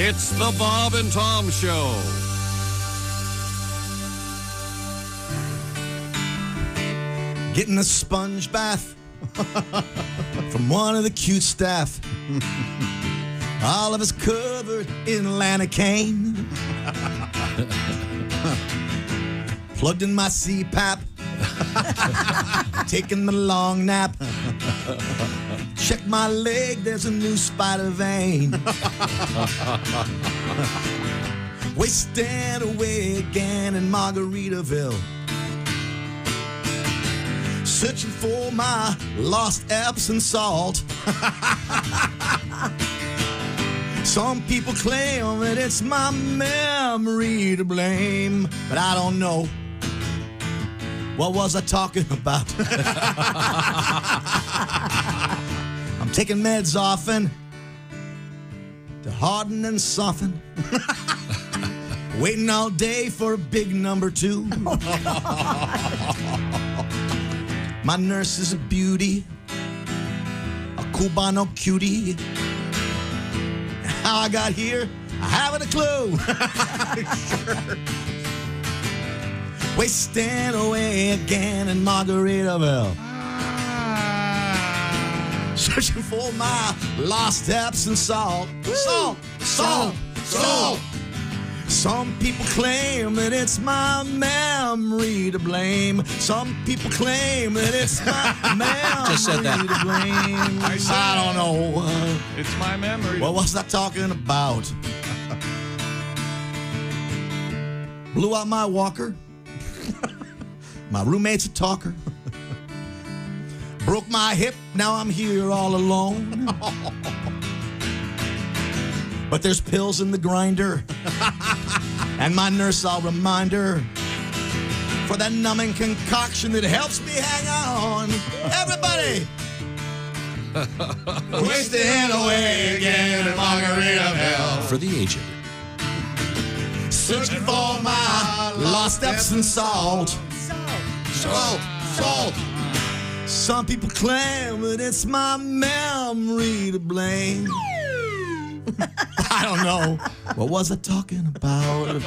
It's the Bob and Tom Show. Getting a sponge bath from one of the cute staff. All of us covered in lanacane. Plugged in my CPAP. Taking the long nap. Check my leg, there's a new spider vein. Wasting away again in Margaritaville. Searching for my lost Epsom salt. Some people claim that it's my memory to blame, but I don't know. What was I talking about? I'm taking meds often to harden and soften. Waiting all day for a big number 2. My nurse is a beauty, a Cubano cutie. How I got here, I haven't a clue. Sure. Wasting away again in Margaritaville. Searching for my lost Epsom salt. Salt, salt, salt. Some people claim that it's my memory to blame. Some people claim that it's my memory Just said that. to blame. I don't know. It's my memory. What was I talking about? Blew out my walker. My roommate's a talker. Broke my hip, now I'm here all alone. But there's pills in the grinder. And my nurse, I'll remind her, for that numbing concoction that helps me hang on. Everybody! Wasting away again in Margaritaville. For the aged. Searching for my lost Epsom salt. Salt, salt. Some people claim that it's my memory to blame. I don't know. What was I talking about?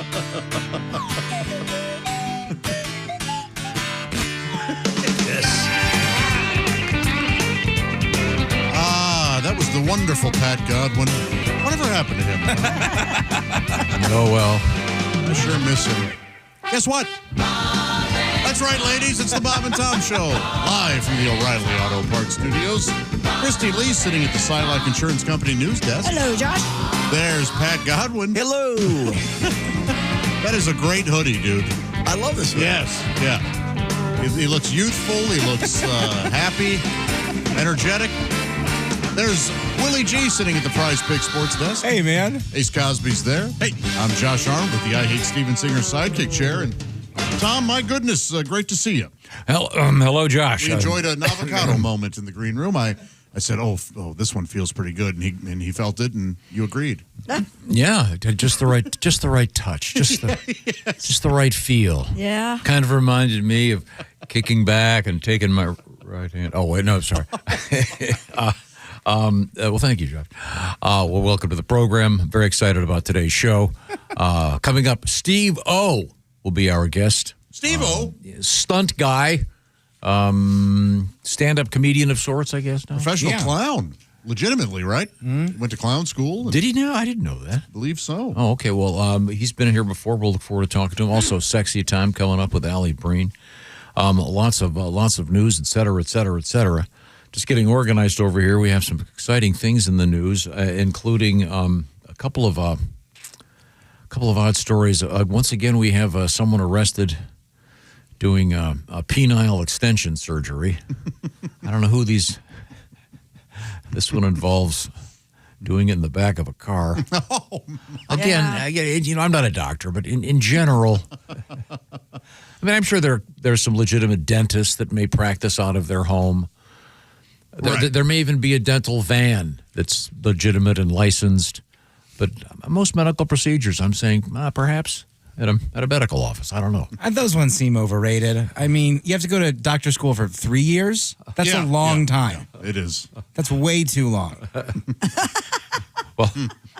That was the wonderful Pat Godwin. Whatever happened to him? Oh, well. I sure miss him. Guess what? That's right, ladies. It's the Bob and Tom Show. Live from the O'Reilly Auto Parts Studios. Christy Lee sitting at the Silac Insurance Company news desk. Hello, Josh. There's Pat Godwin. Hello. That is a great hoodie, dude. I love this one. Yes, yeah. He looks youthful. He looks happy, energetic. There's Willie G sitting at the Prize Pick Sports desk. Hey, man. Ace Cosby's there. Hey, I'm Josh Arnold with the I Hate Steven Singer sidekick chair. And Tom, my goodness, great to see you. Hello, Josh. We enjoyed an avocado moment in the green room. I said, oh, this one feels pretty good, and he felt it, and you agreed. Yeah, just the right touch, just the right feel. Yeah. Kind of reminded me of kicking back and taking my right hand. Oh wait, no, sorry. Well, thank you, Josh. Well, welcome to the program. I'm very excited about today's show. Coming up, Steve-O will be our guest. Steve-O? Stunt guy, stand-up comedian of sorts, I guess. No? Professional clown. Legitimately, right? Mm-hmm. Went to clown school. Did he know? I didn't know that. I believe so. Oh, okay. Well, he's been here before. We'll look forward to talking to him. Also, sexy time coming up with Alli Breen. Lots of news, et cetera, et cetera, et cetera. Just getting organized over here. We have some exciting things in the news, including a couple of odd stories. Once again, we have someone arrested doing a penile extension surgery. I don't know who these. This one involves doing it in the back of a car. Oh, again, I'm not a doctor, but in general, I mean, I'm sure there's some legitimate dentists that may practice out of their home. Right. There may even be a dental van that's legitimate and licensed, but most medical procedures, I'm saying, perhaps at a medical office. I don't know. Those ones seem overrated. I mean, you have to go to doctor school for 3 years. That's a long time. Yeah, it is. That's way too long. Well,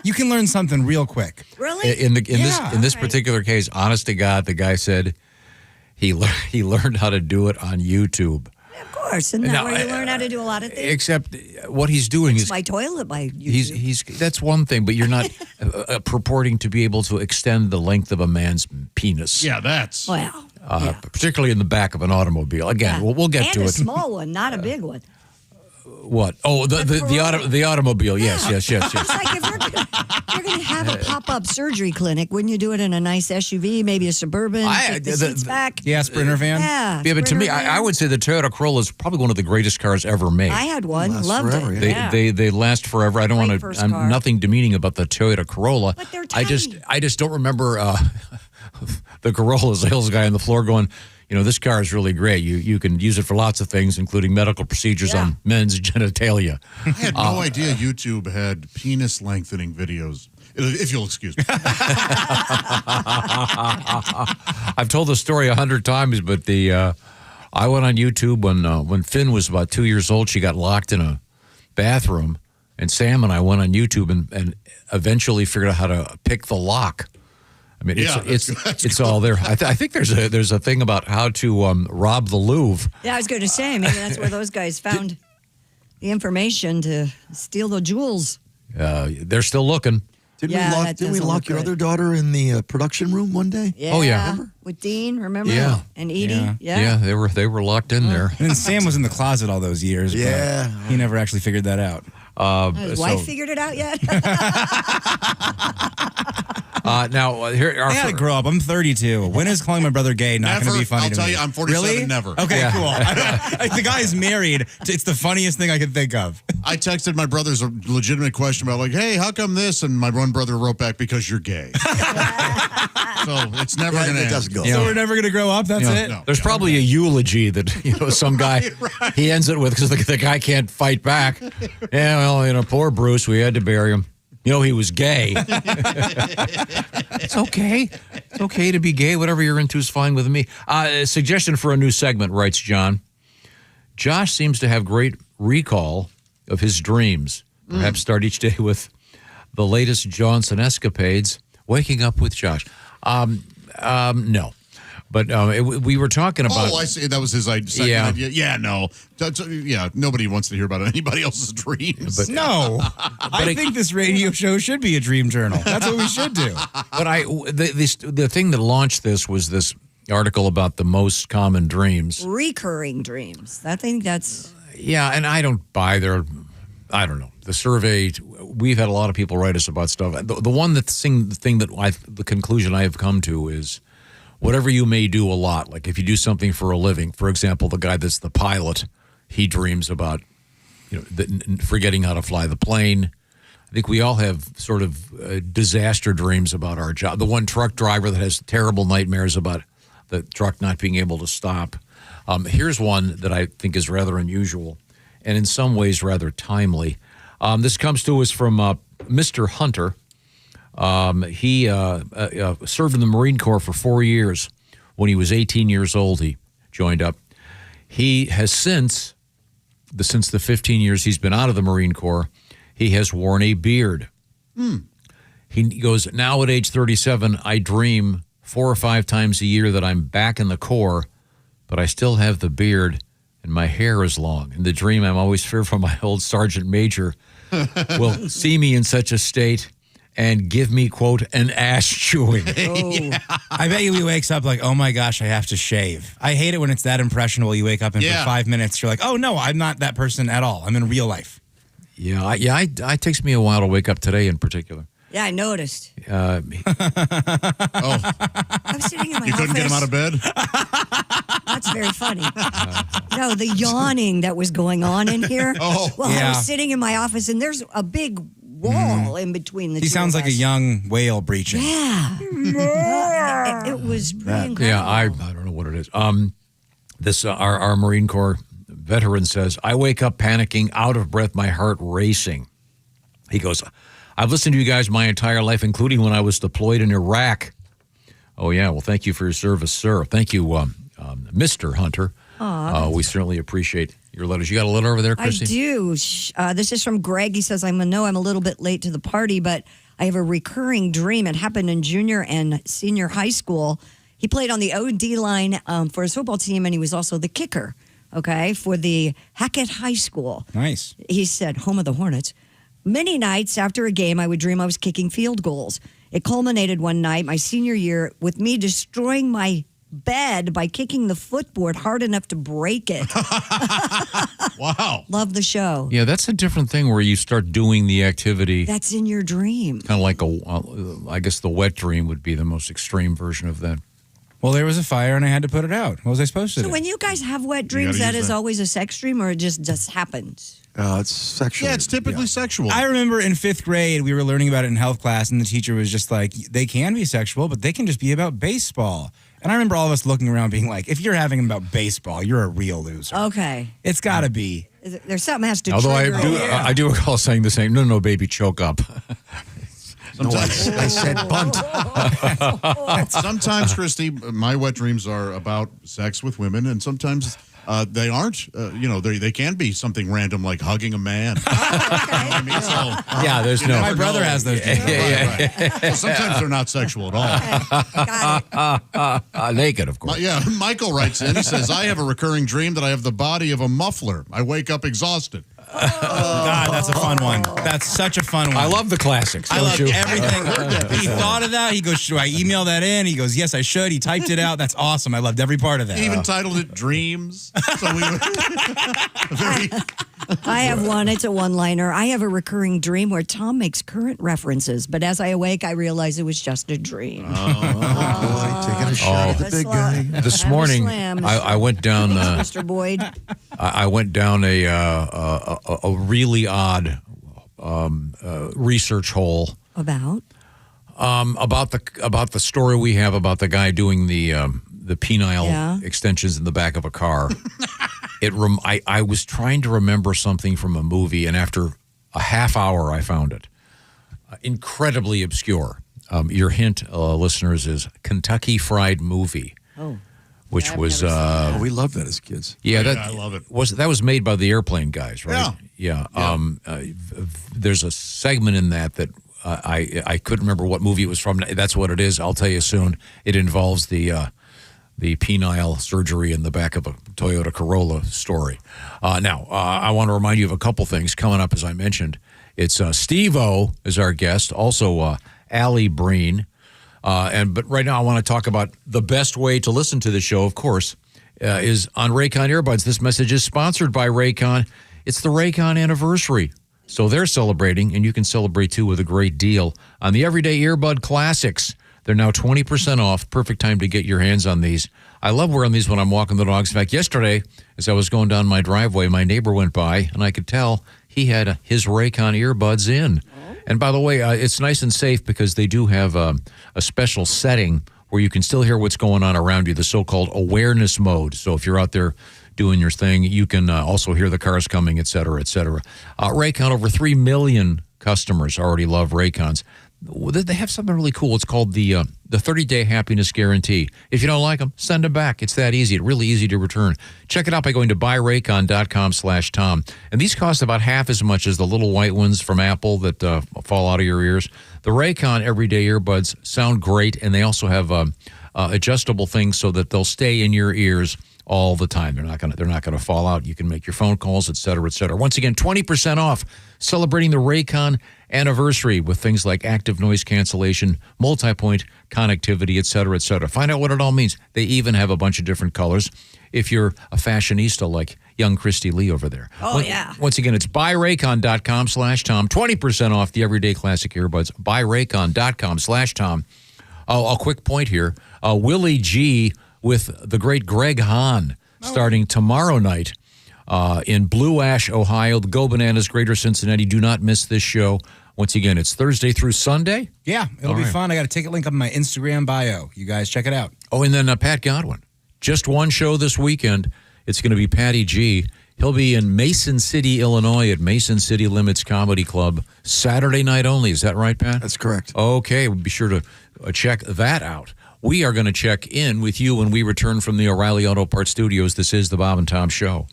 You can learn something real quick. Really? In this All right. particular case, honest to God, the guy said he learned how to do it on YouTube. Of course. And Now, that where you learn how to do a lot of things. Except what he's doing is My toilet by YouTube. he's that's one thing, but you're not purporting to be able to extend the length of a man's penis. Yeah, that's. Well, yeah. Particularly in the back of an automobile. Again, Yeah. we'll get and to a it. small one, not a big one. What? Oh, the automobile. Yes. It's like if you're going to have a pop-up surgery clinic, wouldn't you do it in a nice SUV, maybe a Suburban, take the seats back? Yeah, Sprinter van. Yeah. Yeah, but to me, Sprinter I van. would say the Toyota Corolla is probably one of the greatest cars ever made. I had one, Lasts loved forever, it. yeah. Yeah. They last forever. I don't Great want first to. I'm car. nothing demeaning about the Toyota Corolla. But they're I tiny. just don't remember the Corolla sales guy on the floor going, this car is really great. You can use it for lots of things, including medical procedures Yeah. on men's genitalia. I had no idea YouTube had penis lengthening videos. If you'll excuse me. I've told the story 100 times, but I went on YouTube when Finn was about 2 years old. She got locked in a bathroom, and Sam and I went on YouTube and eventually figured out how to pick the lock. I mean, Yeah, it's all there. I think there's a thing about how to rob the Louvre. Yeah, I was going to say, maybe that's where those guys found the information to steal the jewels. They're still looking. Didn't Yeah, we lock, that didn't we doesn't lock look your good. other daughter in the production room one day? Yeah. Oh, yeah. With Dean, remember? Yeah. And Edie. Yeah. Yeah. They were locked in there. And then Sam was in the closet all those years. Yeah. But he never actually figured that out. His wife figured it out yet? Now here I gotta grow up. I'm 32. When is calling my brother gay not going Never. to be funny I'll to tell me? you, I'm 47, Really? never. Okay, cool. The guy is married. It's the funniest thing I could think of. I texted my brothers a legitimate question about hey, how come this? And my one brother wrote back, because you're gay. So it's never Yeah, going to it end. doesn't go. So we're never going to grow up? That's it? No. There's probably a eulogy that some guy he ends it with because the guy can't fight back. Yeah, well, poor Bruce, we had to bury him. He was gay. It's okay. It's okay to be gay. Whatever you're into is fine with me. A suggestion for a new segment, writes John. Josh seems to have great recall of his dreams. Perhaps start each day with the latest Johnson escapades. Waking up with Josh. No. But we were talking about. Oh, I see. That was his second Yeah. idea. Yeah, no. Nobody wants to hear about anybody else's dreams. But No. I think this radio show should be a dream journal. That's what we should do. But the thing that launched this was this article about the most common dreams. Recurring dreams. I think that's. Yeah, and I don't buy their. I don't know. The survey. We've had a lot of people write us about stuff. The conclusion I have come to is, whatever you may do a lot, like if you do something for a living, for example, the guy that's the pilot, he dreams about, forgetting how to fly the plane. I think we all have sort of disaster dreams about our job. The one truck driver that has terrible nightmares about the truck not being able to stop. Here's one that I think is rather unusual and in some ways rather timely. This comes to us from Mr. Hunter. He served in the Marine Corps for 4 years. When he was 18 years old, he joined up. He has since the 15 years he's been out of the Marine Corps, he has worn a beard. He goes, now at age 37, I dream 4 or 5 times a year that I'm back in the Corps, but I still have the beard and my hair is long. In the dream, I'm always fearful my old sergeant major will see me in such a state and give me, quote, an ass chewing. I bet you he wakes up like, oh my gosh, I have to shave. I hate it when it's that impressionable. You wake up and for 5 minutes, you're like, oh no, I'm not that person at all. I'm in real life. It takes me a while to wake up today in particular. Yeah, I noticed. Oh, I'm sitting in my you office. couldn't get him out of bed? That's very funny. No, the yawning that was going on in here. Oh. Well, I Yeah. was sitting in my office, and there's a big wall in between the two He sounds of like a us. young whale breaching. Yeah. It was pretty incredible. Yeah, I don't know what it is. This our Marine Corps veteran says, I wake up panicking, out of breath, my heart racing. He goes, I've listened to you guys my entire life, including when I was deployed in Iraq. Oh, yeah. Well, thank you for your service, sir. Thank you, Mr. Hunter. We certainly appreciate your letters. You got a letter over there, I Christy? do. This is from Greg. He says, I'm a little bit late to the party, but I have a recurring dream. It happened in junior and senior high school. He played on the OD line for his football team, and he was also the kicker, okay, for the Hackett High School. Nice. He said, home of the Hornets. Many nights after a game, I would dream I was kicking field goals. It culminated one night, my senior year, with me destroying my bed by kicking the footboard hard enough to break it. Wow. Love the show. Yeah, that's a different thing where you start doing the activity. That's in your dream. Kind of like I guess the wet dream would be the most extreme version of that. Well, there was a fire and I had to put it out. What was I supposed to So do? when you guys have wet dreams, gotta that use is that. always a sex dream, or it just happens? It's sexual. Yeah, it's typically sexual. I remember in 5th grade, we were learning about it in health class, and the teacher was just like, they can be sexual, but they can just be about baseball. And I remember all of us looking around being like, if you're having them about baseball, you're a real loser. Okay. It's got to be. There's something has to Although trigger it. I do recall saying the same. No, baby, choke up. Sometimes, I said bunt. sometimes, Christy, my wet dreams are about sex with women, and sometimes they aren't. They can be something random like hugging a man. I mean, so, Yeah, there's no. My brother has those dreams. right. Well, sometimes they're not sexual at all. Got it. Naked, of course. Michael writes in. He says, I have a recurring dream that I have the body of a muffler. I wake up exhausted. God, that's a fun one. That's such a fun one. I love the classics. I don't love you? everything. He thought of that. He goes, should I email that in? He goes, yes, I should. He typed it out. That's awesome. I loved every part of that. He even titled it Dreams. So we I have one. It's a one-liner. I have a recurring dream where Tom makes current references, but as I awake, I realize it was just a dream. Boy, taking a shot at the big guy. This Have a morning, slam, I went down. Mr. Boyd. I went down a really odd research hole About? about the story we have about the guy doing the penile Yeah. extensions in the back of a car. I was trying to remember something from a movie, and after a half hour, I found it. Incredibly obscure. Your hint, listeners, is Kentucky Fried Movie. Oh. Which I've was never seen We loved that as kids. yeah, I love it. that was made by the airplane guys, right? Yeah. There's a segment in that I couldn't remember what movie it was from. That's what it is. I'll tell you soon. It involves the penile surgery in the back of a Toyota Corolla story. Now, I want to remind you of a couple things coming up. As I mentioned, it's Steve-O is our guest. Also, Alli Breen. But right now I want to talk about the best way to listen to the show, of course, is on Raycon earbuds. This message is sponsored by Raycon. It's the Raycon anniversary. So they're celebrating, and you can celebrate too with a great deal on the Everyday Earbud Classics. They're now 20% off. Perfect time to get your hands on these. I love wearing these when I'm walking the dogs. In fact, yesterday, as I was going down my driveway, my neighbor went by, and I could tell he had his Raycon earbuds in. And by the way, it's nice and safe because they do have a special setting where you can still hear what's going on around you, the so-called awareness mode. So if you're out there doing your thing, you can also hear the cars coming, et cetera, et cetera. Raycon, over 3 million customers already love Raycons. They have something really cool. It's called the 30-day happiness guarantee. If you don't like them, send them back. It's that easy. It's really easy to return. Check it out by going to buyraycon.com/Tom. And these cost about half as much as the little white ones from Apple that fall out of your ears. The Raycon everyday earbuds sound great, and they also have adjustable things so that they'll stay in your ears all the time. They're not going to fall out. You can make your phone calls, et cetera, et cetera. Once again, 20% off, celebrating the Raycon anniversary with things like active noise cancellation, multi-point connectivity, et cetera, et cetera. Find out what it all means. They even have a bunch of different colors if you're a fashionista like young Christy Lee over there. Yeah. Once again, it's buyraycon.com/Tom. 20% off the Everyday Classic earbuds. Buyraycon.com/Tom. A quick point here. Willie G with the great Greg Hahn starting tomorrow night in Blue Ash, Ohio. The Go Bananas, Greater Cincinnati. Do not miss this show. Once again, it's Thursday through Sunday. Yeah, it'll be fun. I got a ticket link up in my Instagram bio. You guys check it out. Oh, and then Pat Godwin. Just one show this weekend. It's going to be Patty G. He'll be in Mason City, Illinois at Mason City Limits Comedy Club Saturday night only. Is that right, Pat? That's correct. Okay, be sure to check that out. We are going to check in with you when we return from the O'Reilly Auto Parts Studios. This is the Bob and Tom Show.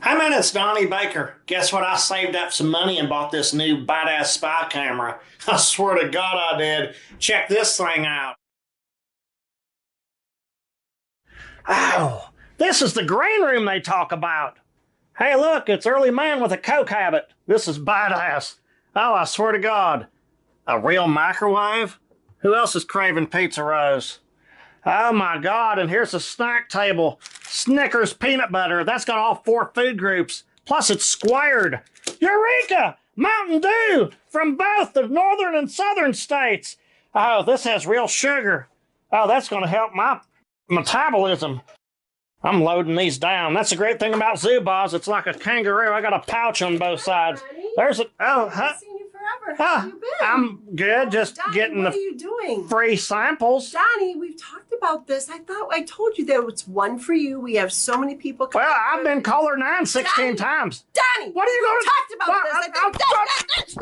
Hey man, it's Donnie Baker. Guess what? I saved up some money and bought this new badass spy camera. I swear to God I did. Check this thing out. Oh, this is the green room they talk about. Hey look, it's Early Man with a coke habit. This is badass. Oh, I swear to God. A real microwave? Who else is craving pizza rolls? Oh my God, and here's a snack table. Snickers peanut butter. That's got all 4 food groups. Plus it's squared. Eureka! Mountain Dew from both the northern and southern states. Oh, this has real sugar. Oh, that's going to help my metabolism. I'm loading these down. That's the great thing about Zubaz. It's like a kangaroo. I got a pouch on both sides. There's a... Oh, huh? How you been? I'm good, just Donnie, getting what the are you doing? free samples. Donnie, we've talked about this. I thought I told you there was one for you. We have so many people coming. Well, I've been caller 9 16 times. Donnie, What are you going to... talked about this.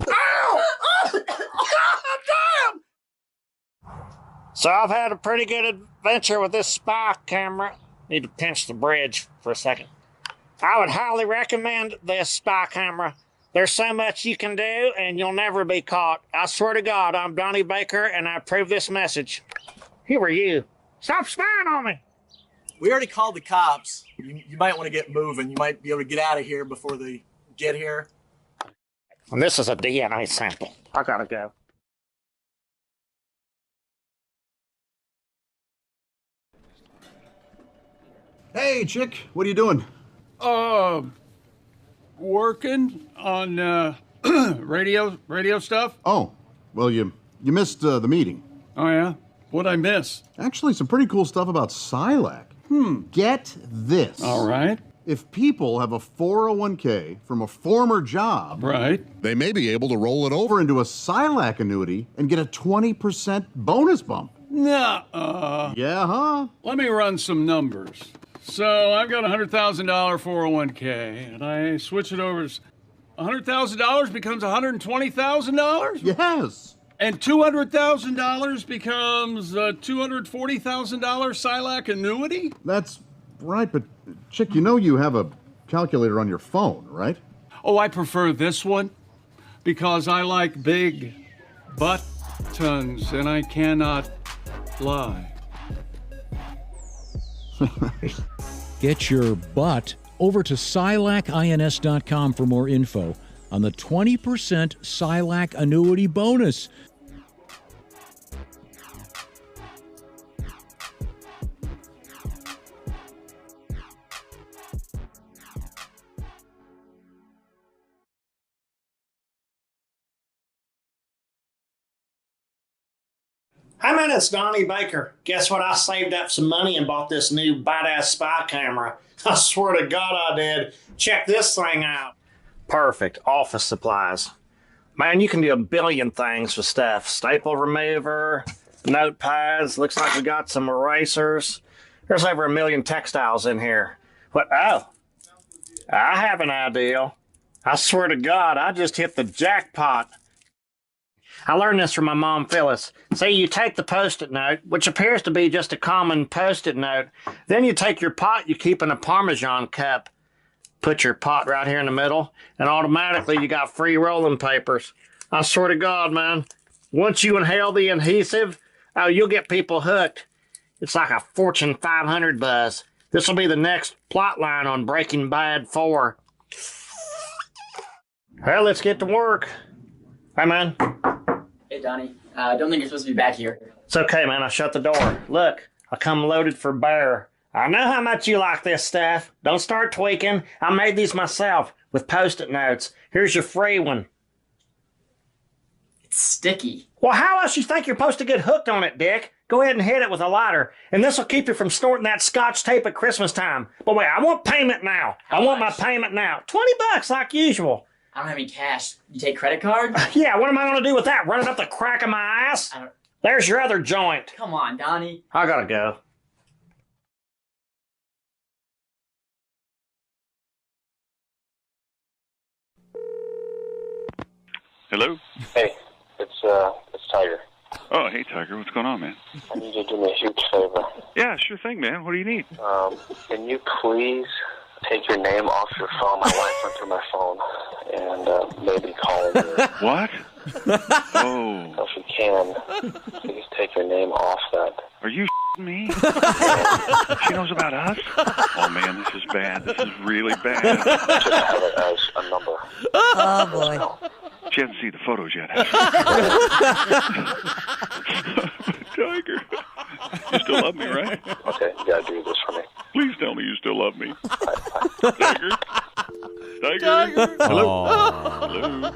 Ow! God damn! So I've had a pretty good adventure with this spy camera. Need to pinch the bridge for a second. I would highly recommend this spy camera. There's so much you can do, and you'll never be caught. I swear to God, I'm Donnie Baker, and I approve this message. Who are you? Stop spying on me! We already called the cops. You might want to get moving. You might be able to get out of here before they get here. And this is a DNA sample. I gotta go. Hey, chick, what are you doing? Working on radio stuff. Oh, well, you missed the meeting. Oh yeah, what'd I miss? Actually, some pretty cool stuff about Silac. Get this. All right, If people have a 401k from a former job, right. they may be able to roll it over into a Silac annuity and get a 20% bonus bump. Nah, Yeah, huh? let me run some numbers. So I've got a $100,000 401k, and I switch it over. $100,000 becomes $120,000, Yes. and $200,000 becomes a $240,000 Silac annuity. That's right, but chick, you know you have a calculator on your phone, right? Oh, I prefer this one because I like big buttons, and I cannot lie. Get your butt over to SilacINS.com for more info on the 20% Silac annuity bonus. Hey man, it's Donnie Baker. Guess what? I saved up some money and bought this new badass spy camera. I swear to God I did. Check this thing out. Perfect. Office supplies. Man, you can do a billion things with stuff. Staple remover, notepads. Looks like we got some erasers. There's over 1 million textiles in here. What? Oh, I have an idea. I swear to God, I just hit the jackpot. I learned this from my mom, Phyllis. See, you take the Post-it note, which appears to be just a common Post-it note. Then you take your pot you keep in a Parmesan cup. Put your pot right here in the middle, and automatically you got free rolling papers. I swear to God, man. Once you inhale the adhesive, oh, you'll get people hooked. It's like a Fortune 500 buzz. This will be the next plot line on Breaking Bad 4. Well, let's get to work. Hey, man. Hey, Donnie. I don't think you're supposed to be back here. It's okay, man. I shut the door. Look, I come loaded for bear. I know how much you like this stuff. Don't start tweaking. I made these myself with Post-it notes. Here's your free one. It's sticky. Well, how else you think you're supposed to get hooked on it, Dick? Go ahead and hit it with a lighter, and this will keep you from snorting that Scotch tape at Christmas time. But wait, I want payment now. I want my payment now. $20 like usual. I don't have any cash. You take credit card? Yeah, what am I going to do with that? Run it up the crack of my ass? There's your other joint. Come on, Donnie. I gotta go. Hello? Hey, it's Tiger. Oh, hey, Tiger. What's going on, man? I need you to do me a huge favor. Yeah, sure thing, man. What do you need? Can you please take your name off your phone. My wife went through my phone and maybe called her. What? Oh. So if you can, please take your name off that. Are you me? She knows about us? Oh, man, this is bad. This is really bad. Just have it as a number. Oh, boy. She hasn't seen the photos yet, has she? Tiger. You still love me, right? Okay, you gotta do this for me. Please tell me you still love me. Tiger? Tiger? Hello? Hello?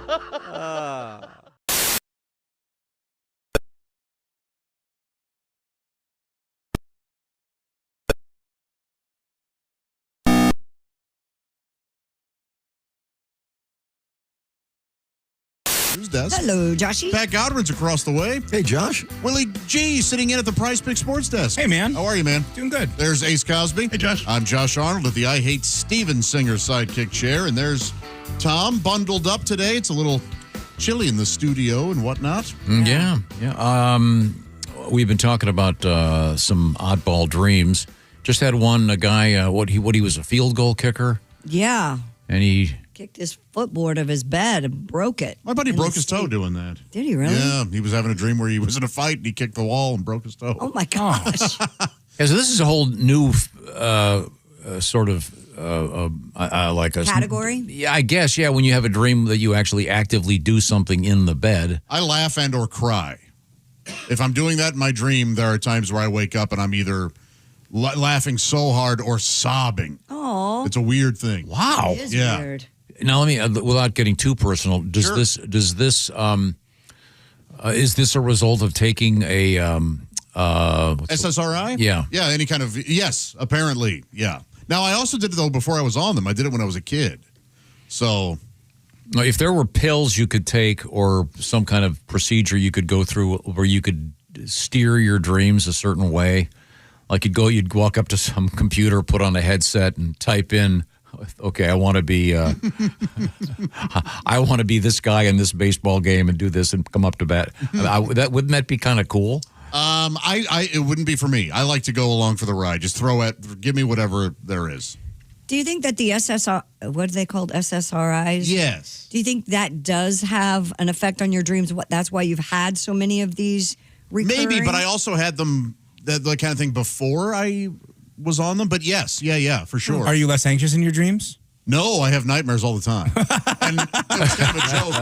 Who's desk? Hello, Joshy. Pat Godwin's across the way. Hey, Josh. Willie G sitting in at the Price Pick Sports Desk. Hey, man. How are you, man? Doing good. There's Ace Cosby. Hey, Josh. I'm Josh Arnold at the I Hate Steven Singer sidekick chair. And there's Tom bundled up today. It's a little chilly in the studio and whatnot. Yeah. We've been talking about some oddball dreams. Just had one, a guy, he was a field goal kicker. Yeah. And he kicked his footboard of his bed and broke it. My buddy broke his toe doing that. Did he really? Yeah, he was having a dream where he was in a fight and he kicked the wall and broke his toe. Oh, my gosh. Yeah, so this is a whole new sort of like a category? Yeah, I guess. Yeah, when you have a dream that you actually actively do something in the bed. I laugh and or cry. If I'm doing that in my dream, there are times where I wake up and I'm either laughing so hard or sobbing. Oh, it's a weird thing. Wow. It is weird. Now let me, without getting too personal, is this a result of taking a SSRI? Yeah. Yeah, any kind of, yes, apparently, yeah. Now, I also did it, though, before I was on them. I did it when I was a kid. So. Now, if there were pills you could take or some kind of procedure you could go through where you could steer your dreams a certain way, like you'd walk up to some computer, put on a headset and type in, okay, I want to be this guy in this baseball game and do this and come up to bat. Wouldn't that be kind of cool? It wouldn't be for me. I like to go along for the ride. Just give me whatever there is. Do you think that the what are they called, SSRIs? Yes. Do you think that does have an effect on your dreams? That's why you've had so many of these recurring? Maybe, but I also had them, that kind of thing before I was on them. But yes, yeah, for sure. Are you less anxious in your dreams? No, I have nightmares all the time. And it was kind of a joke.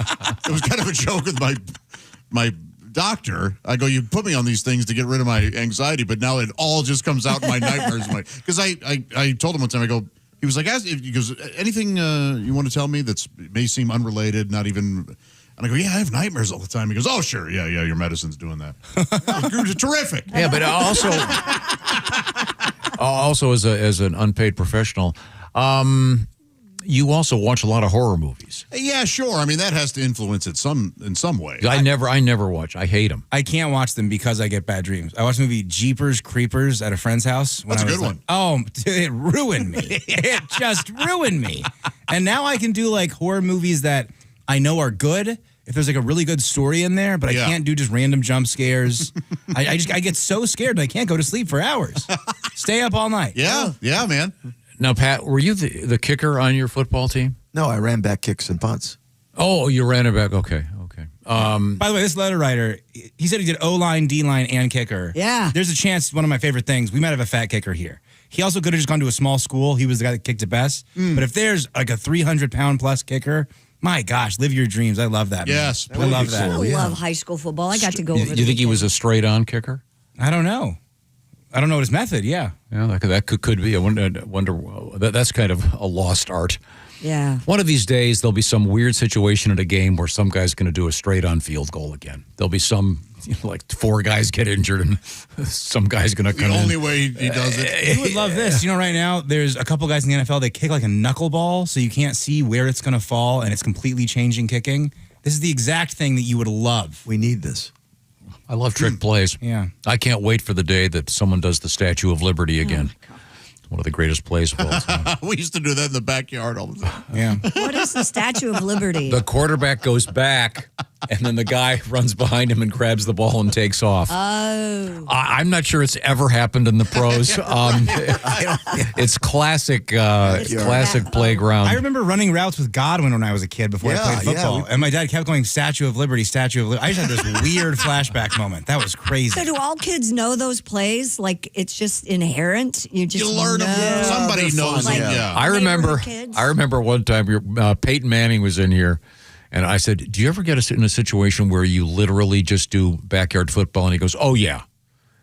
It was kind of a joke with my doctor. I go, you put me on these things to get rid of my anxiety, but now it all just comes out in my nightmares. Because I told him one time, I go, he was like, he goes, anything you want to tell me that may seem unrelated, not even, and I go, yeah, I have nightmares all the time. He goes, oh, sure, yeah, your medicine's doing that. Terrific. Yeah, but also as an unpaid professional, you also watch a lot of horror movies. Yeah, sure. I mean, that has to influence it in some way. I never watch. I hate them. I can't watch them because I get bad dreams. I watched the movie Jeepers Creepers at a friend's house. That's a good one. Oh, dude, it ruined me. It just ruined me. And now I can do like horror movies that I know are good if there's like a really good story in there, but I can't do just random jump scares. I get so scared and I can't go to sleep for hours. Stay up all night. Yeah, man. Now, Pat, were you the kicker on your football team? No, I ran back kicks and punts. Oh, you ran it back. Okay. By the way, this letter writer, he said he did O-line, D-line, and kicker. Yeah. There's a chance, one of my favorite things, we might have a fat kicker here. He also could have just gone to a small school. He was the guy that kicked it best. But if there's like a 300-pound plus kicker, my gosh, live your dreams. I love that. Yes. I love that. I love high school football. I got to go over You think he was a straight-on kicker? I don't know. I don't know his method, yeah. Yeah, that could be. I wonder that's kind of a lost art. Yeah. One of these days, there'll be some weird situation at a game where some guy's going to do a straight-on field goal again. There'll be some, like 4 guys get injured and some guy's going to come in. The only way he does it. You would love this. You know, right now, there's a couple guys in the NFL, they kick like a knuckleball, so you can't see where it's going to fall, and it's completely changing kicking. This is the exact thing that you would love. We need this. I love trick plays. Yeah. I can't wait for the day that someone does the Statue of Liberty again. One of the greatest plays of all time. We used to do that in the backyard all the time. Yeah. What is the Statue of Liberty? The quarterback goes back and then the guy runs behind him and grabs the ball and takes off. Oh. I'm not sure it's ever happened in the pros. It's classic playground. I remember running routes with Godwin when I was a kid before I Yeah, played football. yeah. And my dad kept going, Statue of Liberty, Statue of Liberty. I just had this weird flashback moment. That was crazy. So do all kids know those plays? Like it's just inherent? You just learn them. know. Somebody knows them, yeah. I remember one time Peyton Manning was in here, and I said, do you ever get in a situation where you literally just do backyard football? And he goes, oh, yeah.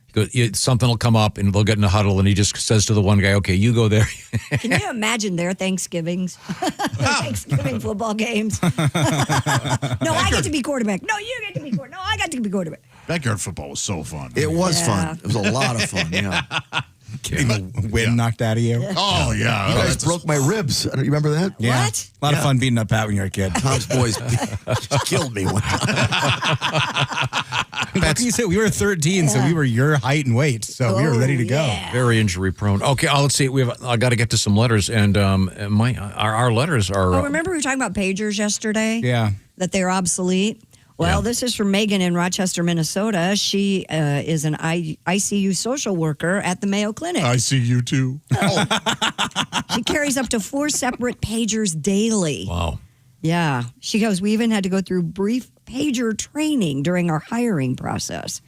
He goes, something will come up, and they'll get in a huddle, and he just says to the one guy, okay, you go there. Can you imagine their Thanksgivings? Thanksgiving football games. No, I get to be quarterback. No, you get to be quarterback. No, I got to be quarterback. Backyard football was so fun. It was fun. It was a lot of fun, yeah. Getting the wind knocked out of you. Oh, yeah. You guys broke my ribs. You remember that? Yeah. What? A lot of fun beating up Pat when you're a kid. Tom's boys killed me one time. Like you said, we were 13, so we were your height and weight, so we were ready to go. Very injury prone. Okay, let's see. I got to get to some letters, and our letters are. Oh, remember we were talking about pagers yesterday? Yeah. That they're obsolete? Well, this is from Megan in Rochester, Minnesota. She is an ICU social worker at the Mayo Clinic. I see you too. She carries up to 4 separate pagers daily. Wow. Yeah. She goes, we even had to go through brief pager training during our hiring process.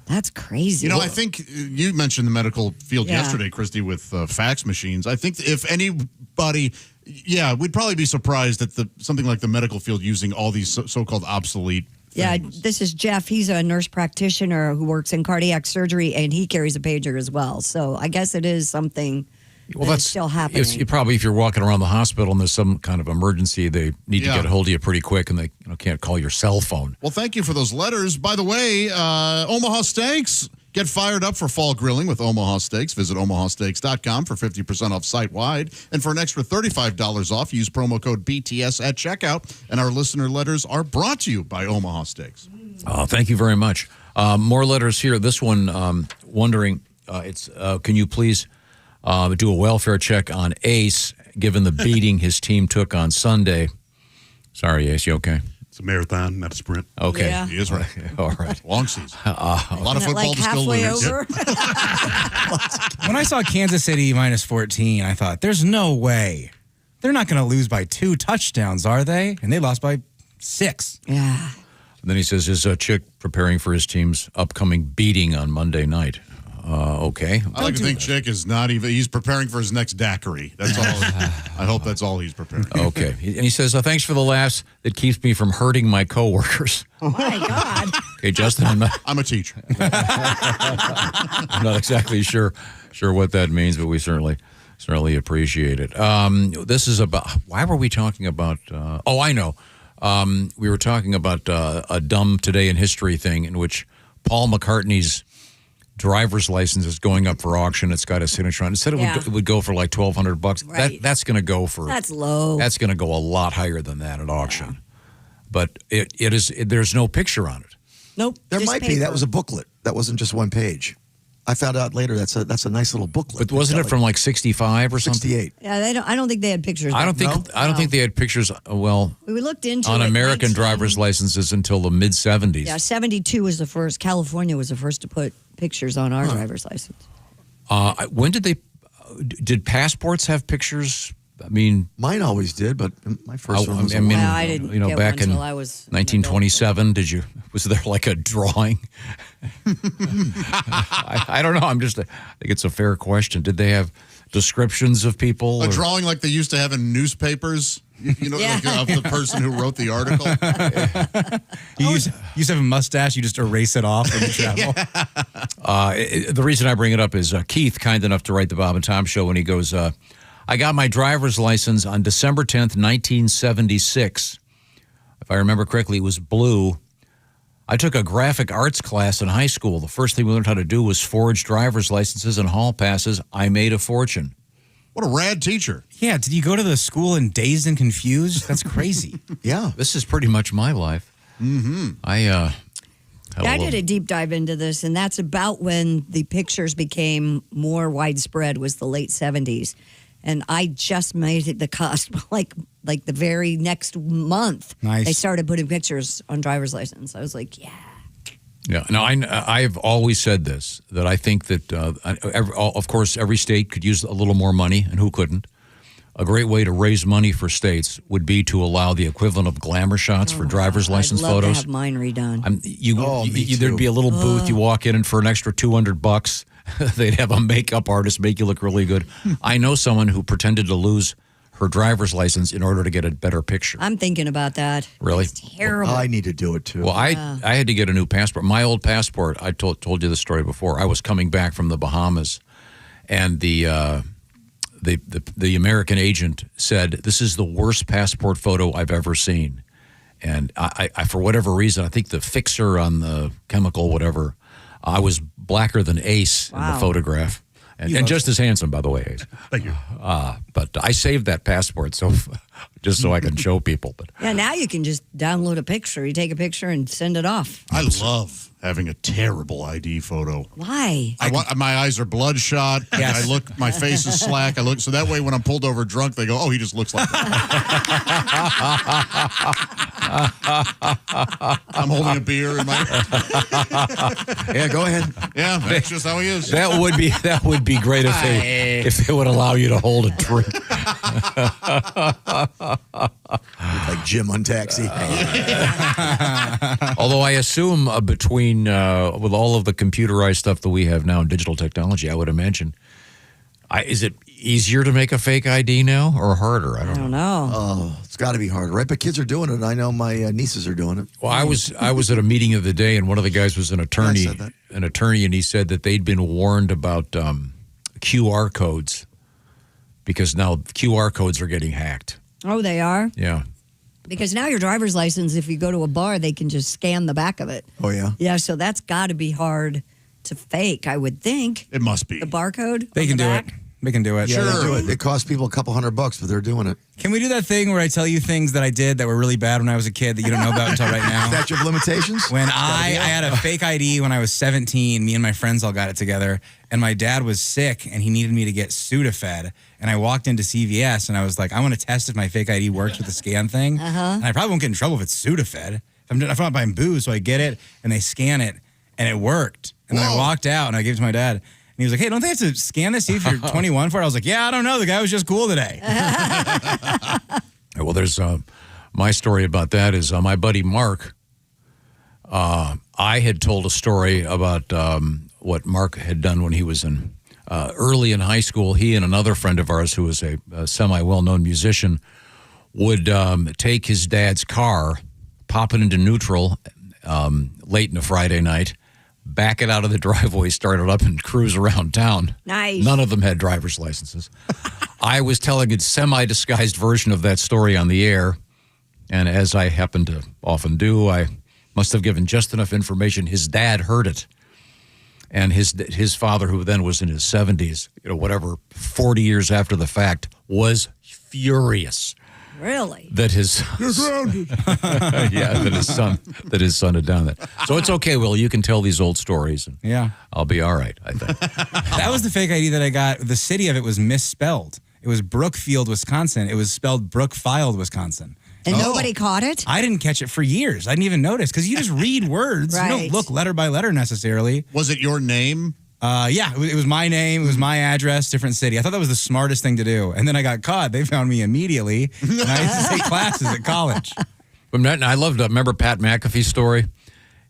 That's crazy. You know, I think you mentioned the medical field yesterday, Christy, with fax machines. I think if anybody, we'd probably be surprised at something like the medical field using all these so-called obsolete things. Yeah, this is Jeff. He's a nurse practitioner who works in cardiac surgery, and he carries a pager as well. So I guess it is something that's still happening. If you're walking around the hospital and there's some kind of emergency, they need to get a hold of you pretty quick, and they can't call your cell phone. Well, thank you for those letters. By the way, Omaha Steaks. Get fired up for fall grilling with Omaha Steaks. Visit omahasteaks.com for 50% off site-wide. And for an extra $35 off, use promo code BTS at checkout. And our listener letters are brought to you by Omaha Steaks. Thank you very much. More letters here. This one, wondering, can you please do a welfare check on Ace, given the beating his team took on Sunday? Sorry, Ace, you okay? It's a marathon, not a sprint. Okay. Yeah. He is right. All right. Long season. A lot of football to still halfway lose. over? When I saw Kansas City minus 14, I thought, there's no way. They're not going to lose by 2 touchdowns, are they? And they lost by 6. Yeah. And then he says his chick preparing for his team's upcoming beating on Monday night. Okay. I like to think Chick is not even, he's preparing for his next dacquiri. That's all. I hope that's all he's preparing. Okay. And he says, thanks for the laughs that keeps me from hurting my coworkers. Oh, my God. Okay, Justin, I'm a teacher. I'm not exactly sure what that means, but we certainly appreciate it. This is about, why were we talking about, I know. We were talking about a dumb Today in History thing in which Paul McCartney's driver's license is going up for auction. It's got a signature on it. It said it would go for like $1,200. Right. That's going to go for... That's low. That's going to go a lot higher than that at auction. Yeah. But it is. There's no picture on it. Nope. There might be. That was a booklet. That wasn't just one page. I found out later that's a nice little booklet. But wasn't it from like 65 or something? 68. Yeah, I don't think they had pictures. I don't think they had pictures. Well, we looked into on it, American driver's licenses until the mid 70s. Yeah, 72 was the first. California was the first to put pictures on our driver's license. When did passports have pictures? I mean, mine always did, but my first one was. I didn't. You know, get back one in until I was 1927, was there like a drawing? I don't know. I think it's a fair question. Did they have descriptions of people? A drawing like they used to have in newspapers? You know, like of the person who wrote the article? You used to have a mustache, you just erase it off when you travel. The reason I bring it up is Keith, kind enough to write the Bob and Tom Show, when he goes, I got my driver's license on December 10th, 1976. If I remember correctly, it was blue. I took a graphic arts class in high school. The first thing we learned how to do was forge driver's licenses and hall passes. I made a fortune. What a rad teacher. Yeah, did you go to the school and Dazed and Confused? That's crazy. Yeah. This is pretty much my life. Mm-hmm. I did a deep dive into this, and that's about when the pictures became more widespread, was the late 70s. And I just made it the cusp, like like the very next month, Nice. they started putting pictures on driver's license. I was like, yeah. Yeah. Now, I've always said this, that I think that, of course, every state could use a little more money, and who couldn't? A great way to raise money for states would be to allow the equivalent of glamour shots for driver's license I'd love photos. to have mine redone. There'd be a little booth. You walk in, and for an extra $200, they'd have a makeup artist make you look really good. I know someone who pretended to lose her driver's license in order to get a better picture. I'm thinking about that. Really? It's terrible. I need to do it too. Well, I had to get a new passport. My old passport, I told you the story before. I was coming back from the Bahamas, and the American agent said, "This is the worst passport photo I've ever seen." And I for whatever reason, I think the fixer on the chemical, whatever, I was blacker than Ace in the photograph. And just as handsome, by the way, Ace. Thank you. But I saved that passport just so I can show people. But Yeah, now you can just download a picture. You take a picture and send it off. I love having a terrible ID photo. Why? My eyes are bloodshot. Yes. I look. My face is slack. So that way when I'm pulled over drunk, they go, "Oh, he just looks like that." I'm holding a beer in my. Yeah, go ahead. Yeah, that's just how he is. that would be great if they would allow you to hold a drink. Like Jim on Taxi. Although I assume between with all of the computerized stuff that we have now in digital technology, I would imagine, is it easier to make a fake ID now or harder? I don't know. Oh, it's got to be harder, right? But kids are doing it. I know my nieces are doing it. Well, I was at a meeting of the day, and one of the guys was an attorney, Yeah, I said that. and he said that they'd been warned about QR codes because now QR codes are getting hacked. Oh, they are? Yeah. Because now your driver's license, if you go to a bar, they can just scan the back of it. Oh, yeah? Yeah, so that's got to be hard to fake, I would think. It must be. The barcode? They on can the do back? it. They can do it. Yeah, they do it. It costs people a couple $100, but they're doing it. Can we do that thing where I tell you things that I did that were really bad when I was a kid that you don't know about until right now? Statute of limitations? When I had a fake ID when I was 17, me and my friends all got it together, and my dad was sick, and he needed me to get Sudafed. And I walked into CVS, and I was like, I want to test if my fake ID works with the scan thing. And I probably won't get in trouble if it's Sudafed. If I'm not buying booze, so I get it, and they scan it, and it worked. And then I walked out, and I gave it to my dad. And he was like, hey, don't they have to scan this, see if you're 21 for it? I was like, yeah, I don't know. The guy was just cool today. Well, there's my story about that is my buddy Mark. I had told a story about what Mark had done when he was early in high school. He and another friend of ours who was a semi-well-known musician would take his dad's car, pop it into neutral late in a Friday night, back it out of the driveway, start it up, and cruise around town. Nice. None of them had driver's licenses. I was telling a semi-disguised version of that story on the air, and as I happen to often do, I must have given just enough information. His dad heard it, and his father, who then was in his 70s, 40 years after the fact, was furious. Really? That his that his son had done that. So it's okay, Will. You can tell these old stories. And Yeah. I'll be all right, I think. That was the fake ID that I got. The city of it was misspelled. It was Brookfield, Wisconsin. It was spelled Brookfield, Wisconsin. And nobody caught it? I didn't catch it for years. I didn't even notice because you just read words. You Right. don't look letter by letter necessarily. Was it your name? Yeah, it was my name. It was my address, different city. I thought that was the smartest thing to do. And then I got caught. They found me immediately. And I used to take classes at college. But I loved. Remember Pat McAfee's story?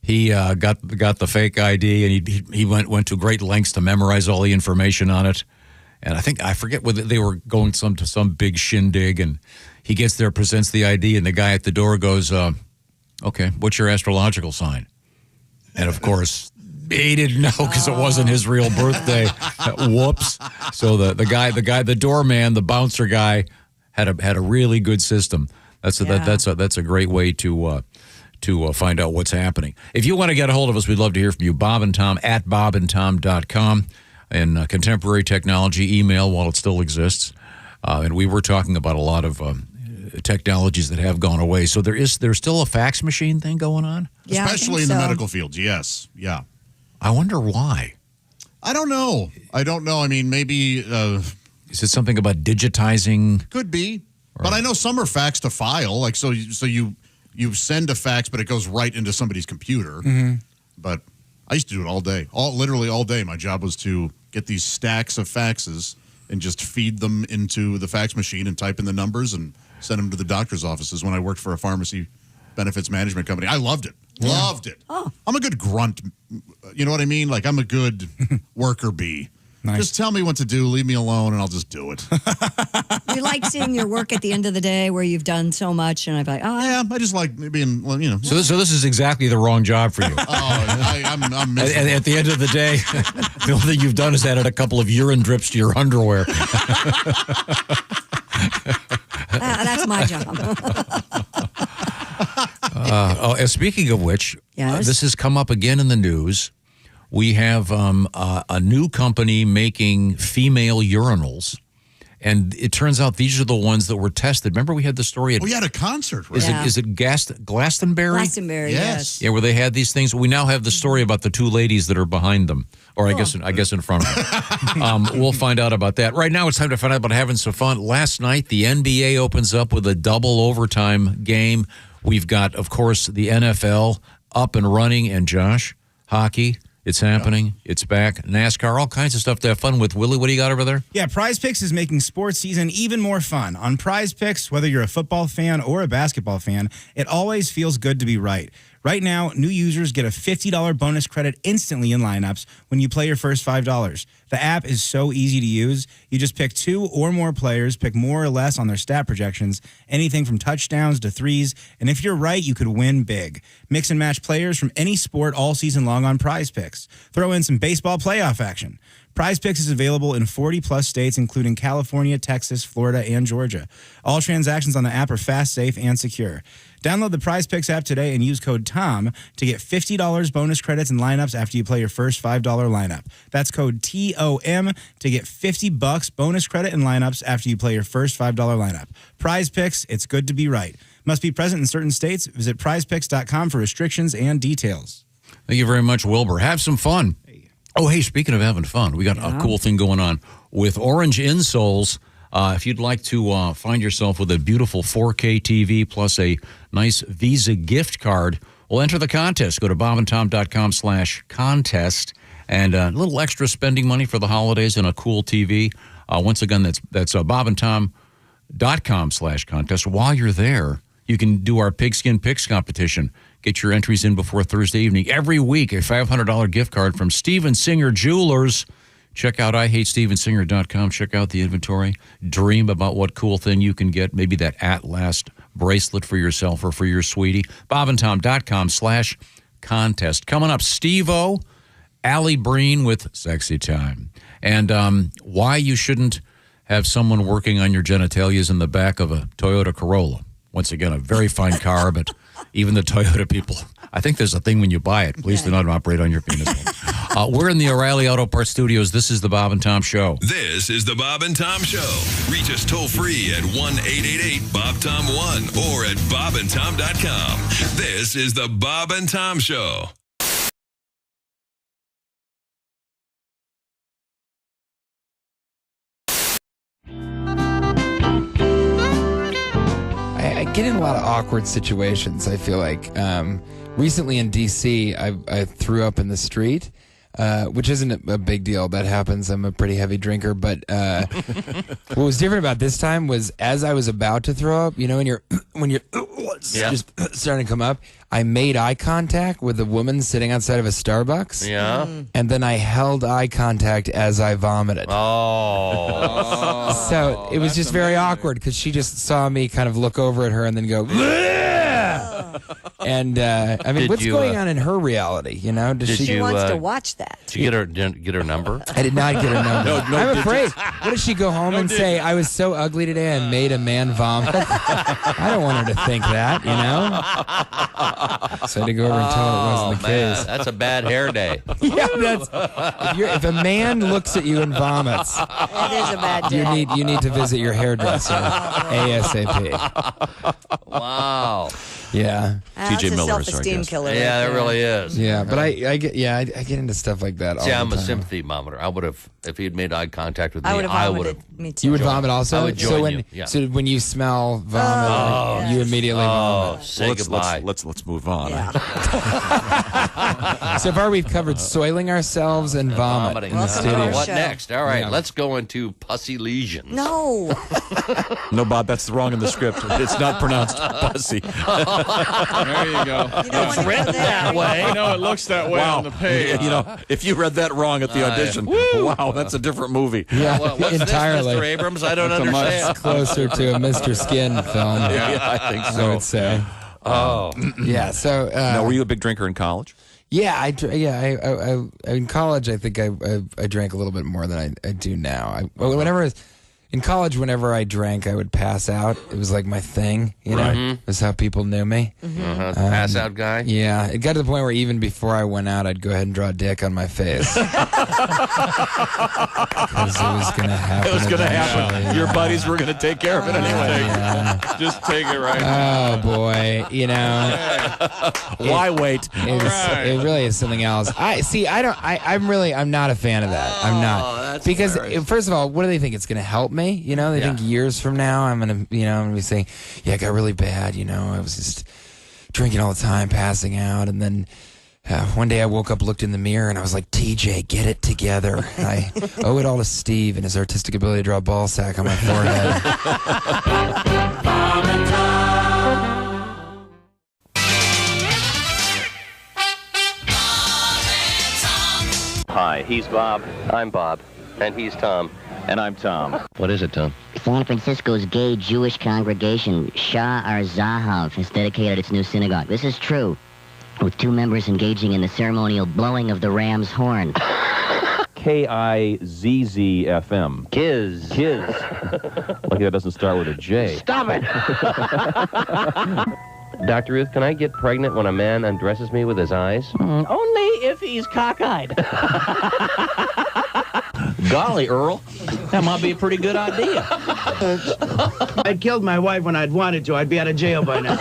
He got the fake ID, and he went to great lengths to memorize all the information on it. And I forget whether they were going to some big shindig, and he gets there, presents the ID, and the guy at the door goes, "Okay, what's your astrological sign?" And of course, he didn't know because it wasn't his real birthday. Whoops! So the doorman, the bouncer guy, had a really good system. That's a great way to find out what's happening. If you want to get a hold of us, we'd love to hear from you. Bob and Tom at bobandtom.com. And contemporary technology email while it still exists. And we were talking about a lot of technologies that have gone away. So there's still a fax machine thing going on? Yeah, especially in the medical fields. Yes. Yeah. I wonder why. I don't know. I mean, maybe... is it something about digitizing? Could be. But I know some are fax to file, like so you send a fax, but it goes right into somebody's computer. Mm-hmm. But I used to do it all day, literally all day. My job was to get these stacks of faxes and just feed them into the fax machine and type in the numbers and send them to the doctor's offices when I worked for a pharmacy benefits management company. I loved it. Yeah. Loved it. Oh. I'm a good grunt. You know what I mean? Like, I'm a good worker bee. Nice. Just tell me what to do, leave me alone, and I'll just do it. You like seeing your work at the end of the day where you've done so much, and I'm like, oh. Yeah, I just like being, So this is exactly the wrong job for you. I'm at the end of the day, the only thing you've done is added a couple of urine drips to your underwear. That's my job. Speaking of which, Yes? this has come up again in the news. We have a new company making female urinals, and it turns out these are the ones that were tested. Remember, we had the story at a concert, right? Is it Glastonbury? Glastonbury, yes. Yeah, where they had these things. We now have the story about the two ladies that are behind them, or I guess in front of them. We'll find out about that. Right now, it's time to find out about having some fun. Last night, the NBA opens up with a double overtime game. We've got, of course, the NFL up and running, and Josh, hockey. It's happening. Yeah. It's back. NASCAR, all kinds of stuff to have fun with. Willie, what do you got over there? Yeah, Prize Picks is making sports season even more fun. On Prize Picks, whether you're a football fan or a basketball fan, it always feels good to be right. Right now, new users get a $50 bonus credit instantly in lineups when you play your first $5. The app is so easy to use. You just pick 2 or more players, pick more or less on their stat projections, anything from touchdowns to threes, and if you're right, you could win big. Mix and match players from any sport all season long on Prize Picks. Throw in some baseball playoff action. Prize Picks is available in 40-plus states, including California, Texas, Florida, and Georgia. All transactions on the app are fast, safe, and secure. Download the Prize Picks app today and use code TOM to get $50 bonus credits and lineups after you play your first $5 lineup. That's code TOM to get $50 bonus credit and lineups after you play your first $5 lineup. Prize Picks, it's good to be right. Must be present in certain states. Visit prizepicks.com for restrictions and details. Thank you very much, Wilbur. Have some fun. Oh, hey, speaking of having fun, we got a cool thing going on with Orange Insoles. If you'd like to find yourself with a beautiful 4K TV plus a nice Visa gift card, well, enter the contest. Go to bobandtom.com/contest and a little extra spending money for the holidays and a cool TV. Once again, that's bobandtom.com/contest. While you're there, you can do our Pigskin Picks competition. Get your entries in before Thursday evening. Every week, a $500 gift card from Steven Singer Jewelers. Check out IHateStevenSinger.com. Check out the inventory. Dream about what cool thing you can get. Maybe that At Last bracelet for yourself or for your sweetie. bobandtom.com/contest. Coming up, Steve-O, Alli Breen with Sexy Time. And why you shouldn't have someone working on your genitalias in the back of a Toyota Corolla. Once again, a very fine car, but even the Toyota people, I think there's a thing when you buy it. Please do not operate on your penis. We're in the O'Reilly Auto Parts Studios. This is the Bob and Tom Show. This is the Bob and Tom Show. Reach us toll free at 1-888-BOB-TOM-1 or at bobandtom.com. This is the Bob and Tom Show. I get in a lot of awkward situations, I feel like. Recently in D.C., I threw up in the street, which isn't a big deal. That happens. I'm a pretty heavy drinker. But what was different about this time was as I was about to throw up, you know, when you're just starting to come up, I made eye contact with a woman sitting outside of a Starbucks. Yeah. And then I held eye contact as I vomited. Oh. So it was just very awkward because she just saw me kind of look over at her and then go, bleh! And I mean, what's going on in her reality? You know, she wants to watch that. Did you get her number? I did not get her number. No I'm afraid. digits. What if she go home and say, I was so ugly today I made a man vomit? I don't want her to think that, you know? So I had to go over and tell her it wasn't the case. That's a bad hair day. Yeah, if a man looks at you and vomits, It is a bad day. you need to visit your hairdresser ASAP. Wow. Yeah. That's a self-esteem killer. Yeah, right it there. really is. Yeah, but I get into stuff like that. See, all I'm the a time. sympathy vomiter. I would have, if he had made eye contact with me, I would have I vomited. would have. Me too. You would vomit also. I would join so when you, yeah. so when you smell vomit, you immediately vomit. Say goodbye. Let's move on. So far, we've covered soiling ourselves and vomit in the Welcome to studio. our What show. next? All right, Yeah. let's go into pussy lesions. No. No, Bob, that's wrong in the script. It's not pronounced pussy. There you go. It's written that way. I know it looks that way on the page. You know, if you read that wrong at the audition, wow, that's a different movie. Yeah, What's entirely. this, Mr. Abrams? I don't That's a much understand. Closer to a Mr. Skin film. Yeah, I think I so. would say. Oh, Yeah. So. Now, were you a big drinker in college? Yeah, I in college, I think I drank a little bit more than I do now. In college, whenever I drank, I would pass out. It was like my thing, you know. That's how people knew me. pass out guy. Yeah, it got to the point where even before I went out, I'd go ahead and draw a dick on my face because it was going to happen. It was going to happen. eventually. Your buddies were going to take care of it anyway. Yeah. Just take it right now. Oh boy, you know. Why wait? It really is something else. I'm not a fan of that. I'm not because first of all, what do they think it's going to help me? You know, they think years from now I'm going to be saying, yeah, it got really bad. You know, I was just drinking all the time, passing out, and then one day I woke up, looked in the mirror, and I was like, TJ, get it together. And I owe it all to Steve and his artistic ability to draw a ball sack on my forehead. Hi, he's Bob. I'm Bob. And he's Tom. And I'm Tom. What is it, Tom? San Francisco's gay Jewish congregation, Shah Ar-Zahav, has dedicated its new synagogue. This is true, with 2 members engaging in the ceremonial blowing of the ram's horn. KIZZFM. Kiz. Lucky that doesn't start with a J. Stop it! Dr. Ruth, can I get pregnant when a man undresses me with his eyes? Only if he's cockeyed. Golly, Earl. That might be a pretty good idea. I'd killed my wife when I'd wanted to. I'd be out of jail by now.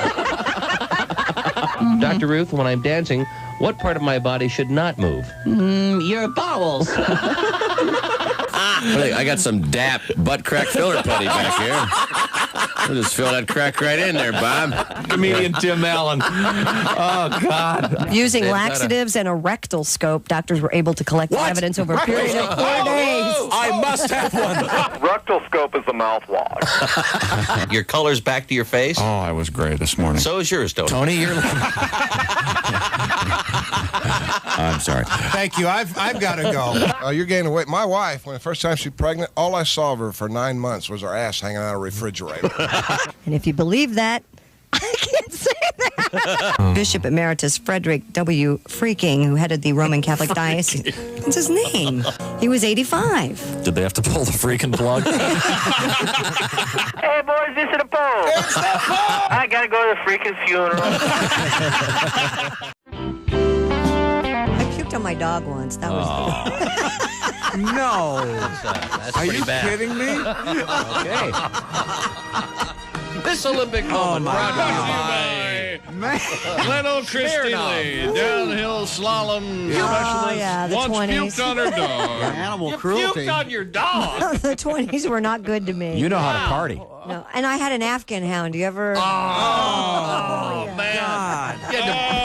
Dr. Ruth, when I'm dancing, what part of my body should not move? Your bowels. I got some DAP butt crack filler putty back here. We'll just fill that crack right in there, Bob. Comedian Tim Allen. Oh, God. Using laxatives and a rectal scope, doctors were able to collect evidence over a period of 4 days. I must have one. Rectal scope is the mouthwash. Your color's back to your face? Oh, I was great this morning. So is yours, Tony. Tony, you're... I'm sorry. Thank you. I've got to go. You're gaining weight. My wife, when the first time she was pregnant, all I saw of her for 9 months was her ass hanging out of a refrigerator. And if you believe that, I can't say that. Bishop Emeritus Frederick W. Freaking, who headed the Roman Catholic Diocese. That's his name. He was 85. Did they have to pull the freaking plug? Hey, boys, this is the Pope. It's the Pope. I gotta go to the freaking funeral. I puked on my dog once. That was No. That's Are pretty you bad. kidding me? Okay. This Olympic moment brought to you by Little Christy Lee, downhill slalom specialist, yeah, the once 20s. puked on her dog. Animal You cruelty. puked on your dog. the 20s were not good to me. You know how to party. No, and I had an Afghan hound. Do you ever? Oh, man. God. You had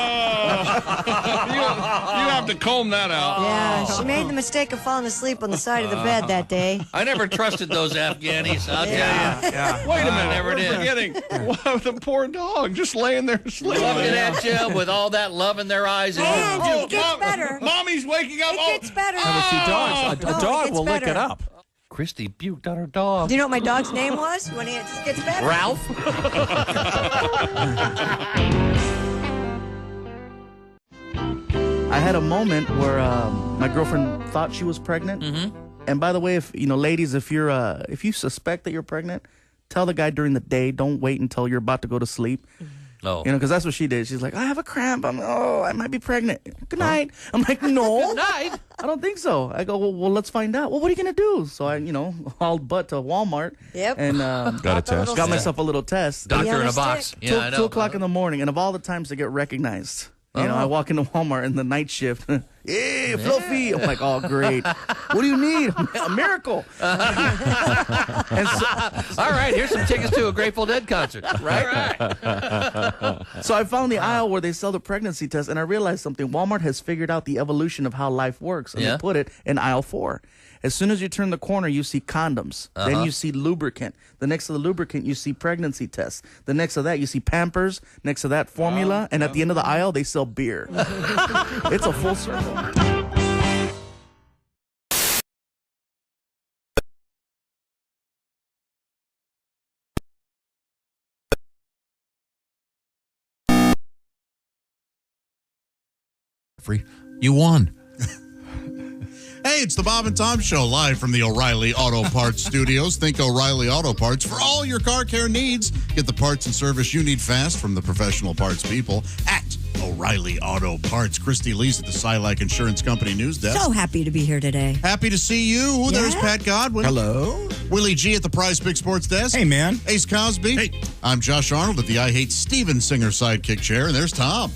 You have to comb that out. Yeah, she made the mistake of falling asleep on the side of the bed that day. I never trusted those Afghanis, I'll tell you. Yeah. Wait a minute, Never we're did. forgetting the poor dog just laying there sleeping. Looking at you with all that love in their eyes. And it gets better. Mommy's waking up. It gets better. A No, dog it will gets lick it better. up. Christy puked on her dog. Do you know what my dog's name was? When it just gets better. Ralph? I had a moment where my girlfriend thought she was pregnant. Mm-hmm. And by the way, if ladies, if you suspect that you're pregnant, tell the guy during the day. Don't wait until you're about to go to sleep. Oh. You know, because that's what she did. She's like, I have a cramp. I might be pregnant. Good night. I'm like, no. Good night. I don't think so. I go, well, let's find out. Well, what are you going to do? So I, hauled butt to Walmart. Yep. And got a test. Got myself a little test. Doctor in a box. Yeah, I know. 2 o'clock in the morning. And of all the times to get recognized, I walk into Walmart in the night shift. Hey, Fluffy. I'm like, oh, great. What do you need? A miracle. All right, here's some tickets to a Grateful Dead concert. Right. So I found the aisle where they sell the pregnancy test, and I realized something. Walmart has figured out the evolution of how life works, and they put it in aisle 4. As soon as you turn the corner, you see condoms. Then you see lubricant. The next to the lubricant, you see pregnancy tests. The next to that, you see Pampers. Next to that, formula. And at the end of the aisle, they sell beer. It's a full circle. Free. You won. Hey, it's the Bob and Tom Show, live from the O'Reilly Auto Parts Studios. Think O'Reilly Auto Parts for all your car care needs. Get the parts and service you need fast from the professional parts people at O'Reilly Auto Parts. Christy Lee's at the Silac Insurance Company News Desk. So happy to be here today. Happy to see you. Yeah. There's Pat Godwin. Hello. Willie G at the Prize Big Sports Desk. Hey, man. Ace Cosby. Hey. I'm Josh Arnold at the I Hate Steven Singer sidekick chair. And there's Tom.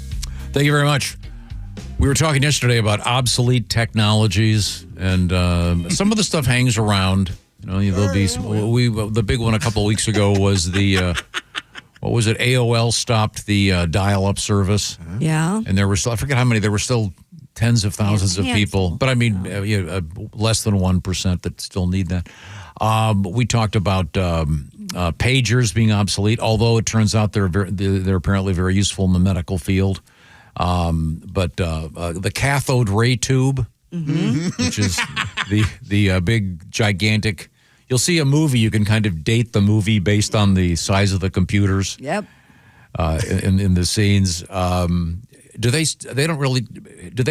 Thank you very much. We were talking yesterday about obsolete technologies, and some of the stuff hangs around. There'll be some, the big one a couple of weeks ago was the what was it? AOL stopped the dial-up service. Yeah, and there were still, I forget how many. There were still tens of thousands of people, but I mean, less than 1% that still need that. We talked about pagers being obsolete, although it turns out they're apparently very useful in the medical field. But the cathode ray tube, which is the big gigantic. You'll see a movie. You can kind of date the movie based on the size of the computers. Yep. In the scenes, do they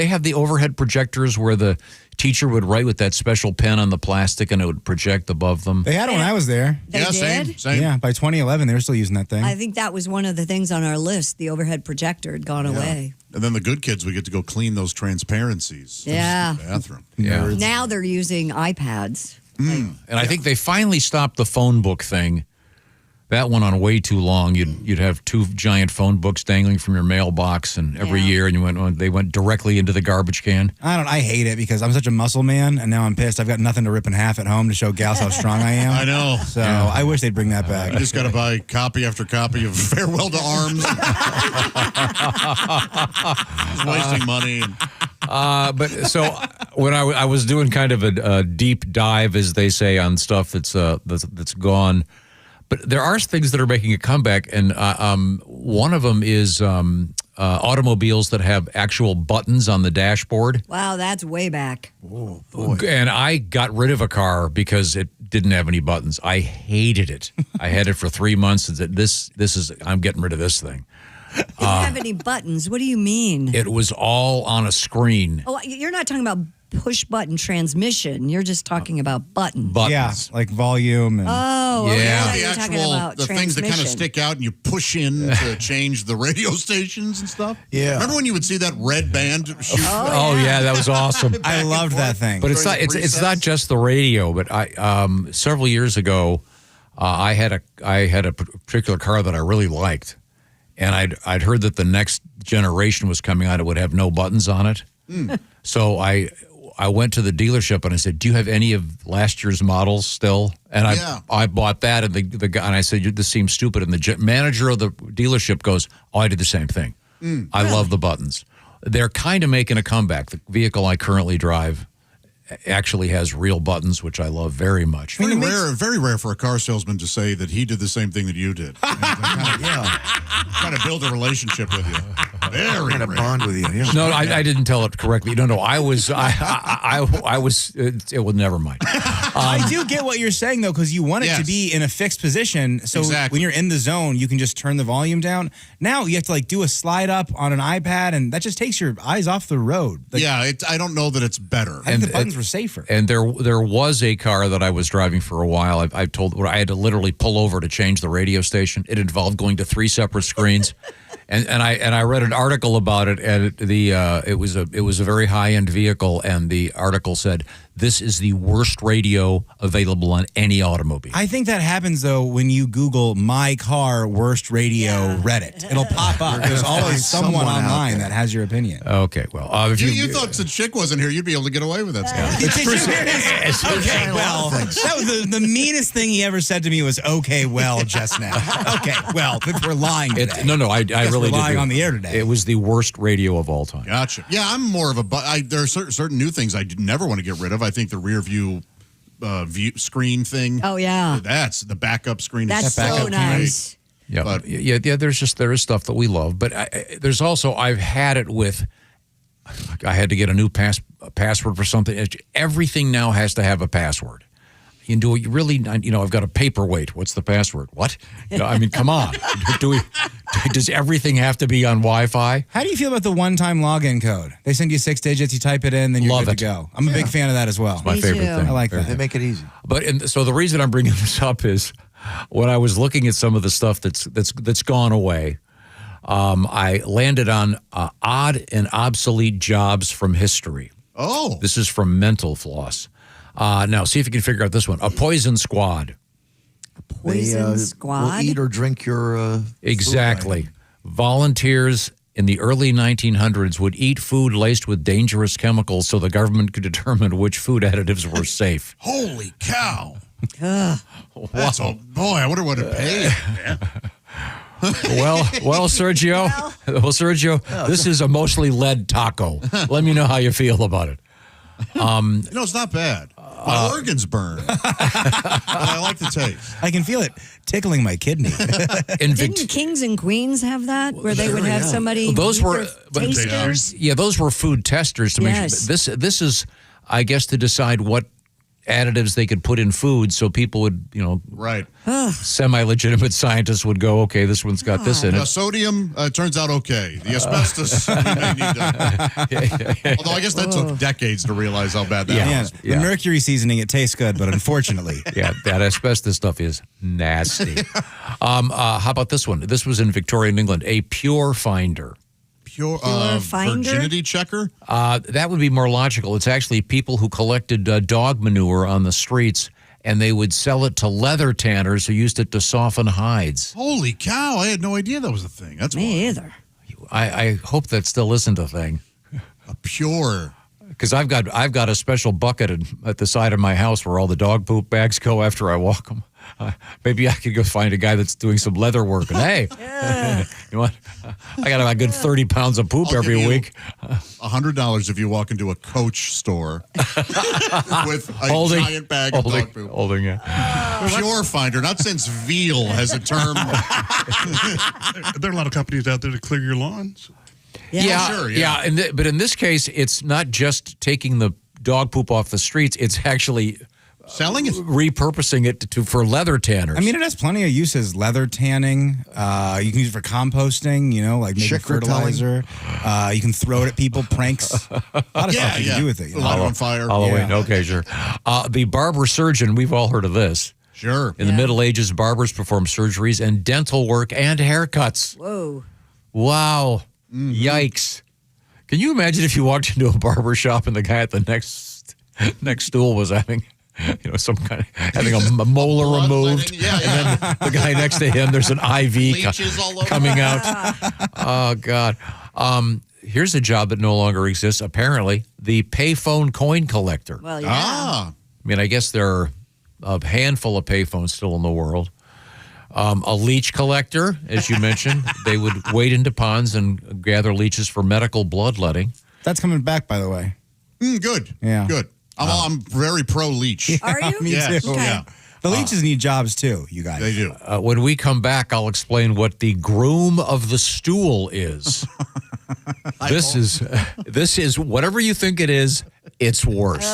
have the overhead projectors where the teacher would write with that special pen on the plastic and it would project above them? They had it when I was there. They did? Same. Yeah, by 2011, they were still using that thing. I think that was one of the things on our list. The overhead projector had gone away. And then the good kids, we get to go clean those transparencies. Yeah. In the bathroom. Yeah. Now they're using iPads. And I think they finally stopped the phone book thing. That went on way too long. You'd have 2 giant phone books dangling from your mailbox, and every year, and they went directly into the garbage can. I hate it because I'm such a muscle man, and now I'm pissed. I've got nothing to rip in half at home to show gals how strong I am. I know. So I wish they'd bring that back. You just got to buy copy after copy of Farewell to Arms. Just wasting money. But so when I was doing kind of a deep dive, as they say, on stuff that's gone. But there are things that are making a comeback, and one of them is automobiles that have actual buttons on the dashboard. Wow, that's way back. Oh, boy. And I got rid of a car because it didn't have any buttons. I hated it. I had it for 3 months and said, I'm getting rid of this thing. It didn't have any buttons. What do you mean? It was all on a screen. Oh, you're not talking about push button transmission. You're just talking about buttons. Yeah, like volume. And The things that kind of stick out and you push in to change the radio stations and stuff. Yeah. Remember when you would see that red band shoot? Oh yeah, that was awesome. I loved that thing. But it's not just the radio. But I several years ago, I had a particular car that I really liked, and I'd heard that the next generation was coming out. It would have no buttons on it. So I went to the dealership and I said, "Do you have any of last year's models still?" And I bought that, and the guy, and I said, "This seems stupid." And the manager of the dealership goes, "Oh, I did the same thing. I love the buttons." They're kind of making a comeback. The vehicle I currently drive actually has real buttons, which I love very much. Very rare for a car salesman to say that he did the same thing that you did. Trying to build a relationship with you. Very rare. Bond with you. Yeah. No, I didn't tell it correctly. No, I was. It was never mind. I do get what you're saying, though, because you want it to be in a fixed position. So when you're in the zone, you can just turn the volume down. Now you have to like do a slide up on an iPad, and that just takes your eyes off the road. Like, I don't know that it's better. I think the buttons were safer. And there was a car that I was driving for a while. I told I had to literally pull over to change the radio station. It involved going to 3 separate screens. And I read an article about it, and it was a very high-end vehicle, and the article said this is the worst radio available on any automobile. I think that happens though when you Google "my car worst radio Reddit." It'll pop up. There's always someone online that has your opinion. Okay, well, if you thought the chick wasn't here, you'd be able to get away with that stuff. Okay, well, that was the meanest thing he ever said to me was "okay, well" just now. Okay, well, if we're lying today. No, I really did. Lying on the air today. It was the worst radio of all time. Gotcha. Yeah, I'm more of a. There are certain new things I never want to get rid of. I think the rear view screen thing. Oh yeah, that's the backup screen. That's so nice. Yeah, but, yeah. There is stuff that we love, but there's also I've had it with. I had to get a new password for something. Everything now has to have a password. You really, I've got a paperweight. What's the password? What? I mean, come on. Does everything have to be on Wi-Fi? How do you feel about the one-time login code? They send you 6 digits, you type it in, then you're good to go. I'm a big fan of that as well. It's my favorite thing. I like that. They make it easy. So the reason I'm bringing this up is when I was looking at some of the stuff that's gone away, I landed on odd and obsolete jobs from history. Oh. This is from Mental Floss. Now, see if you can figure out this one. A poison squad. Poison squad? Will eat or drink your exactly. food. Volunteers in the early 1900s would eat food laced with dangerous chemicals so the government could determine which food additives were safe. Holy cow. That's boy, I wonder what it paid. Well, Sergio. This is a mostly lead taco. Let me know how you feel about it. It's not bad. My organs burn. But I like the taste. I can feel it tickling my kidney. Didn't Kings and Queens have that, where they would have somebody? Those were tasters. Yeah, those were food testers to make sure. This is, I guess, to decide what additives they could put in food, so people would, right. Semi-legitimate scientists would go, okay, this one's got this in it. Sodium turns out okay. The asbestos, we may need to. Although I guess that took decades to realize how bad that was. The mercury seasoning, it tastes good, but unfortunately. That asbestos stuff is nasty. How about this one? This was in Victorian England, a pure finder. Pure finder? Virginity checker? That would be more logical. It's actually people who collected dog manure on the streets, and they would sell it to leather tanners who used it to soften hides. Holy cow! I had no idea that was a thing. That's me either. I hope that still isn't a thing. A pure. Because I've got a special bucket at the side of my house where all the dog poop bags go after I walk them. Maybe I could go find a guy that's doing some leather work. And hey, you know what? I got a good 30 pounds of poop every week. $100 if you walk into a Coach store with a giant bag of dog poop. Holding it. Pure finder, not since veal has a term. There are a lot of companies out there to clear your lawns. Yeah. But in this case, it's not just taking the dog poop off the streets. It's actually selling it, repurposing it for leather tanners. I mean, it has plenty of uses. Leather tanning. You can use it for composting. Like making fertilizer. You can throw it at people. Pranks. A lot of stuff you can do with it. Light on fire. Halloween. Yeah. Okay, sure. The barber surgeon. We've all heard of this. Sure. In the Middle Ages, barbers performed surgeries and dental work and haircuts. Whoa. Wow. Mm-hmm. Yikes. Can you imagine if you walked into a barber shop and the guy at the next stool was having some kind of having a molar removed, and then the guy next to him, there's an IV coming out. Oh God! Here's a job that no longer exists. Apparently, the payphone coin collector. Well, yeah. I mean, I guess there are a handful of payphones still in the world. A leech collector, as you mentioned, they would wade into ponds and gather leeches for medical bloodletting. That's coming back, by the way. Good. Yeah. Good. I'm very pro leech. Are you? Me too. Okay. Yeah. The leeches need jobs too, you guys. They do. When we come back, I'll explain what the groom of the stool is. This is whatever you think it is. it's worse.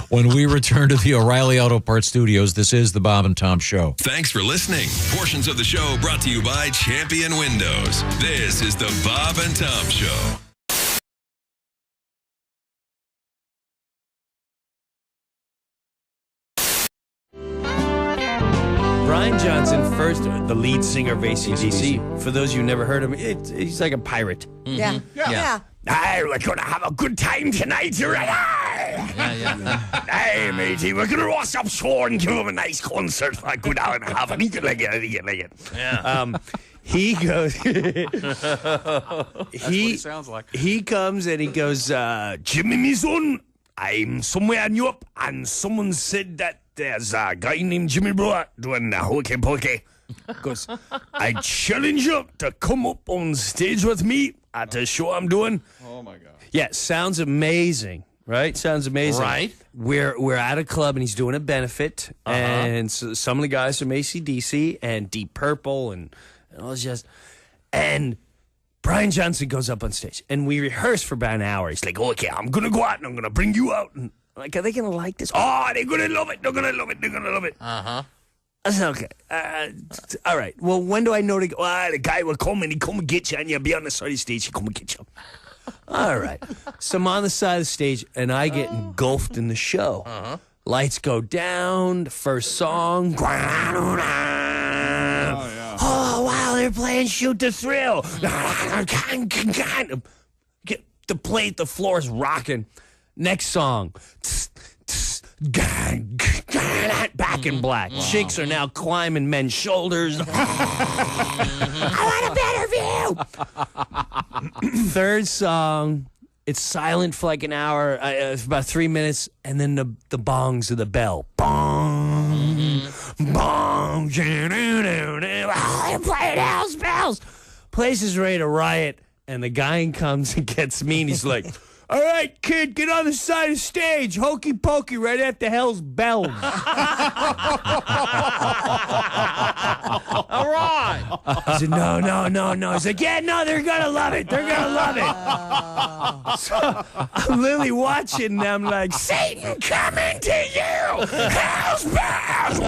When we return to the O'Reilly Auto Parts Studios, this is the Bob and Tom Show. Thanks for listening. Portions of the show brought to you by Champion Windows. This is the Bob and Tom Show. Brian Johnson, first, the lead singer of AC/DC. For those of you who never heard him, he's like a pirate. Yeah. We're going to have a good time tonight, right? Hey, matey, we're going to roast up shore and give him a nice concert. A good hour and a half. And he could like it. Yeah. He goes. That's what it sounds like. He comes and he goes, Jimmy, me son, I'm somewhere in Europe, and someone said that there's a guy named Jimmy Brewer doing the hokey pokey. Goes, I challenge you to come up on stage with me at the show I'm doing. Oh my God. Yeah, sounds amazing, right? Sounds amazing. Right. We're at a club and he's doing a benefit, and so some of the guys from AC/DC and Deep Purple and all this just, and Brian Johnson goes up on stage and we rehearse for about an hour. He's like, okay, I'm gonna go out and I'm gonna bring you out, and like, are they gonna like this? Oh, they're gonna love it. They're gonna love it. They're gonna love it. I said, okay. All right. Well, when do I know to go? The guy will come and he come and get you, and you'll be on the side of the stage. He come and get you. All right. So I'm on the side of the stage, and I get engulfed in the show. Lights go down. The first song. Oh, wow, they're playing Shoot to Thrill. The floor is rocking. Next song. Back in black. Wow. Chicks are now climbing men's shoulders. I want a better view. Third song, it's silent for like an hour, for about 3 minutes, and then the bongs of the bell. Bong, bong, I'm playing house bells. Place is ready to riot, and the guy comes and gets me, and he's like, all right, kid, get on the side of the stage. Hokey pokey right after Hell's Bells. All right. I said, no. He's like, yeah, no, they're going to love it. They're going to love it. So I'm literally watching them like, Satan coming to you. Hell's Bells.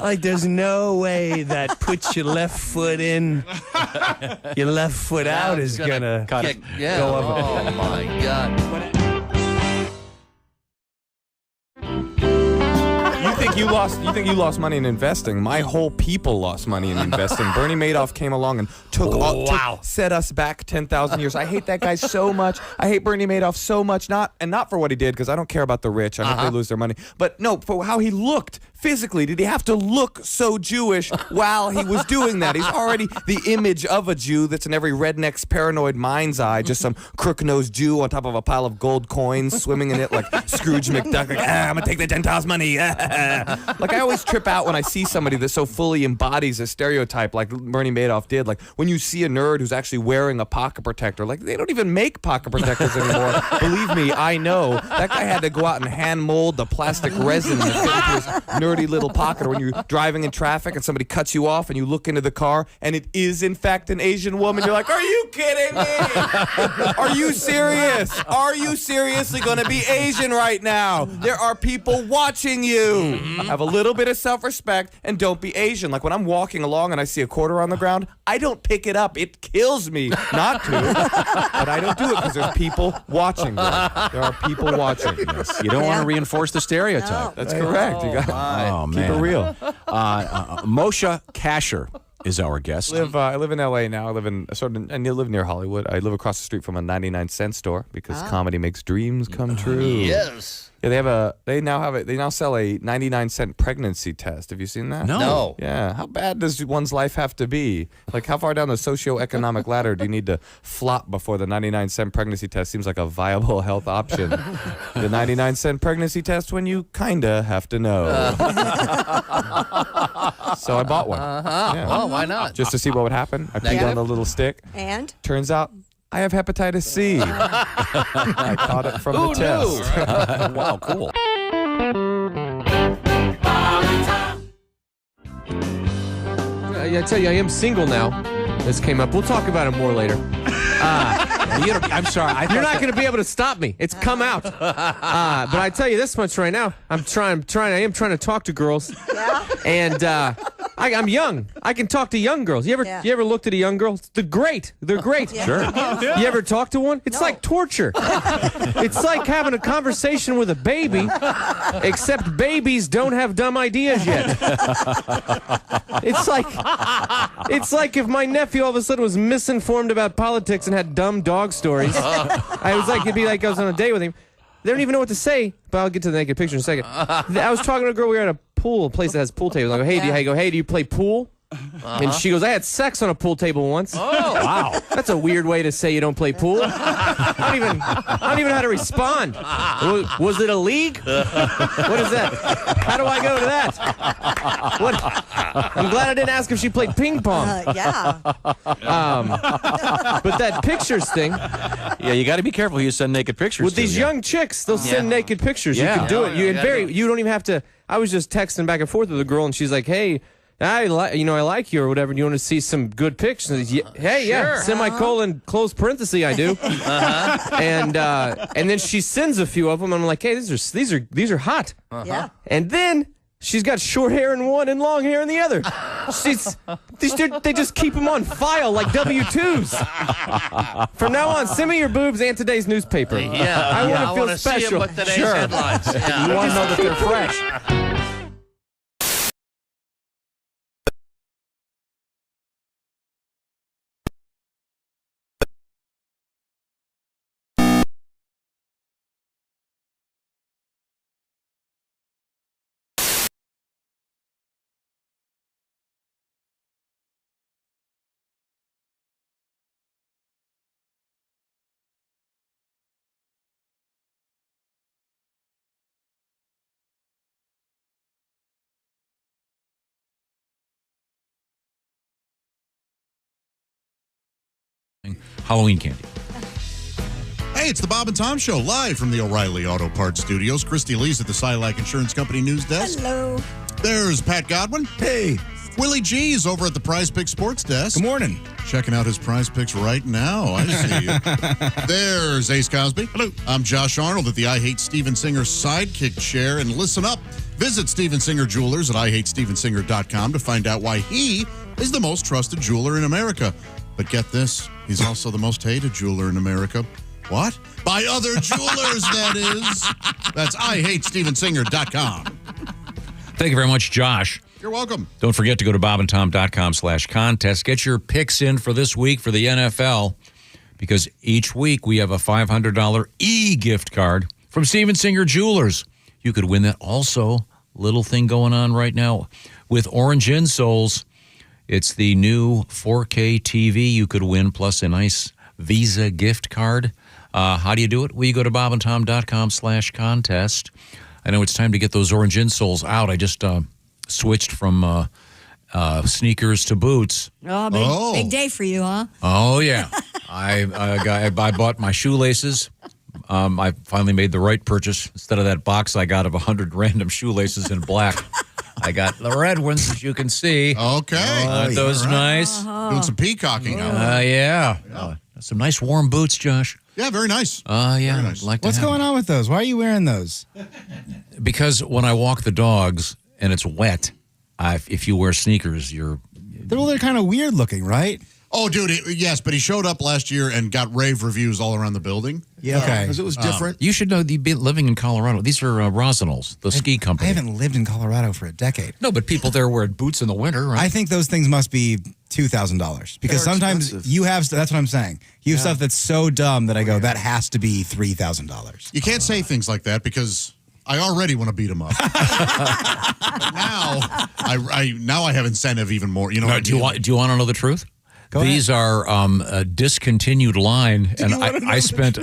Like, there's no way that puts your left foot in, your left foot out is gonna go up. Oh my God. You think you lost money in investing? My whole people lost money in investing. Bernie Madoff came along and set us back 10,000 years. I hate that guy so much. I hate Bernie Madoff so much. Not for what he did, because I don't care about the rich. I hope they lose their money. But no, for how he looked physically. Did he have to look so Jewish while he was doing that? He's already the image of a Jew that's in every redneck's paranoid mind's eye. Just some crook-nosed Jew on top of a pile of gold coins, swimming in it like Scrooge McDuck. Like, I'm gonna take the Gentiles' money. Like, I always trip out when I see somebody that so fully embodies a stereotype like Bernie Madoff did. Like, when you see a nerd who's actually wearing a pocket protector, like, they don't even make pocket protectors anymore. Believe me, I know. That guy had to go out and hand mold the plastic resin that fit into his nerdy little pocket. Or when you're driving in traffic and somebody cuts you off and you look into the car and it is, in fact, an Asian woman, you're like, are you kidding me? Are you serious? Are you seriously going to be Asian right now? There are people watching you. Have a little bit of self-respect and don't be Asian. Like, when I'm walking along and I see a quarter on the ground, I don't pick it up. It kills me not to, but I don't do it because there's people watching. There are people watching. Yes. You don't want to reinforce the stereotype. That's correct. You got keep it real. Moshe Kasher is our guest. I live in LA now. I live near Hollywood. I live across the street from a 99-cent store because comedy makes dreams come true. Yes. Yeah, they now sell a 99-cent pregnancy test. Have you seen that? No. Yeah. How bad does one's life have to be? Like, how far down the socioeconomic ladder do you need to flop before the 99-cent pregnancy test seems like a viable health option? The 99-cent pregnancy test when you kinda have to know. So I bought one. Yeah. Well, why not? Just to see what would happen. I peed on the little stick. And? Turns out I have hepatitis C. I caught it from the test. Wow, cool. I tell you, I am single now. This came up. We'll talk about it more later. I'm sorry. You're not going to be able to stop me. It's come out. But I tell you this much right now. I am trying to talk to girls. Yeah. And I'm young. I can talk to young girls. You ever looked at a young girl? They're great. Yeah. Sure. You ever talk to one? It's like torture. It's like having a conversation with a baby, except babies don't have dumb ideas yet. It's like if my nephew all of a sudden was misinformed about politics and had dumb dog stories. It'd be like I was on a date with him. They don't even know what to say, but I'll get to the naked picture in a second. I was talking to a girl. We were at a place that has pool tables. I go, hey, do you play pool? And she goes, I had sex on a pool table once. Oh. Wow. That's a weird way to say you don't play pool. I don't even know how to respond. Was it a league? What is that? How do I go to that? What? I'm glad I didn't ask if she played ping pong. Yeah. But that pictures thing. Yeah, you got to be careful who you send naked pictures with to. these young chicks, they'll send naked pictures. Yeah. You can do it. You don't even have to. I was just texting back and forth with a girl, and she's like, "Hey, I like you or whatever. Do you want to see some good pictures?" Hey, yeah, semicolon close parenthesis. I do. And then she sends a few of them. And I'm like, hey, these are hot. Yeah. And then she's got short hair in one and long hair in the other. They just keep them on file like W-2s. From now on, send me your boobs and today's newspaper. Yeah. I want to feel see special. them with today's headlines. Yeah. You want to know that they're fresh. Halloween candy. Hey, it's the Bob and Tom Show, live from the O'Reilly Auto Parts Studios. Christy Lee's at the Silac Insurance Company news desk. Hello. There's Pat Godwin. Hey. Willie G's over at the Prize Picks Sports Desk. Good morning. Checking out his Prize Picks right now. I see. There's Ace Cosby. Hello. I'm Josh Arnold at the I Hate Steven Singer sidekick chair. And listen up. Visit Steven Singer Jewelers at IHateStevenSinger.com to find out why he is the most trusted jeweler in America. But get this, he's also the most hated jeweler in America. What? By other jewelers, that is. That's IHateStevenSinger.com. Thank you very much, Josh. You're welcome. Don't forget to go to bobandtom.com/contest. Get your picks in for this week for the NFL, because each week we have a $500 e-gift card from Steven Singer Jewelers. You could win that. Also, little thing going on right now with Orange Insoles. It's the new 4K TV you could win, plus a nice Visa gift card. How do you do it? Well, you go to bobandtom.com/contest. I know it's time to get those Orange Insoles out. I just switched from sneakers to boots. Oh, big day for you, huh? Oh, yeah. I bought my shoelaces. I finally made the right purchase. Instead of that box I got of 100 random shoelaces in black, I got the red ones, as you can see. Okay. Aren't those nice? Doing some peacocking out. Yeah. Some nice warm boots, Josh. Yeah, very nice. Yeah. Very nice. Like What's going on with those? Why are you wearing those? Because when I walk the dogs and it's wet, if you wear sneakers, they're kind of weird looking, right? Oh, dude, yes, but he showed up last year and got rave reviews all around the building. Yeah, okay. Because it was different. You should know, you've been living in Colorado. These are Rosinals, the ski company. I haven't lived in Colorado for a decade. No, but people there wear boots in the winter, right? I think those things must be $2,000 because They're sometimes expensive. you have, that's what I'm saying. You have stuff that's so dumb that I go, that has to be $3,000. You can't say things like that because I already want to beat him up. But now I have incentive even more. You know, do you want to know the truth? These are a discontinued line, and I spent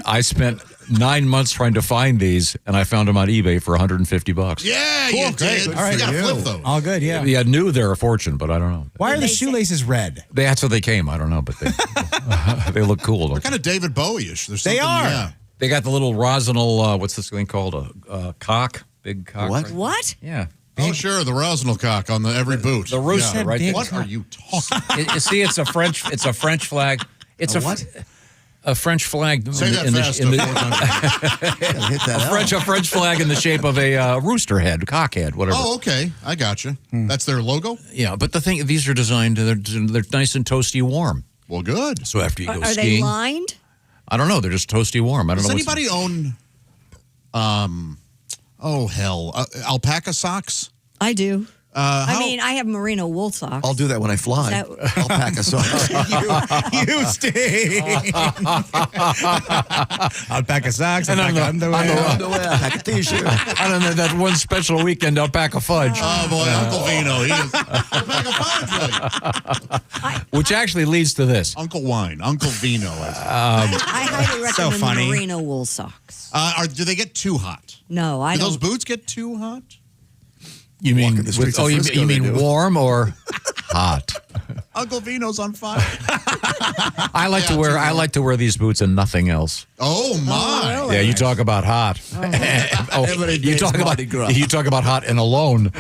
9 months trying to find these, and I found them on eBay for $150. Yeah, you did. All right, you got to flip those. All good, yeah. Yeah, new they're a fortune, but I don't know. Why are the shoelaces red? That's how they came. I don't know, but they look cool. They're kind of David Bowie-ish. They are. Yeah. They got the little Rosinal, what's this thing called? A cock? Big cock. What? Right? What? Yeah. Oh, sure, the Rosinal cock on every boot. The rooster, right there. What are you talking about? You see, it's a French flag. It's A what? a French flag. Say that fast. A French flag in the shape of a rooster head, cock head, whatever. Oh, okay. I got you. That's their logo? Yeah, but the thing, these are designed, they're nice and toasty warm. Well, good. So after you go Are skiing. they lined? I don't know. They're just toasty warm. I don't Does know. anybody own, alpaca socks? I do. I how- mean, I have merino wool socks. I'll do that when I fly. Alpaca socks. You stink. Alpaca socks, alpaca underwear. Alpaca t-shirt. And then that one special weekend alpaca fudge. Oh, boy, Uncle Vino. He is alpaca fudge. Which actually leads to this. Uncle Wine. Uncle Vino. I highly recommend funny. merino wool socks. Do they get too hot? No, I Do don't. those boots get too hot? You mean the streets of you Frisco, mean they do. warm or hot? Uncle Vino's on fire. I like to wear these boots and nothing else. Oh, my. really? Yeah, you talk about hot. You talk about hot and alone.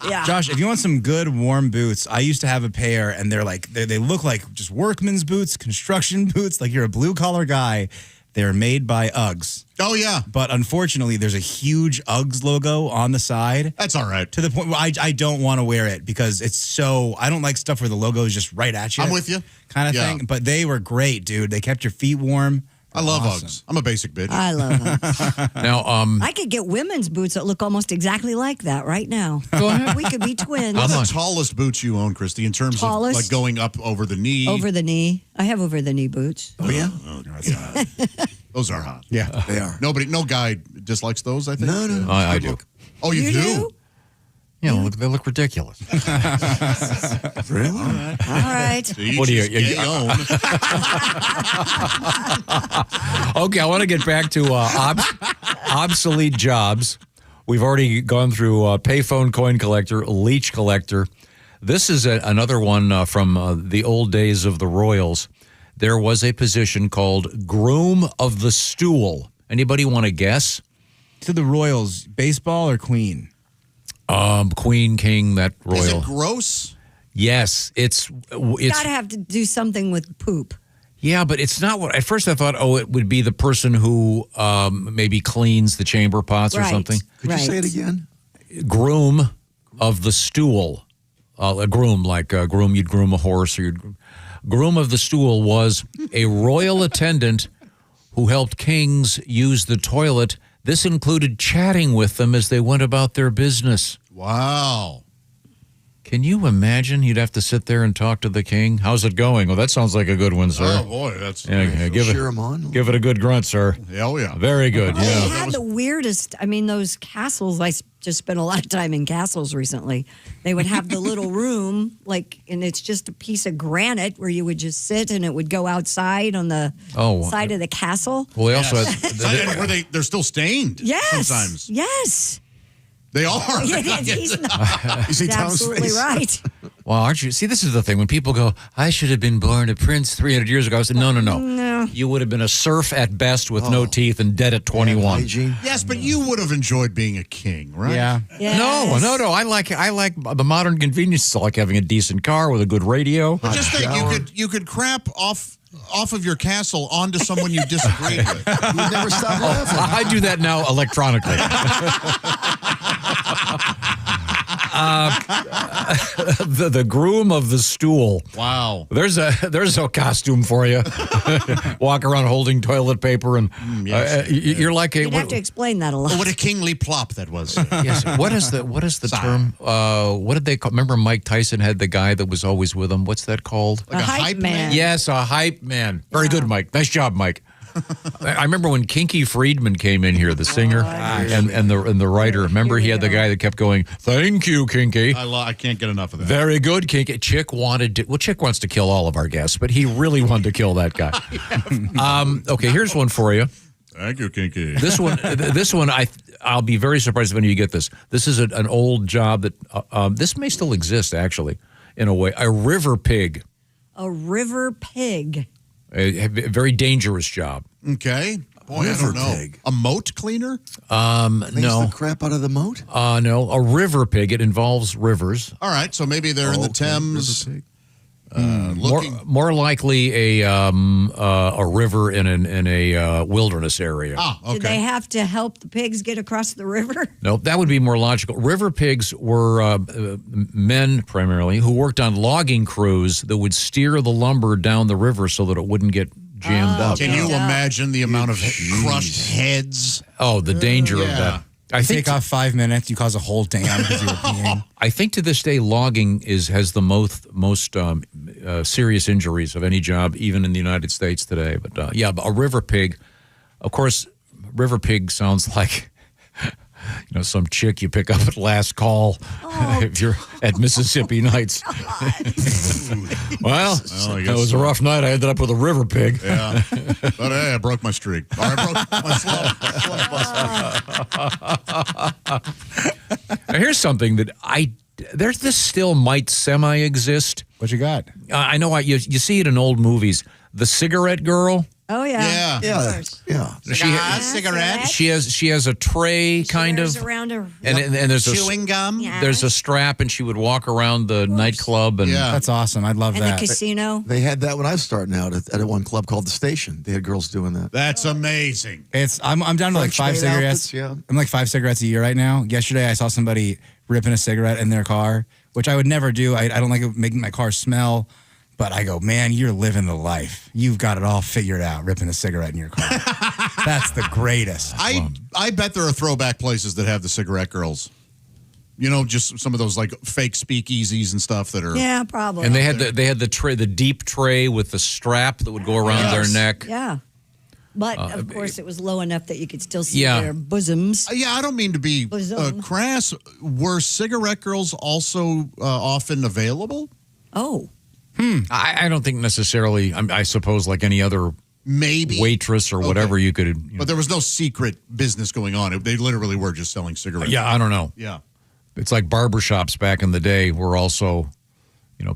Yeah. Josh, if you want some good warm boots, I used to have a pair, and they look like just workman's boots, construction boots, like you're a blue collar guy. They're made by Uggs. Oh, yeah. But unfortunately, there's a huge Uggs logo on the side. That's all right. To the point where I don't want to wear it because it's so, I don't like stuff where the logo is just right at you. I'm with you. Kind of Yeah. thing. But they were great, dude. They kept your feet warm. I love Awesome. Uggs. I'm a basic bitch. I love them. Now, I could get women's boots that look almost exactly like that right now. Go ahead. We could be twins. What's the tallest boots you own, Christy, in terms Tallest? of like going up over the knee? Over the knee. I have over the knee boots. Oh, yeah? Oh, yeah. Those are hot. Yeah. They are. No guy dislikes those, I think. No. I do. Oh, you do? Yeah, they look ridiculous. Really? All right. What do you? Gay own. Okay, I want to get back to obsolete jobs. We've already gone through payphone coin collector, leech collector. This is another one from the old days of the Royals. There was a position called groom of the stool. Anybody want to guess? To the Royals, baseball or Queen? Queen, king, that royal. Is it gross? Yes, it's Gotta have to do something with poop. Yeah, but it's not what. At first, I thought, it would be the person who maybe cleans the chamber pots or something. Could you say it again? Groom of the stool. A groom, like a groom, you'd groom a horse, or groom of the stool was a royal attendant who helped kings use the toilet. This included chatting with them as they went about their business. Wow. Can you imagine? You'd have to sit there and talk to the king. How's it going? Well, that sounds like a good one, sir. Oh, boy. That's give it a good grunt, sir. Oh, yeah. Very good. They Yeah. had the weirdest, those castles. I just spent a lot of time in castles recently. They would have the little room, and it's just a piece of granite where you would just sit and it would go outside on the side of the castle. Well, they also And were they're still stained. Yes. Sometimes. Yes. They are. Yeah, he's see Tom's absolutely face? right. Well, aren't you? See, this is the thing. When people go, I should have been born a prince 300 years ago. I said, no. No. You would have been a serf at best with no teeth and dead at 21. Yes, but you would have enjoyed being a king, right? Yeah. Yes. No. I like the modern conveniences. I like having a decent car with a good radio. But just think, you could crap off of your castle onto someone you disagreed with. You'd never stop laughing. I do that now electronically. The groom of the stool. Wow. There's a costume for you. Walk around holding toilet paper and yes. You're like a. You'd have to explain that a lot. Oh, what a kingly plop that was. Yes. What is the term? What did they call? Remember Mike Tyson had the guy that was always with him. What's that called? Like a hype man? Yes, a hype man. Very good, Mike. Nice job, Mike. I remember when Kinky Friedman came in here, the singer and the writer. Remember, he had the guy that kept going, "Thank you, Kinky." I can't get enough of that. Very good, Kinky. Chick wants to kill all of our guests, but he really wanted to kill that guy. Okay, here's one for you. Thank you, Kinky. This one, I'll be very surprised when you get this. This is an old job that this may still exist, actually, in a way. A river pig. A river pig. A very dangerous job. Okay. Boy, I don't know. Pig. A moat cleaner? Makes No. the crap out of the moat? No. A river pig. It involves rivers. All right, so maybe they're in the Thames. More likely a river in a wilderness area. Ah, okay. Did they have to help the pigs get across the river? Nope, that would be more logical. River pigs were men primarily who worked on logging crews that would steer the lumber down the river so that it wouldn't get jammed up. Can you imagine the amount of crushed heads? Oh, the danger of that. I think take off 5 minutes, you cause a whole dam because you were peeing. I think to this day, logging has the most serious injuries of any job, even in the United States today. But but a river pig, of course, river pig sounds like some chick you pick up at last call if you're at Mississippi Nights. Well, that was a rough night. I ended up with a river pig. Yeah, but hey, I broke my streak. Or I broke my slump. Now, here's something that this still might semi-exist. What you got? I know you see it in old movies. The cigarette girl. Oh yeah, yeah. Cigarette. She has a tray kind of around her, and there's chewing gum. Yeah. There's a strap, and she would walk around the nightclub. And that's awesome. I'd love and that. the casino. They had that when I was starting out at one club called The Station. They had girls doing that. That's amazing. I'm down to like 5 cigarettes. Outfits, I'm like 5 cigarettes a year right now. Yesterday, I saw somebody ripping a cigarette in their car, which I would never do. I don't like it making my car smell. But I go, man, you're living the life. You've got it all figured out, ripping a cigarette in your car. That's the greatest. I bet there are throwback places that have the cigarette girls. Just some of those like fake speakeasies and stuff that are. Yeah, probably. And they had the tray, the deep tray with the strap that would go around their neck. Yeah. But, of course, it was low enough that you could still see Yeah. their bosoms. I don't mean to be crass. Were cigarette girls also often available? Oh. I don't think necessarily. I suppose like any other maybe waitress or whatever you could. But there was no secret business going on. They literally were just selling cigarettes. Yeah, I don't know. Yeah. It's like barbershops back in the day were also,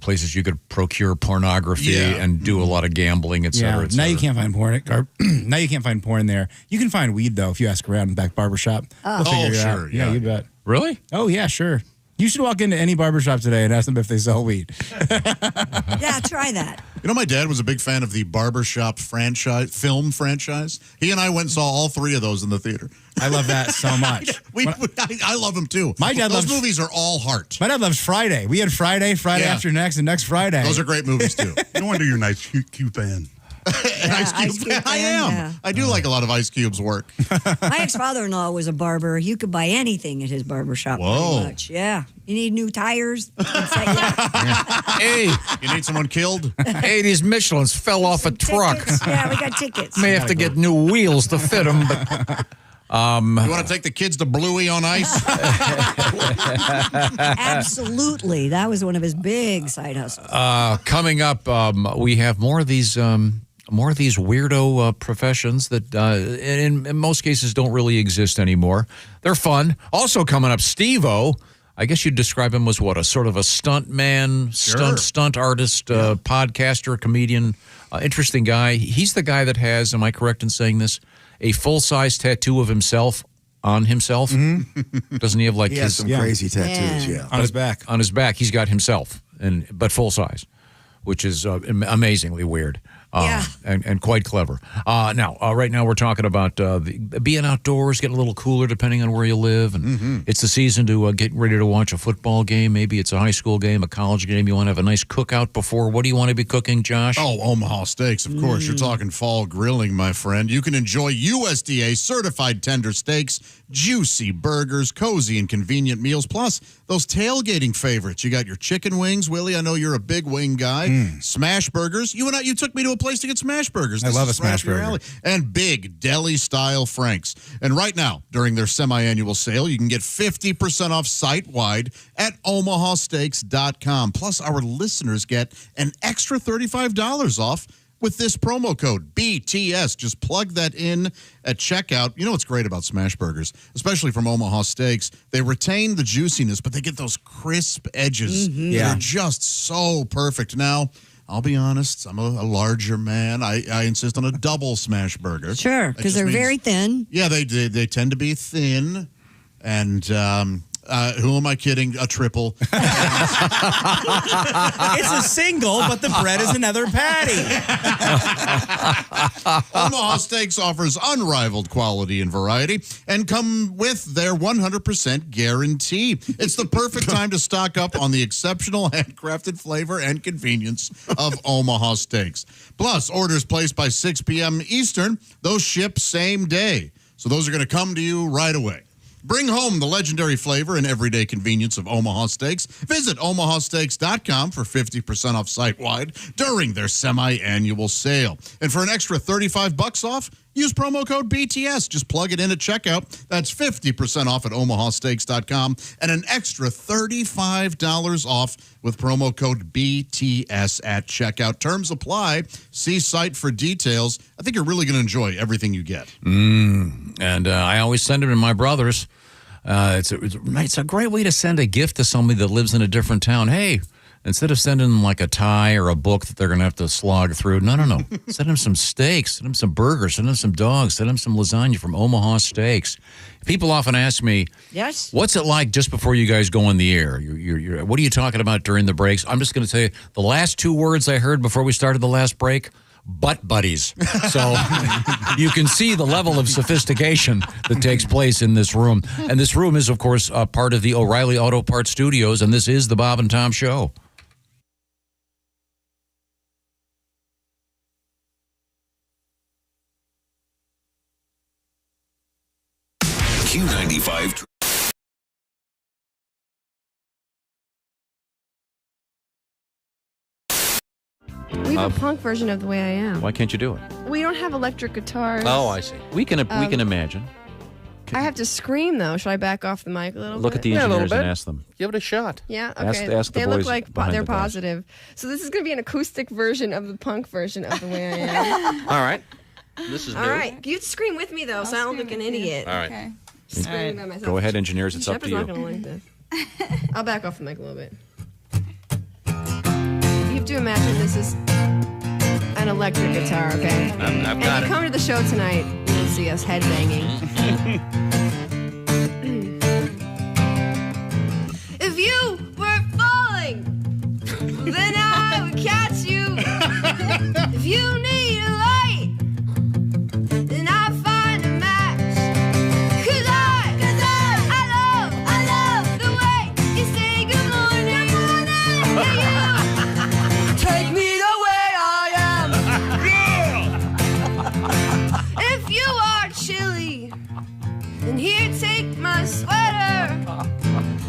places you could procure pornography and do a lot of gambling, et cetera, et cetera. Now you can't find porn. Now you can't find porn there. You can find weed though if you ask around in the back barbershop. Oh, They'll figure it sure. out. Yeah, you bet. Really? Oh yeah, sure. You should walk into any barbershop today and ask them if they sell weed. Yeah, try that. My dad was a big fan of the barbershop film franchise. He and I went and saw all 3 of those in the theater. I love that so much. I love them too. My dad those movies are all heart. My dad loves Friday. We had Friday After Next, and next Friday. Those are great movies too. No wonder you're a nice Q fan. Ice Cube. I am. Yeah. I do like a lot of Ice Cube's work. My ex-father-in-law was a barber. You could buy anything at his barbershop. Whoa. Pretty much. Yeah. You need new tires? Hey, you need someone killed? Hey, these Michelins fell off a truck. Tickets. Yeah, we got tickets. May have to get new wheels to fit them, but. You want to take the kids to Bluey on ice? Absolutely. That was one of his big side hustles. Coming up, we have more of these weirdo professions that in most cases don't really exist anymore. They're fun. Also coming up, Steve-O. I guess you'd describe him as what, a sort of a stunt man, stunt artist, podcaster, comedian, interesting guy. He's the guy that has, am I correct in saying this, a full-size tattoo of himself on himself? Mm-hmm. Doesn't he have like he has some crazy tattoos, on his back? On his back, he's got himself, but full-size, which is amazingly weird. And quite clever. Right now we're talking about being outdoors, getting a little cooler depending on where you live. And it's the season to get ready to watch a football game. Maybe it's a high school game, a college game. You want to have a nice cookout before. What do you want to be cooking, Josh? Oh, Omaha Steaks, of course. You're talking fall grilling, my friend. You can enjoy USDA certified tender steaks, juicy burgers, cozy and convenient meals, plus those tailgating favorites. You got your chicken wings, Willie. I know you're a big wing guy. Smash burgers. You took me to a place to get smash burgers. I love a smash burger. And big deli-style Franks. And right now, during their semi-annual sale, you can get 50% off site-wide at omahasteaks.com. Plus, our listeners get an extra $35 off with this promo code BTS. Just plug that in at checkout. You know what's great about smash burgers, especially from Omaha Steaks? They retain the juiciness, but they get those crisp edges. They're just so perfect. Now, I'll be honest, I'm a larger man. I insist on a double smash burger. Sure, because they're very thin. Yeah, they tend to be thin. And Who am I kidding? A triple. It's a single, but the bread is another patty. Omaha Steaks offers unrivaled quality and variety and come with their 100% guarantee. It's the perfect time to stock up on the exceptional handcrafted flavor and convenience of Omaha Steaks. Plus, orders placed by 6 p.m. Eastern, those ship same day. So those are going to come to you right away. Bring home the legendary flavor and everyday convenience of Omaha Steaks. Visit omahasteaks.com for 50% off site-wide during their semi-annual sale. And for an extra $35 off, use promo code BTS. Just plug it in at checkout. That's 50% off at omahasteaks.com and an extra $35 off with promo code BTS at checkout. Terms apply. See site for details. I think you're really going to enjoy everything you get. And I always send it to my brothers. It's a great way to send a gift to somebody that lives in a different town. Hey, instead of sending them like a tie or a book that they're going to have to slog through, no. Send them some steaks, send them some burgers, send them some dogs, send them some lasagna from Omaha Steaks. People often ask me, yes, what's it like just before you guys go on the air? What are you talking about during the breaks? I'm just going to tell you, the last 2 words I heard before we started the last break, butt buddies. So you can see the level of sophistication that takes place in this room. And this room is, of course, part of the O'Reilly Auto Parts Studios, and this is the Bob and Tom Show. Q95. We have a punk version of The Way I Am. Why can't you do it? We don't have electric guitars. Oh, I see. We can imagine. I have to scream, though. Should I back off the mic a little bit? Look at the engineers and ask them. Give it a shot. Yeah, okay. Ask the they boys look like behind they're the bars. positive. So this is going to be an acoustic version of the punk version of The Way I Am. All right. This is All new. right. You scream with me, though, so I don't look like an idiot. All right. Okay. Screaming by myself. Go ahead, engineers. It's up Shepard's to you. not going to like this. I'll back off the mic a little bit. You have to imagine this is an electric guitar, okay? I've got and you come to the show tonight, you'll see us headbanging. If you were falling, then I would catch you. If you need a light, then I'll find a match. 'Cause I love the way you say good morning. Take me the way I am. If you are chilly, then here, take my sweater.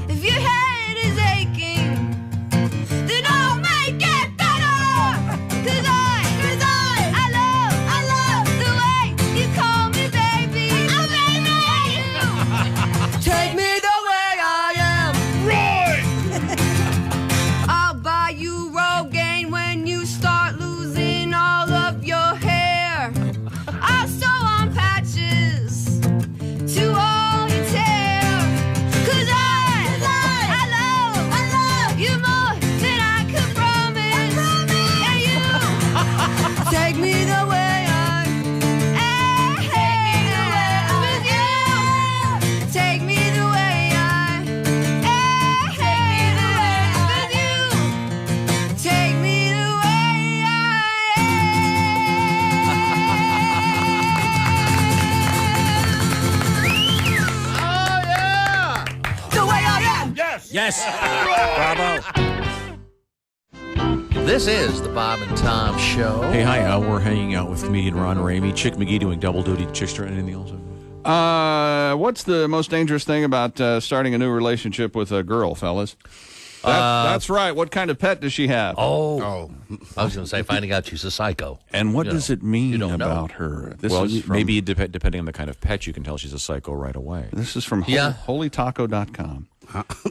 If your head is aching, then I'll make it better. 'Cause I love the way you call me baby. Oh, baby. Take me the way I am. I'll buy you Rogaine when you start losing all of your hair. I'll sew on patches to all your tear. 'Cause I love you more than I could promise. And you take me the way I am. With you, take me the way I am. With you, take me the way the way I am. Yes. Bravo. This is the Bob and Tom Show. Hey, hi. We're hanging out with comedian Ron Ramey. Chick McGee doing double duty. Chickster, anything else? What's the most dangerous thing about starting a new relationship with a girl, fellas? That's right. What kind of pet does she have? Oh. I was going to say, finding out she's a psycho. And what You does know, it mean you don't know. about her? This Well, is from, maybe depending on the kind of pet, you can tell she's a psycho right away. This is from Yeah. holytaco.com.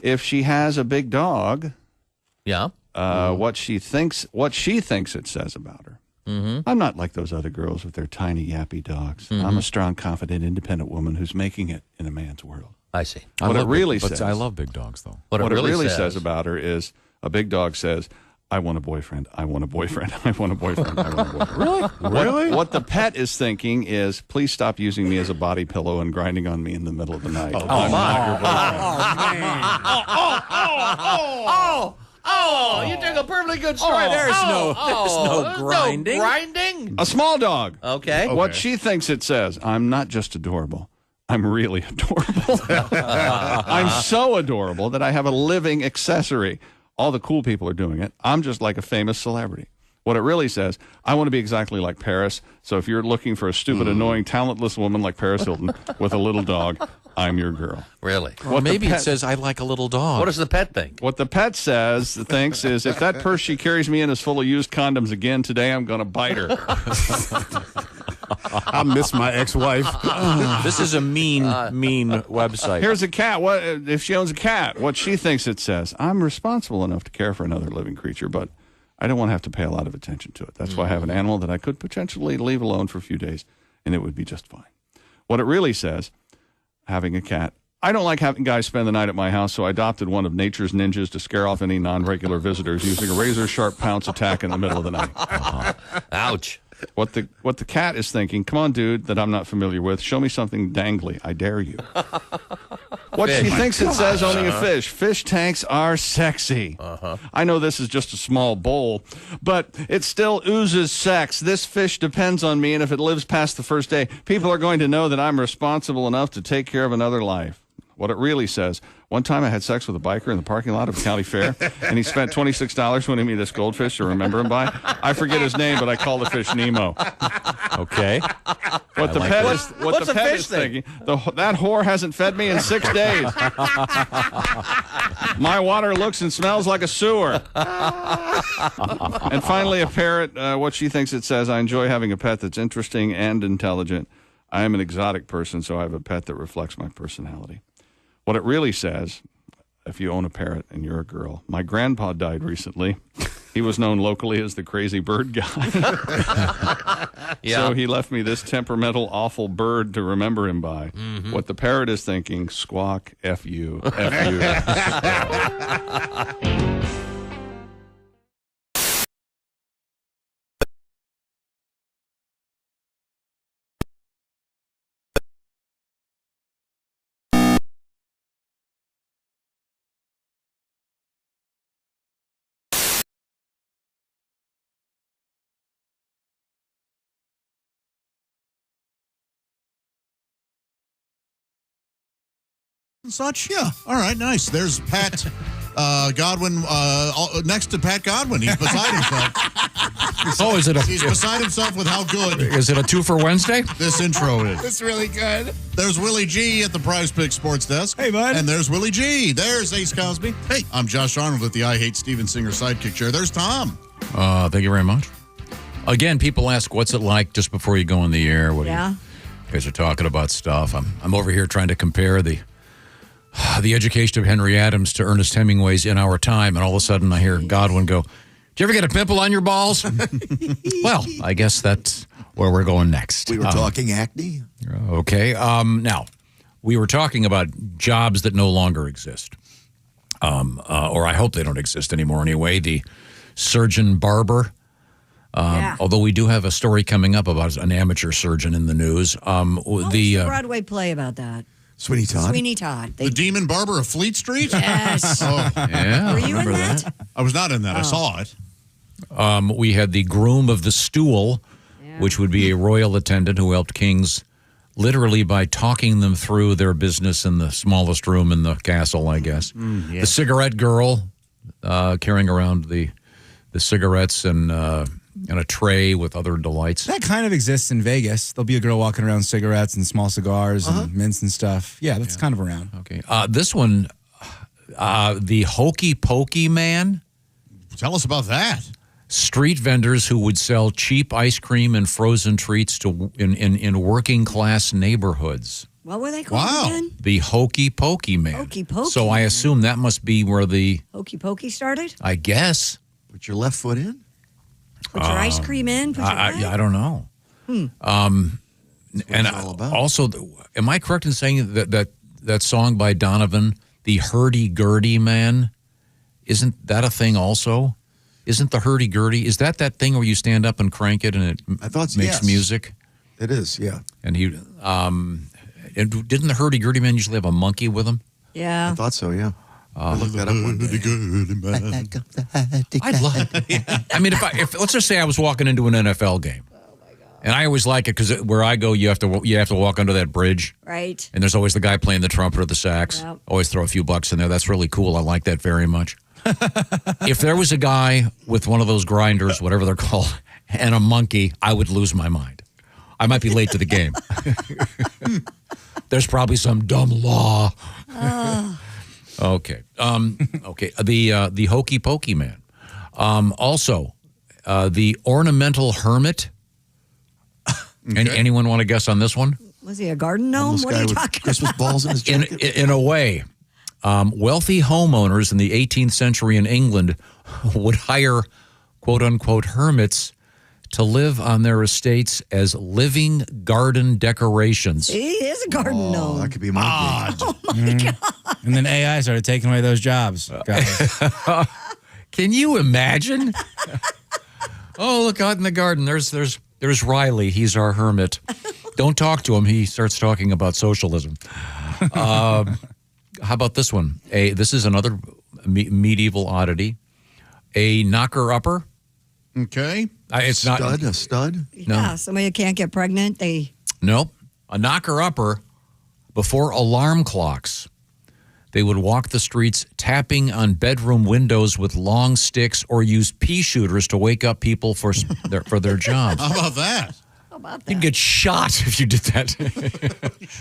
If she has a big dog, Yeah. what she thinks it says about her. Mm-hmm. I'm not like those other girls with their tiny yappy dogs. Mhm. I'm a strong, confident, independent woman who's making it in a man's world. I see. What it really but says. I love big dogs, though. What it really says about her is a big dog says, I want a boyfriend. I want a boyfriend. I want a boyfriend. I want a boyfriend. Really? Really? What the pet is thinking is, please stop using me as a body pillow and grinding on me in the middle of the night. I'm not your boyfriend. Oh, you took a perfectly good strike. There's no grinding. No grinding. A small dog. Okay. What she thinks it says, I'm not just adorable. I'm really adorable. I'm so adorable that I have a living accessory. All the cool people are doing it. I'm just like a famous celebrity. What it really says, I want to be exactly like Paris. So if you're looking for a stupid, annoying, talentless woman like Paris Hilton with a little dog, I'm your girl. Really? Or maybe it says, I like a little dog. What does the pet think? What the pet thinks is, if that purse she carries me in is full of used condoms again today, I'm going to bite her. I miss my ex-wife. This is a mean website. Here's a cat. What if she owns a cat? What she thinks it says, I'm responsible enough to care for another living creature, but I don't want to have to pay a lot of attention to it. That's why I have an animal that I could potentially leave alone for a few days, and it would be just fine. What it really says, having a cat, I don't like having guys spend the night at my house, so I adopted one of nature's ninjas to scare off any non-regular visitors using a razor-sharp pounce attack in the middle of the night. Ouch. What the cat is thinking, come on, dude, that I'm not familiar with, show me something dangly. I dare you. What she thinks it says, owning a fish. Fish tanks are sexy. I know this is just a small bowl, but it still oozes sex. This fish depends on me, and if it lives past the first day, people are going to know that I'm responsible enough to take care of another life. What it really says, one time I had sex with a biker in the parking lot of a county fair, and he spent $26 winning me this goldfish to remember him by. I forget his name, but I call the fish Nemo. Okay. What the pet is thinking, that whore hasn't fed me in 6 days. My water looks and smells like a sewer. And finally, a parrot, what she thinks it says, I enjoy having a pet that's interesting and intelligent. I am an exotic person, so I have a pet that reflects my personality. What it really says, if you own a parrot and you're a girl, my grandpa died recently. He was known locally as the crazy bird guy. So he left me this temperamental, awful bird to remember him by. What the parrot is thinking, squawk, F you, F you. And such, yeah. All right, nice. There's Pat Godwin. Next to Pat Godwin, he's beside himself. He's beside himself with how good. Is it a 2 for Wednesday? This intro is. It's really good. There's Willie G at the Prize Picks Sports Desk. Hey, bud. And there's Willie G. There's Ace Cosby. Hey, I'm Josh Arnold at the I Hate Steven Singer sidekick chair. There's Tom. Thank you very much. Again, people ask, what's it like just before you go on the air? You guys are talking about stuff. I'm over here trying to compare the education of Henry Adams to Ernest Hemingway's In Our Time, and all of a sudden I hear Godwin go, "Do you ever get a pimple on your balls?" Well, I guess that's where we're going next. We were talking acne. Okay. Now, we were talking about jobs that no longer exist, or I hope they don't exist anymore anyway. The surgeon barber. Although we do have a story coming up about an amateur surgeon in the news. The Broadway play about that. Sweeney Todd. Sweeney Todd. The Demon Barber of Fleet Street? Yes. Yeah. Were you in that? I was not in that. I saw it. We had the groom of the stool, which would be a royal attendant who helped kings literally by talking them through their business in the smallest room in the castle, I guess. The cigarette girl carrying around the cigarettes and a tray with other delights. That kind of exists in Vegas. There'll be a girl walking around cigarettes and small cigars and mints and stuff. Yeah, that's kind of around. Okay. This one, the Hokey Pokey Man. Tell us about that. Street vendors who would sell cheap ice cream and frozen treats in working class neighborhoods. What were they called again? The Hokey Pokey Man. Hokey Pokey. So I assume that must be where the Hokey Pokey started? I guess. Put your left foot in. Put your ice cream in? Put your I don't know. And also, am I correct in saying that song by Donovan, the Hurdy-Gurdy Man, isn't that a thing also? Isn't the hurdy-gurdy, is that thing where you stand up and crank it and it makes yes. music? It is, yeah. And didn't the hurdy-gurdy man usually have a monkey with him? Yeah. I thought so, yeah. I looked that up one day. I'd love I mean, if let's just say I was walking into an NFL game. And I always like it because where I go, you have to walk under that bridge. Right. And there's always the guy playing the trumpet or the sax. Yep. Always throw a few bucks in there. That's really cool. I like that very much. If there was a guy with one of those grinders, whatever they're called, and a monkey, I would lose my mind. I might be late to the game. There's probably some dumb law. Okay. Okay. The Hokey Pokey Man. Also, the Ornamental Hermit. Anyone want to guess on this one? Was he a garden gnome? What are you talking Christmas about? balls in his jacket? In a way, wealthy homeowners in the 18th century in England would hire quote-unquote hermits to live on their estates as living garden decorations. He is a garden gnome. That could be my gig. Oh, my God. And then AI started taking away those jobs. Can you imagine? Oh, look out in the garden. There's Riley. He's our hermit. Don't talk to him. He starts talking about socialism. How about this one? This is another medieval oddity. A knocker-upper. Okay. It's not a stud? No. Yeah, somebody who can't get pregnant, Nope. A knocker-upper before alarm clocks. They would walk the streets tapping on bedroom windows with long sticks or use pea shooters to wake up people for their jobs. How about that? You'd get shot if you did that.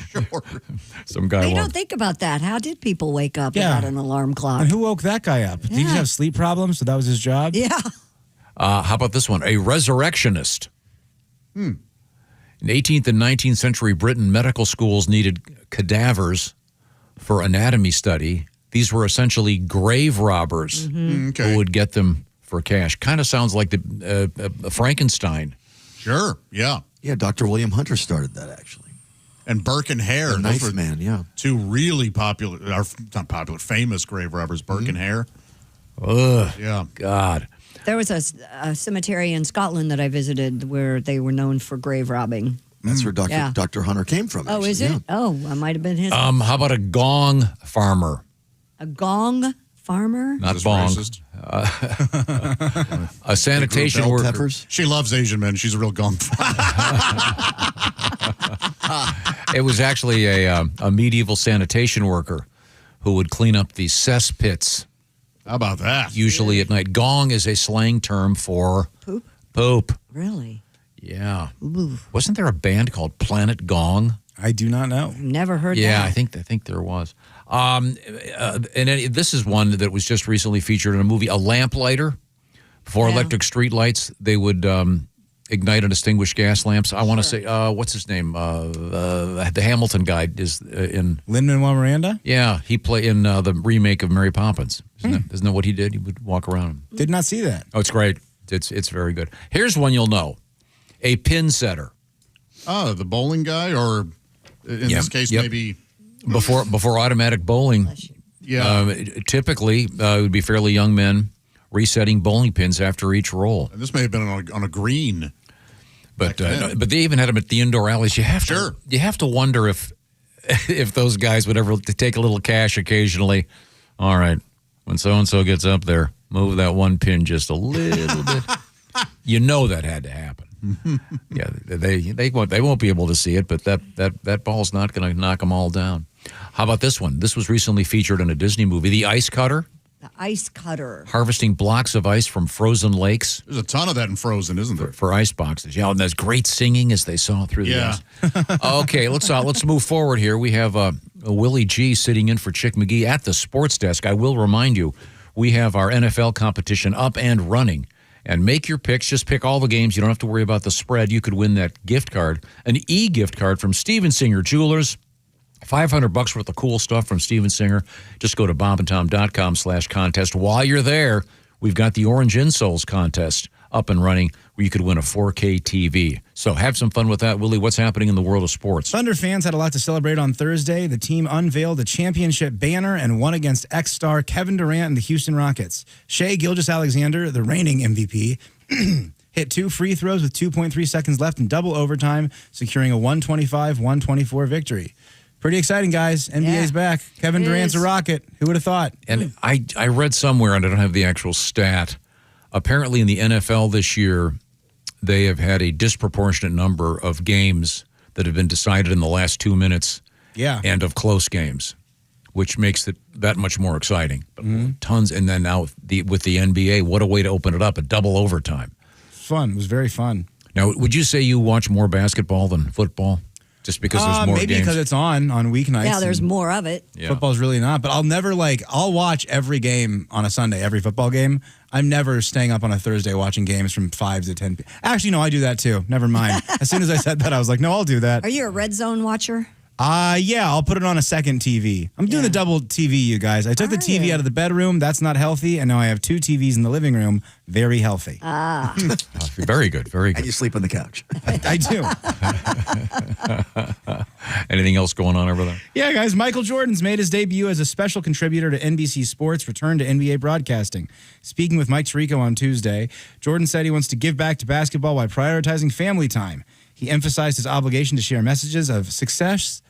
Sure. Some guy They walked. don't think about that. How did people wake up Yeah. without an alarm clock? And who woke that guy up? Did he just have sleep problems, so that was his job? Yeah. How about this one? A resurrectionist. In 18th and 19th century Britain, medical schools needed cadavers for anatomy study. These were essentially grave robbers who would get them for cash. Kind of sounds like the Frankenstein. Sure, yeah. Yeah, Dr. William Hunter started that, actually. And Burke and Hare. The Those Knife Man, yeah. Two really popular, or not popular, famous grave robbers, Burke and Hare. Ugh. Yeah. God. There was a cemetery in Scotland that I visited where they were known for grave robbing. That's where Dr. Hunter came from. Oh, actually, is it? yeah. Oh, I might have been his. How about a gong farmer? A gong farmer? Not bong. A sanitation Bell worker. peppers. She loves Asian men. She's a real gong. It was actually a medieval sanitation worker who would clean up the cesspits. How about that? Usually at night. Gong is a slang term for poop. Really? Yeah. Wasn't there a band called Planet Gong? I do not know. Never heard Yeah, that. I think there was. This is one that was just recently featured in a movie, A Lamplighter. Before electric street lights, they would ignite and extinguish gas lamps. I want to say, what's his name? The Hamilton guy is in... Lin-Manuel Miranda? Yeah, he played in the remake of Mary Poppins. Isn't that what he did? He would walk around. Did not see that. Oh, it's great. It's very good. Here's one you'll know. A pin setter. Oh, the bowling guy, or in this case, maybe before automatic bowling. Yeah. Typically, it would be fairly young men resetting bowling pins after each roll. And this may have been on a green. But they even had them at the indoor alleys. You have to wonder if those guys would ever take a little cash occasionally. All right, when so and so gets up there, move that one pin just a little bit. You know that had to happen. Yeah, they won't be able to see it, but that ball's not going to knock them all down. How about this one? This was recently featured in a Disney movie, The Ice Cutter. The ice cutter. Harvesting blocks of ice from frozen lakes. There's a ton of that in Frozen, isn't there? For ice boxes. Yeah, and there's great singing as they saw through the ice. Okay, let's move forward here. We have Willie G sitting in for Chick McGee at the sports desk. I will remind you, we have our NFL competition up and running. And make your picks. Just pick all the games. You don't have to worry about the spread. You could win that gift card, an e-gift card from Steven Singer Jewelers. $500 worth of cool stuff from Steven Singer. Just go to bobandtom.com/contest. While you're there, we've got the Orange Insoles contest up and running. where you could win a 4K TV. So have some fun with that. Willie, what's happening in the world of sports? Thunder fans had a lot to celebrate on Thursday. The team unveiled a championship banner and won against ex-star Kevin Durant and the Houston Rockets. Shai Gilgeous-Alexander, the reigning MVP, hit 2 free throws with 2.3 seconds left in double overtime, securing a 125-124 victory. Pretty exciting, guys. NBA's back. Kevin Durant's a Rocket. Who would have thought? And I read somewhere, and I don't have the actual stat, apparently in the NFL this year, they have had a disproportionate number of games that have been decided in the last 2 minutes and of close games, which makes it that much more exciting. Tons. And then now with the NBA, what a way to open it up, a double overtime. Fun. It was very fun. Now, would you say you watch more basketball than football? Just because there's more maybe games? because it's on weeknights. Yeah, there's more of it. Yeah. Football's really not. But I'll never I'll watch every game on a Sunday, every football game. I'm never staying up on a Thursday watching games from 5 to 10. Actually, no, I do that too. Never mind. As soon as I said that, I was like, no, I'll do that. Are you a red zone watcher? Yeah, I'll put it on a second TV. I'm doing the double TV, you guys. I took the TV out of the bedroom. That's not healthy. And now I have 2 TVs in the living room. Very healthy. Very good. Very good. And you sleep on the couch. I do. Anything else going on over there? Yeah, guys. Michael Jordan's made his debut as a special contributor to NBC Sports, returned to NBA broadcasting. Speaking with Mike Tirico on Tuesday, Jordan said he wants to give back to basketball while prioritizing family time. He emphasized his obligation to share messages of success,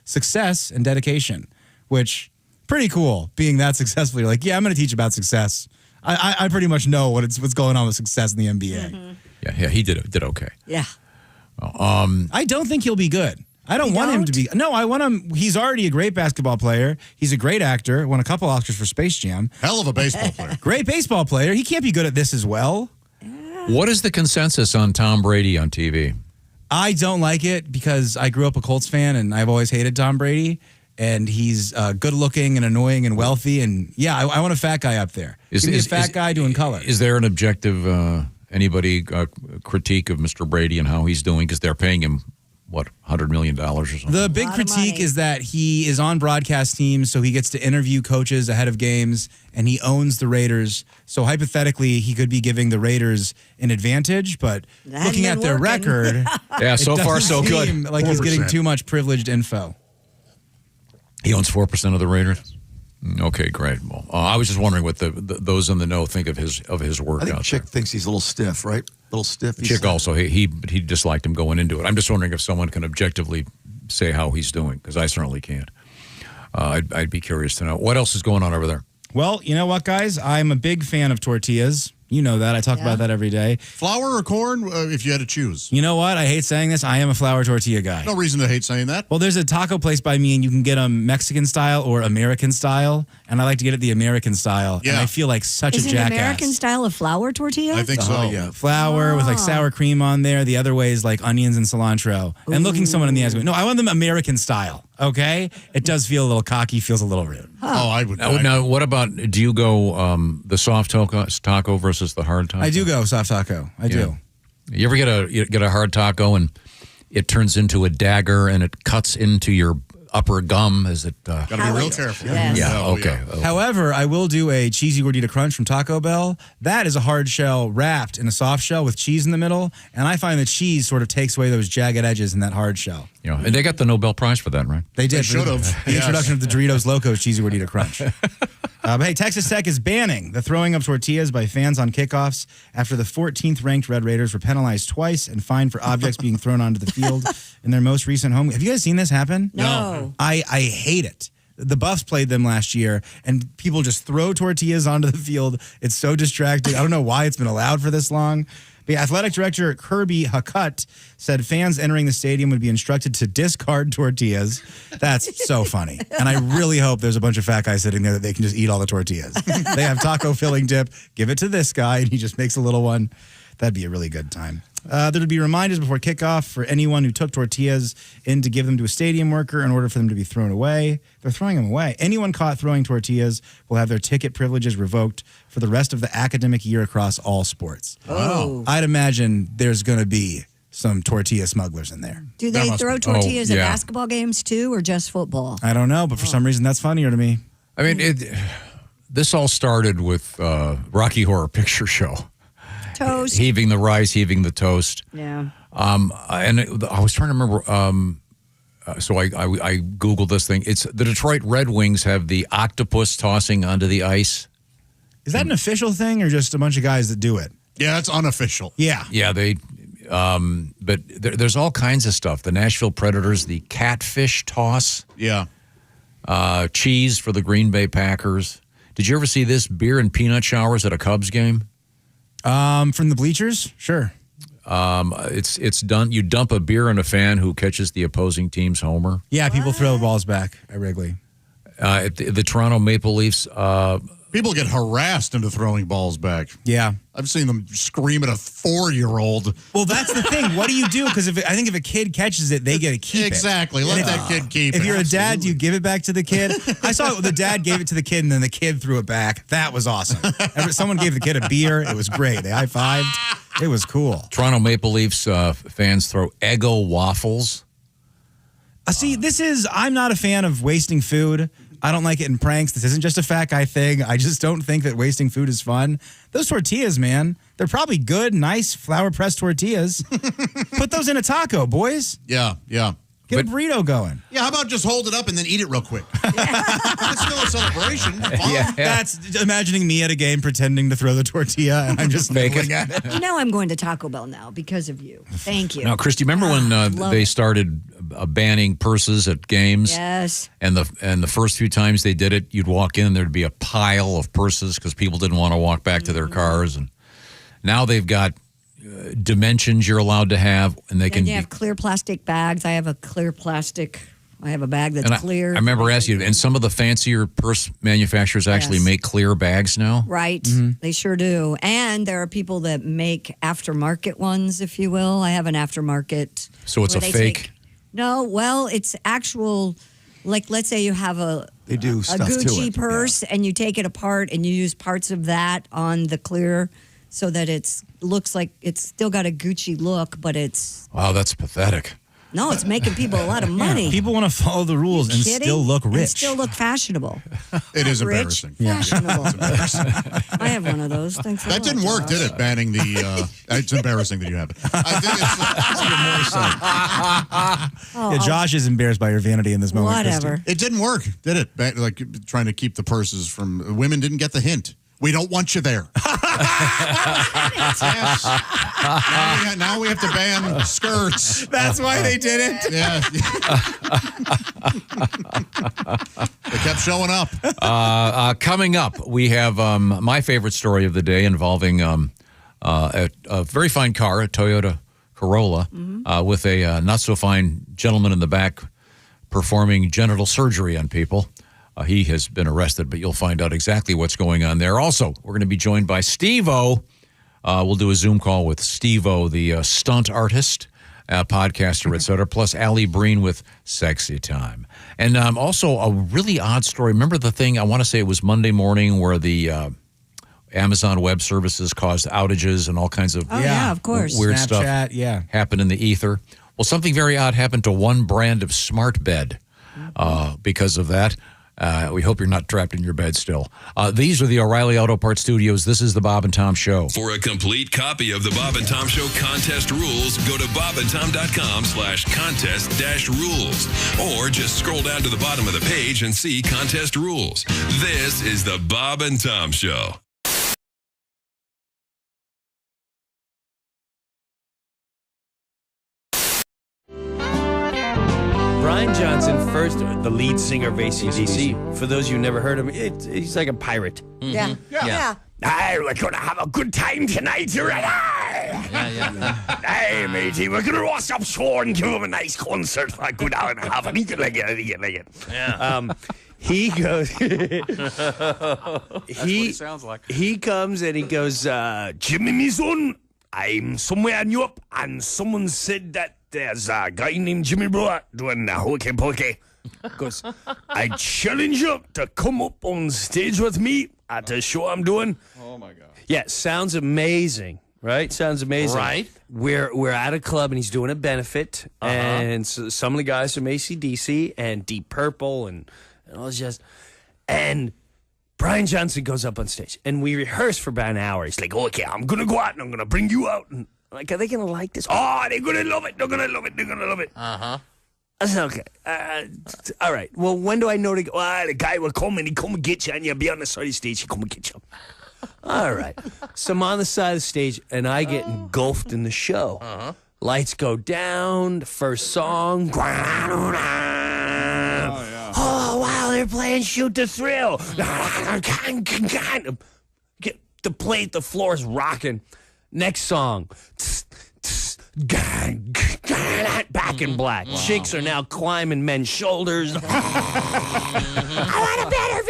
and dedication, which pretty cool. Being that successful, you're like, yeah, I'm going to teach about success. I pretty much know what's going on with success in the NBA. Yeah, he did okay. Yeah. I don't think he'll be good. I don't want him to be. No, I want him. He's already a great basketball player. He's a great actor. Won a couple Oscars for Space Jam. Hell of a baseball player. Great baseball player. He can't be good at this as well. What is the consensus on Tom Brady on TV? I don't like it because I grew up a Colts fan and I've always hated Tom Brady. And he's good looking and annoying and wealthy. And yeah, I want a fat guy up there. Give me a fat guy doing color. Is there an objective, critique of Mr. Brady and how he's doing? Because they're paying him, what, $100 million or something? The big critique is that he is on broadcast teams, so he gets to interview coaches ahead of games, and he owns the Raiders. So hypothetically, he could be giving the Raiders an advantage, but looking at their record, so far so good. Like he's getting too much privileged info. He owns 4% of the Raiders. Okay, great. Well, I was just wondering what those in the know think of his work. I think Chick thinks he's a little stiff, right? A little stiff. Chick also he disliked him going into it. I'm just wondering if someone can objectively say how he's doing, because I certainly can't. I'd be curious to know what else is going on over there. Well, you know what, guys? I'm a big fan of tortillas. You know that. I talk about that every day. Flour or corn, if you had to choose? You know what? I hate saying this. I am a flour tortilla guy. No reason to hate saying that. Well, there's a taco place by me, and you can get them Mexican style or American style, and I like to get it the American style. Yeah. And I feel like such a jackass. Is an American style of flour tortilla? I think so. Yeah. Flour with like sour cream on there. The other way is like onions and cilantro. And looking someone in the eyes going, no, I want them American style. Okay? It does feel a little cocky, feels a little rude. Oh, I would. Now, what about, do you go the soft taco versus the hard taco? I do go soft taco. I do. You ever get a hard taco and it turns into a dagger and it cuts into your upper gum? Is it? Got to be real careful. Yes. Yeah. Okay. However, I will do a cheesy gordita crunch from Taco Bell. That is a hard shell wrapped in a soft shell with cheese in the middle, and I find the cheese sort of takes away those jagged edges in that hard shell. Yeah, and they got the Nobel Prize for that, right? They did. They should have. The introduction of the Doritos Locos cheesy gordita crunch. But hey, Texas Tech is banning the throwing of tortillas by fans on kickoffs after the 14th ranked Red Raiders were penalized twice and fined for objects being thrown onto the field in their most recent home. Have you guys seen this happen? No. I hate it. The Buffs played them last year, and people just throw tortillas onto the field. It's so distracting. I don't know why it's been allowed for this long. The athletic director, Kirby Hackut, said fans entering the stadium would be instructed to discard tortillas. That's so funny. And I really hope there's a bunch of fat guys sitting there that they can just eat all the tortillas. They have taco filling dip. Give it to this guy, and he just makes a little one. That'd be a really good time. There would be reminders before kickoff for anyone who took tortillas in to give them to a stadium worker in order for them to be thrown away. They're throwing them away. Anyone caught throwing tortillas will have their ticket privileges revoked for the rest of the academic year across all sports. Oh. I'd imagine there's going to be some tortilla smugglers in there. Do they throw tortillas at basketball games too, or just football? I don't know, but for some reason that's funnier to me. I mean, this all started with Rocky Horror Picture Show. Toast. Heaving the rice, heaving the toast. Yeah. I was trying to remember. So I Googled this thing. It's the Detroit Red Wings have the octopus tossing onto the ice. Is that an official thing or just a bunch of guys that do it? Yeah, it's unofficial. Yeah. Yeah, they. But there's all kinds of stuff. The Nashville Predators, the catfish toss. Yeah. Cheese for the Green Bay Packers. Did you ever see this? Beer and peanut showers at a Cubs game? From the bleachers? Sure. It's done. You dump a beer on a fan who catches the opposing team's homer. Yeah, people throw the balls back at Wrigley. At the Toronto Maple Leafs. People get harassed into throwing balls back. Yeah. I've seen them scream at a 4-year-old. Well, that's the thing. What do you do? Because I think if a kid catches it, they get to keep Exactly. it. Let that kid keep it. If you're a dad, do you give it back to the kid? I saw the dad gave it to the kid, and then the kid threw it back. That was awesome. Someone gave the kid a beer. It was great. They high-fived. It was cool. Toronto Maple Leafs fans throw Eggo waffles. See, I'm not a fan of wasting food. I don't like it in pranks. This isn't just a fat guy thing. I just don't think that wasting food is fun. Those tortillas, man, they're probably good, nice flour-pressed tortillas. Put those in a taco, boys. Yeah. Get a burrito going. Yeah, how about just hold it up and then eat it real quick? It's still a celebration. Yeah. That's imagining me at a game pretending to throw the tortilla and I'm just nibbling at it. You know I'm going to Taco Bell now because of you. Thank you. Now, Christy, remember when they started banning purses at games? Yes. And the first few times they did it, you'd walk in and there'd be a pile of purses because people didn't want to walk back to their cars. And now they've got dimensions you're allowed to have, and they can. You have clear plastic bags. I have a clear plastic. I have a bag that's clear. I remember asking you, and some of the fancier purse manufacturers actually make clear bags now. Right, they sure do. And there are people that make aftermarket ones, if you will. I have an aftermarket. So it's a fake. No, well, it's actual. Like, let's say you have a Gucci purse, and you take it apart, and you use parts of that on the clear. So that it looks like it's still got a Gucci look, but it's... Wow, that's pathetic. No, it's making people a lot of money. Yeah, people want to follow the rules and still look rich. And still look fashionable. It is Rich, embarrassing. fashionable. I have one of those. Thanks for That didn't work, did it? Banning the... it's embarrassing that you have it. I think it's yeah, Josh is embarrassed by your vanity in this moment. Whatever. Christy. It didn't work, did it? Like trying to keep the purses from... Women didn't get the hint. We don't want you there. Yes. Now we have to ban skirts. That's why they did it. Yeah. They kept showing up. Coming up, we have my favorite story of the day involving a very fine car, a Toyota Corolla, with a not-so-fine gentleman in the back performing genital surgery on people. He has been arrested, but you'll find out exactly what's going on there. Also, we're going to be joined by Steve-O. We'll do a Zoom call with Steve-O, the stunt artist, podcaster, et cetera, plus Alli Breen with Sexy Time. And also a really odd story. Remember the thing, I want to say it was Monday morning, where the Amazon Web Services caused outages and all kinds of of course. weird Snapchat, stuff happened in the ether. Well, something very odd happened to one brand of smart bed because of that. We hope you're not trapped in your bed still. These are the O'Reilly Auto Parts Studios. This is the Bob and Tom Show. For a complete copy of the Bob and Tom Show contest rules, go to bobandtom.com/contest-rules. Or just scroll down to the bottom of the page and see contest rules. This is the Bob and Tom Show. Brian Johnson, first, the lead singer of AC/DC. For those of you who never heard him, he's like a pirate. Yeah. Hey, we're going to have a good time tonight, you ready? Hey, matey, we're going to roast up shore and give him a nice concert for a good hour and a half. And he can like it. He goes... That's what it sounds like. He comes and he goes, Jimmy, me son, I'm somewhere in Europe, and someone said that there's a guy named Jimmy Brewer doing the hokey pokey. Because I challenge you to come up on stage with me at the show I'm doing. Oh, my God. Yeah, sounds amazing, right? Sounds amazing. Right. We're at a club, and he's doing a benefit. And so some of the guys from AC/DC and Deep Purple and all this jazz. And Brian Johnson goes up on stage, and we rehearse for about an hour. He's like, okay, I'm going to go out, and I'm going to bring you out. And I'm like, are they going to like this? Oh, they're going to love it. They're going to love it. They're going to love it. Uh-huh. I said, okay. All right. Well, when do I know to go? The guy will come, and he come and get you, and you'll be on the side of the stage. He come and get you. All right. So I'm on the side of the stage, and I get engulfed in the show. Uh-huh. Lights go down. The first song. Oh, wow, they're playing Shoot to Thrill. Get the plate, the floor is rocking. Next song. Back in black. Wow. Chicks are now climbing men's shoulders. I want a better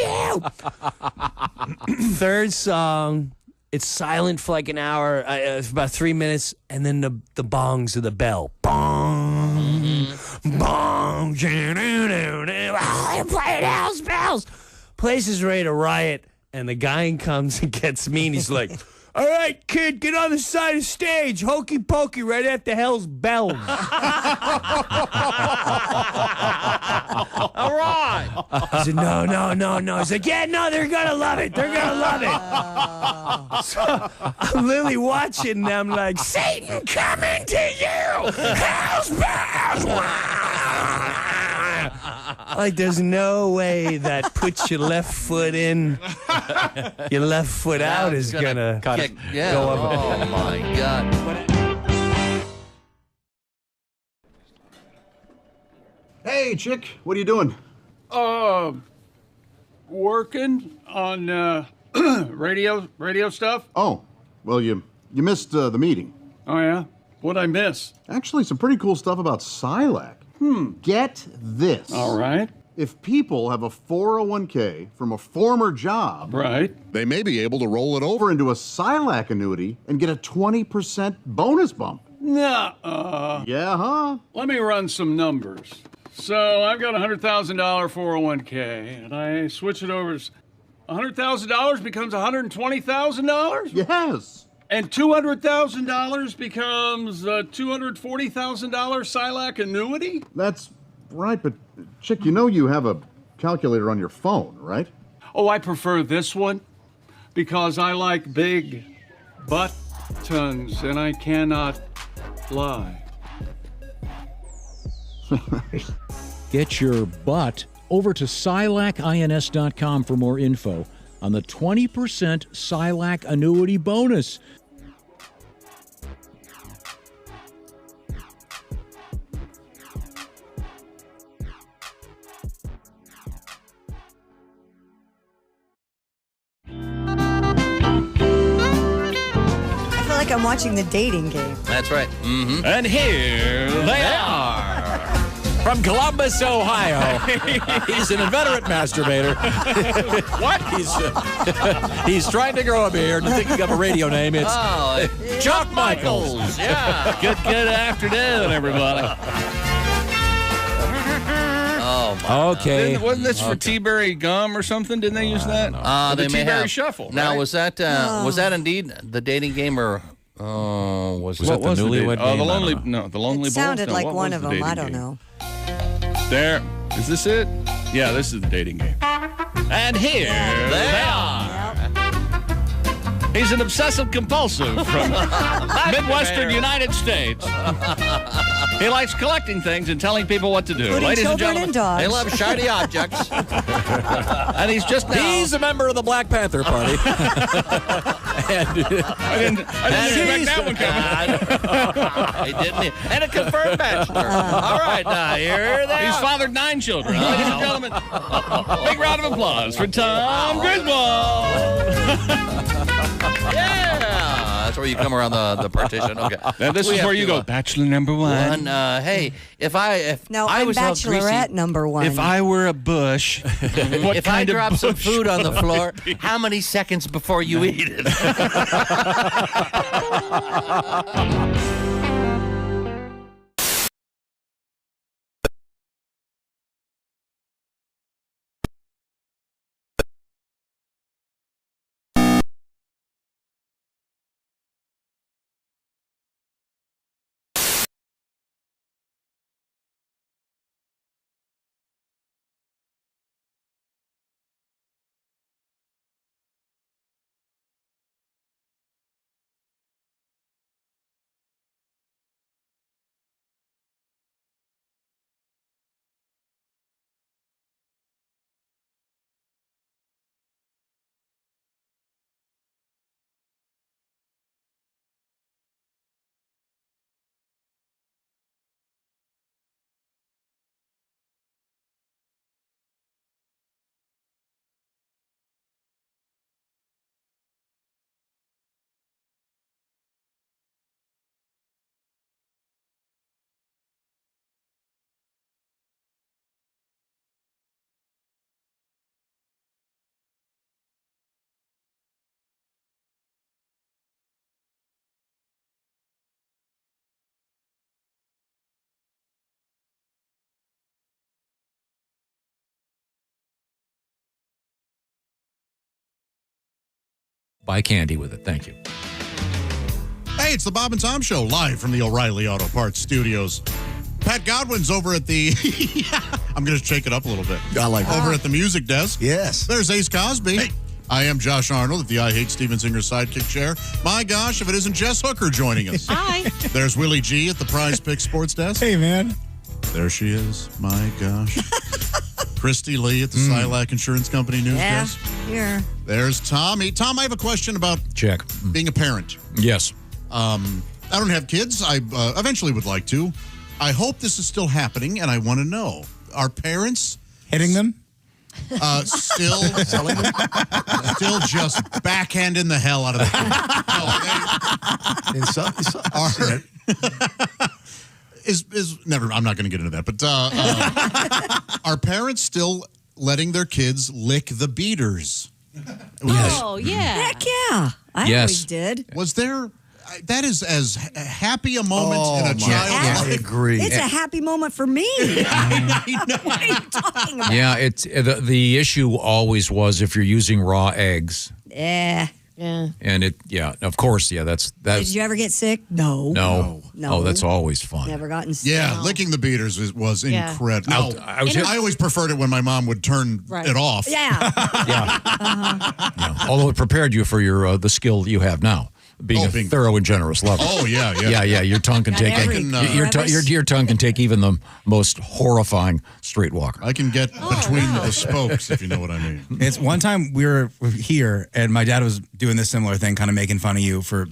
view. Third song. It's silent for like an hour, for about 3 minutes, and then the bongs of the bell. Bong, bong, they're playing house bells. Place is ready to riot, and the guy comes and gets me, and he's like, all right, kid, get on the side of the stage. Hokey pokey right after hell's bells. All right. I said, no. He's like, yeah, no, they're going to love it. They're going to love it. So I'm literally watching, and I'm like, Satan coming to you. Hell's bells. Like, there's no way that puts your left foot in, your left foot out is going to go up. Oh, my God. Hey, chick, what are you doing? Working on radio stuff. Oh, well, you missed the meeting. Oh yeah, what'd I miss? Actually, some pretty cool stuff about Silac. Get this. All right. If people have a 401k from a former job, right, they may be able to roll it over into a Silac annuity and get a 20% bonus bump. Nuh-uh. Yeah, huh? Let me run some numbers. So I've got a $100,000 401k, and I switch it over. $100,000 becomes $120,000? Yes. And $200,000 becomes a $240,000 Silac annuity? That's right, but chick, you know you have a calculator on your phone, right? Oh, I prefer this one because I like big buttons, and I cannot lie. Get your butt over to SilacINS.com for more info on the 20% Silac annuity bonus. I feel like I'm watching the dating game. That's right. Mm-hmm. And here they are. From Columbus, Ohio. He's an inveterate masturbator. What? He's trying to grow a beard and thinking of a radio name. It's Chuck Michaels. Yeah. Good afternoon, everybody. Oh, my Okay. Wasn't this for T-Berry gum or something? Didn't they use that? they the may T-Berry have. Shuffle. Now, right? was that indeed the dating game, or was that the Newlywed Game? The I Lonely, don't know. the Lonely It sounded Bulls? No, like what one was of the them. I dating don't game? know. There. Is this it? Yeah, this is the dating game. And here they are. He's an obsessive compulsive from Midwestern United States. He likes collecting things and telling people what to do. Including Ladies and children gentlemen, and dogs. They love shiny objects. and he's just now. He's a member of the Black Panther Party. I didn't expect that one coming. He didn't. And a confirmed bachelor. All right, now here they He's are. fathered 9 children. Ladies and gentlemen, big round of applause for Tom Griswold. Yeah, that's where you come around the partition. Okay. Now this We is have where you to, go, bachelor number one. Hey, if I I'm was all Bachelorette greasy, number one. If I were a bush, what if I kind of drop some bush food on the would I floor, be? how many seconds before you eat it? buy candy with it. Thank you. Hey, it's the Bob and Tom Show, live from the O'Reilly Auto Parts Studios. Pat Godwin's over at the... I'm going to shake it up a little bit. I like that. Over at the music desk. Yes. There's Ace Cosby. Hey. I am Josh Arnold at the I Hate Steven Singer sidekick chair. My gosh, if it isn't Jess Hooker joining us. Hi. There's Willie G at the Prize Picks Sports Desk. Hey, man. There she is. My gosh. Christy Lee at the Silac Insurance Company news desk. Here. There's Tommy. Tom, I have a question about being a parent. Yes. I don't have kids. I eventually would like to. I hope this is still happening, and I want to know. Are parents... Hitting them? Still just backhanding the hell out of the never. I'm not going to get into that. But are parents still letting their kids lick the beaters? Oh, yeah. Heck yeah. I always did. Was there... That is as happy a moment in a child's life. I agree. It's a happy moment for me. I know. What are you talking about? Yeah, it's the issue always was if you're using raw eggs. Yeah. Yeah. And of course, that's. Did you ever get sick? No. No. Oh, that's always fun. Never gotten sick. Yeah, licking the beaters was Yeah. incredible. Now, I always preferred it when my mom would turn it off. Yeah. Although it prepared you for your the skill you have now. Being a thorough and generous lover. Oh yeah. Your tongue can take your tongue can take even the most horrifying street walker. I can get between the spokes, if you know what I mean. It's one time we were here and my dad was doing this similar thing, kind of making fun of you for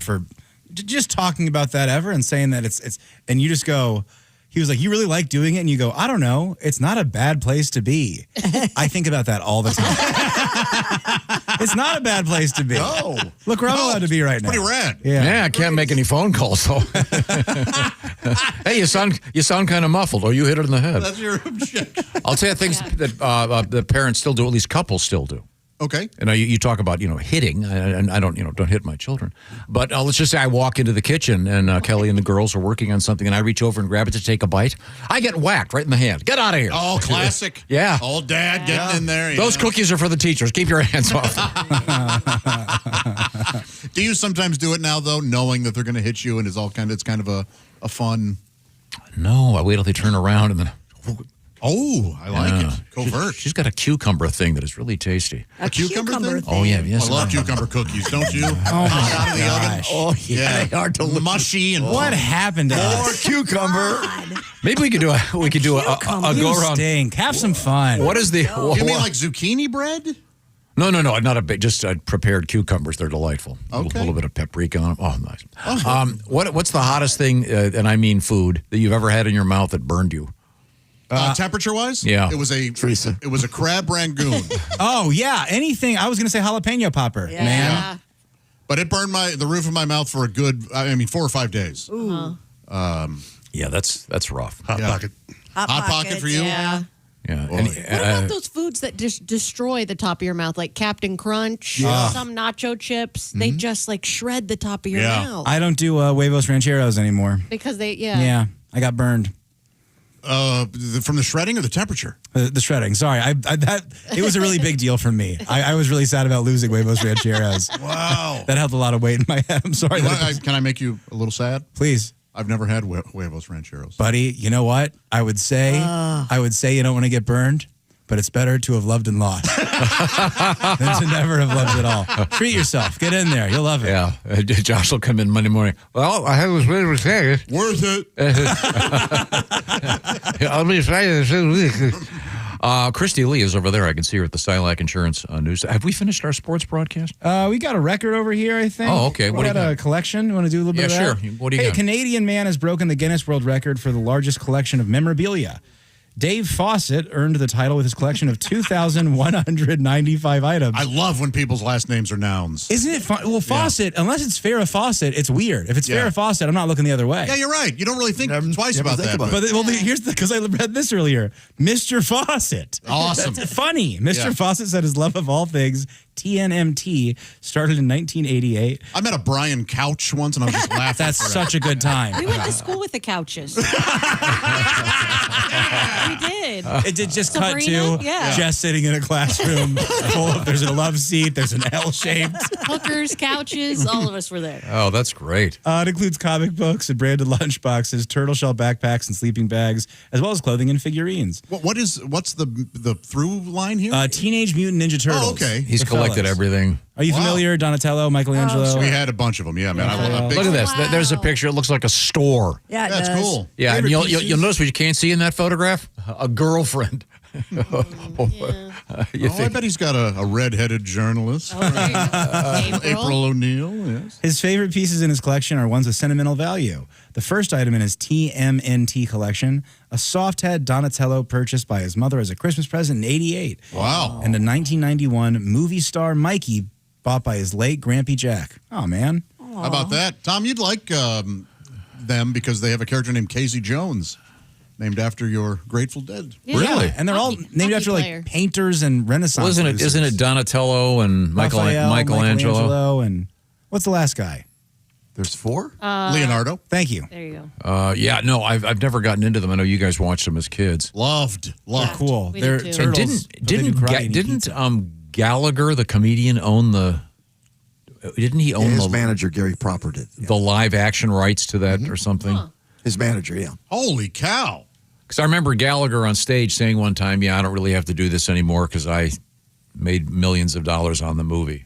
just talking about that ever and saying that it's and you just go. He was like, you really like doing it? And you go, I don't know. It's not a bad place to be. I think about that all the time. It's not a bad place to be. No. Look where I'm allowed to be right now. Pretty rad. Yeah, I can't make any phone calls, though. Hey, you sound kind of muffled, or you hit it in the head. That's your objection. I'll tell you things that the parents still do, at least couples still do. Okay. And you talk about hitting, and I don't hit my children, but let's just say I walk into the kitchen and Kelly and the girls are working on something, and I reach over and grab it to take a bite. I get whacked right in the hand. Get out of here! Oh, classic. Yeah. Old dad getting in there. Those cookies are for the teachers. Keep your hands off them. Do you sometimes do it now though, knowing that they're going to hit you, and it's kind of a fun? No, I wait till they turn around and then. Oh, I like it. Covert. She's got a cucumber thing that is really tasty. A cucumber thing? Oh, yeah. Yes. I love cucumber cookies, don't you? Oh, my out of the oven. Oh, yeah. They are delicious. Mushy and What happened to us? More cucumber. Maybe we could do a go around. Stink. Have some fun. What is the? You mean like zucchini bread? No, not a big. Just prepared cucumbers. They're delightful. Okay. A little bit of paprika on them. Oh, nice. What's the hottest thing? And I mean food that you've ever had in your mouth that burned you? Temperature-wise? Yeah. It was a crab rangoon. Oh, yeah. Anything. I was going to say jalapeno popper, man. Yeah. But it burned the roof of my mouth for a good, 4 or 5 days. Ooh. Yeah, that's rough. Hot Pocket. Hot Pocket for you? Yeah. Yeah. What about those foods that just destroy the top of your mouth, like Captain Crunch, some nacho chips? They just shred the top of your mouth. I don't do huevos rancheros anymore. Because Yeah, I got burned. From the shredding or the temperature? The shredding. Sorry, it was a really big deal for me. I was really sad about losing huevos rancheros. Wow. That held a lot of weight in my head. I'm sorry. Can I make you a little sad? Please. I've never had huevos rancheros. Buddy, you know what? I would say you don't want to get burned, but it's better to have loved and lost than to never have loved at all. Treat yourself. Get in there. You'll love it. Yeah. Josh will come in Monday morning. Well, I was ready to say it. Worth it. I'll be excited. Christy Lee is over there. I can see her at the Silac Insurance News. Have we finished our sports broadcast? We got a record over here, I think. Oh, okay. We got a collection. You want to do a little bit of that? Yeah, sure. What do you got? A Canadian man has broken the Guinness World Record for the largest collection of memorabilia. Dave Fawcett earned the title with his collection of 2,195 items. I love when people's last names are nouns. Isn't it fun? Well, Fawcett, unless it's Farrah Fawcett, it's weird. If it's Farrah Fawcett, I'm not looking the other way. Yeah, you're right. You don't really think twice about that. But here's because I read this earlier. Mr. Fawcett. Awesome. That's funny. Mr. Fawcett said his love of all things TNMT started in 1988. I met a Brian Couch once, and I was just laughing. That's such a good time. We went to school with the couches. We did. did. It did just cut Sabrina? to Yeah. Jess sitting in a classroom full of, there's a love seat, there's an L-shaped. Hookers, couches, all of us were there. Oh, that's great. It includes comic books and branded lunchboxes, turtle shell backpacks and sleeping bags, as well as clothing and figurines. What's the through line here? Teenage Mutant Ninja Turtles. Oh, okay. He's collected everything. Are you familiar? Donatello, Michelangelo? We had a bunch of them. Yeah, man. I'm a big Look at this. Wow. There's a picture. It looks like a store. Yeah, it That's does. cool. Yeah, and Favorite you'll pieces? notice what you can't see in that photograph? A girlfriend. You I bet he's got a red-headed journalist. April O'Neil, yes. His favorite pieces in his collection are ones with sentimental value. The first item in his TMNT collection, a soft head Donatello purchased by his mother as a Christmas present in '88. Wow. And a 1991 movie star Mikey bought by his late Grampy Jack. Oh, man. How about that? Tom, you'd like them because they have a character named Casey Jones, named after your Grateful Dead. Yeah. Really? And they're all named after player. like painters and Renaissance. Well, losers. isn't it Donatello and Raphael, Michelangelo? and what's the last guy? There's 4? Leonardo. Thank you. There you go. Yeah, no, I've never gotten into them. I know you guys watched them as kids. Loved. Cool. We They're did too. And turtles. but they do karate and didn't pizza. Gallagher, the comedian, own the? Didn't he own His the manager, Gary Proper, did. Yeah. the live action rights to that or something? His manager, yeah. Holy cow. Because I remember Gallagher on stage saying one time, "Yeah, I don't really have to do this anymore because I made millions of dollars on the movie."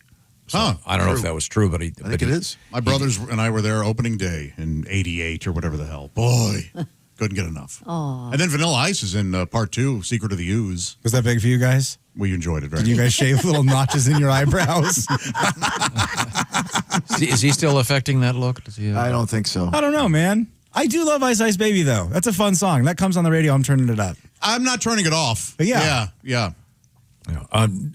So I don't know if that was true, but I think it is. My brothers and I were there opening day in '88 or whatever the hell. Boy, couldn't get enough. Aw. And then Vanilla Ice is in part 2, Secret of the Ooze. Was that big for you guys? We enjoyed it very Did you much. guys shave little notches in your eyebrows? Is he still affecting that look? Does he? I don't think so. I don't know, man. I do love Ice Ice Baby, though. That's a fun song. That comes on the radio. I'm turning it up. I'm not turning it off. But yeah. Yeah.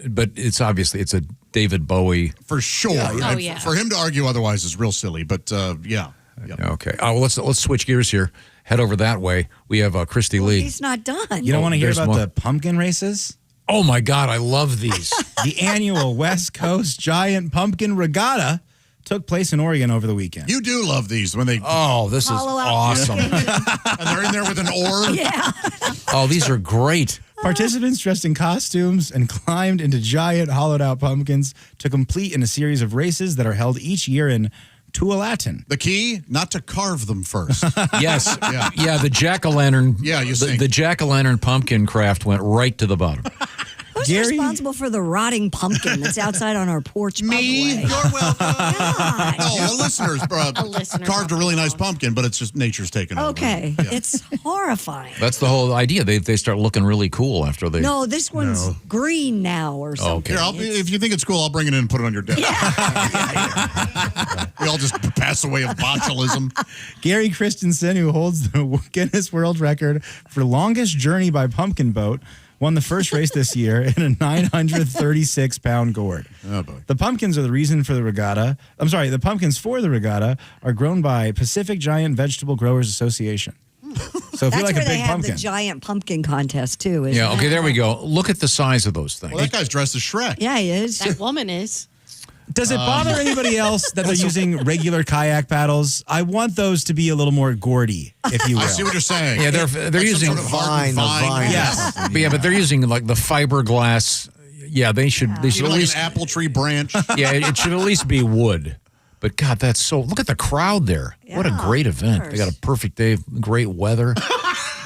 But it's obviously it's a David Bowie. For sure. Oh, yeah. For him to argue otherwise is real silly, but yeah. Yep. Okay. Well, let's switch gears here. Head over that way. We have Christy Lee. He's not done. You don't want to hear there's about one. the pumpkin races? Oh my God, I love these. The annual West Coast Giant Pumpkin Regatta took place in Oregon over the weekend. You do love these when they Oh, this is Hollow out awesome. and they're in there with an oar. Yeah. Oh, these are great. Participants dressed in costumes and climbed into giant hollowed out pumpkins to complete in a series of races that are held each year in Tualatin. The key, not to carve them first. Yes. Yeah. The jack-o'-lantern. Yeah, you the, sing. the jack-o'-lantern pumpkin craft went right to the bottom. Who's Gary? responsible for the rotting pumpkin that's outside on our porch? Me? By the way? You're welcome. God. No, a listener's listener carved a really nice pumpkin, but it's just nature's taken over. Okay, Yeah. it's horrifying. That's the whole idea. They start looking really cool after they. No, this one's green now or something. Okay. Here, if you think it's cool, I'll bring it in and put it on your desk. We all just pass away of botulism. Gary Christensen, who holds the Guinness World Record for longest journey by pumpkin boat, won the first race this year in a 936-pound gourd. Oh, boy. The pumpkins are the reason for the regatta. I'm sorry, the pumpkins for the regatta are grown by Pacific Giant Vegetable Growers Association. So if That's you like where a they big have pumpkin. the giant pumpkin contest too. Isn't Yeah. it? Okay. There we go. Look at the size of those things. Well, that guy's dressed as Shrek. Yeah, he is. That woman is. Does it bother anybody else that they're using regular kayak paddles? I want those to be a little more gourdy, if you will. I see what you're saying. Yeah, they're Like using some sort of hardened vine. Yes. But they're using like the fiberglass. Yeah, they should. They should Even at like least. an apple tree branch. Yeah, it should at least be wood. But God, that's so. Look at the crowd there. What a Yeah, great of event! course. They got a perfect day, great weather.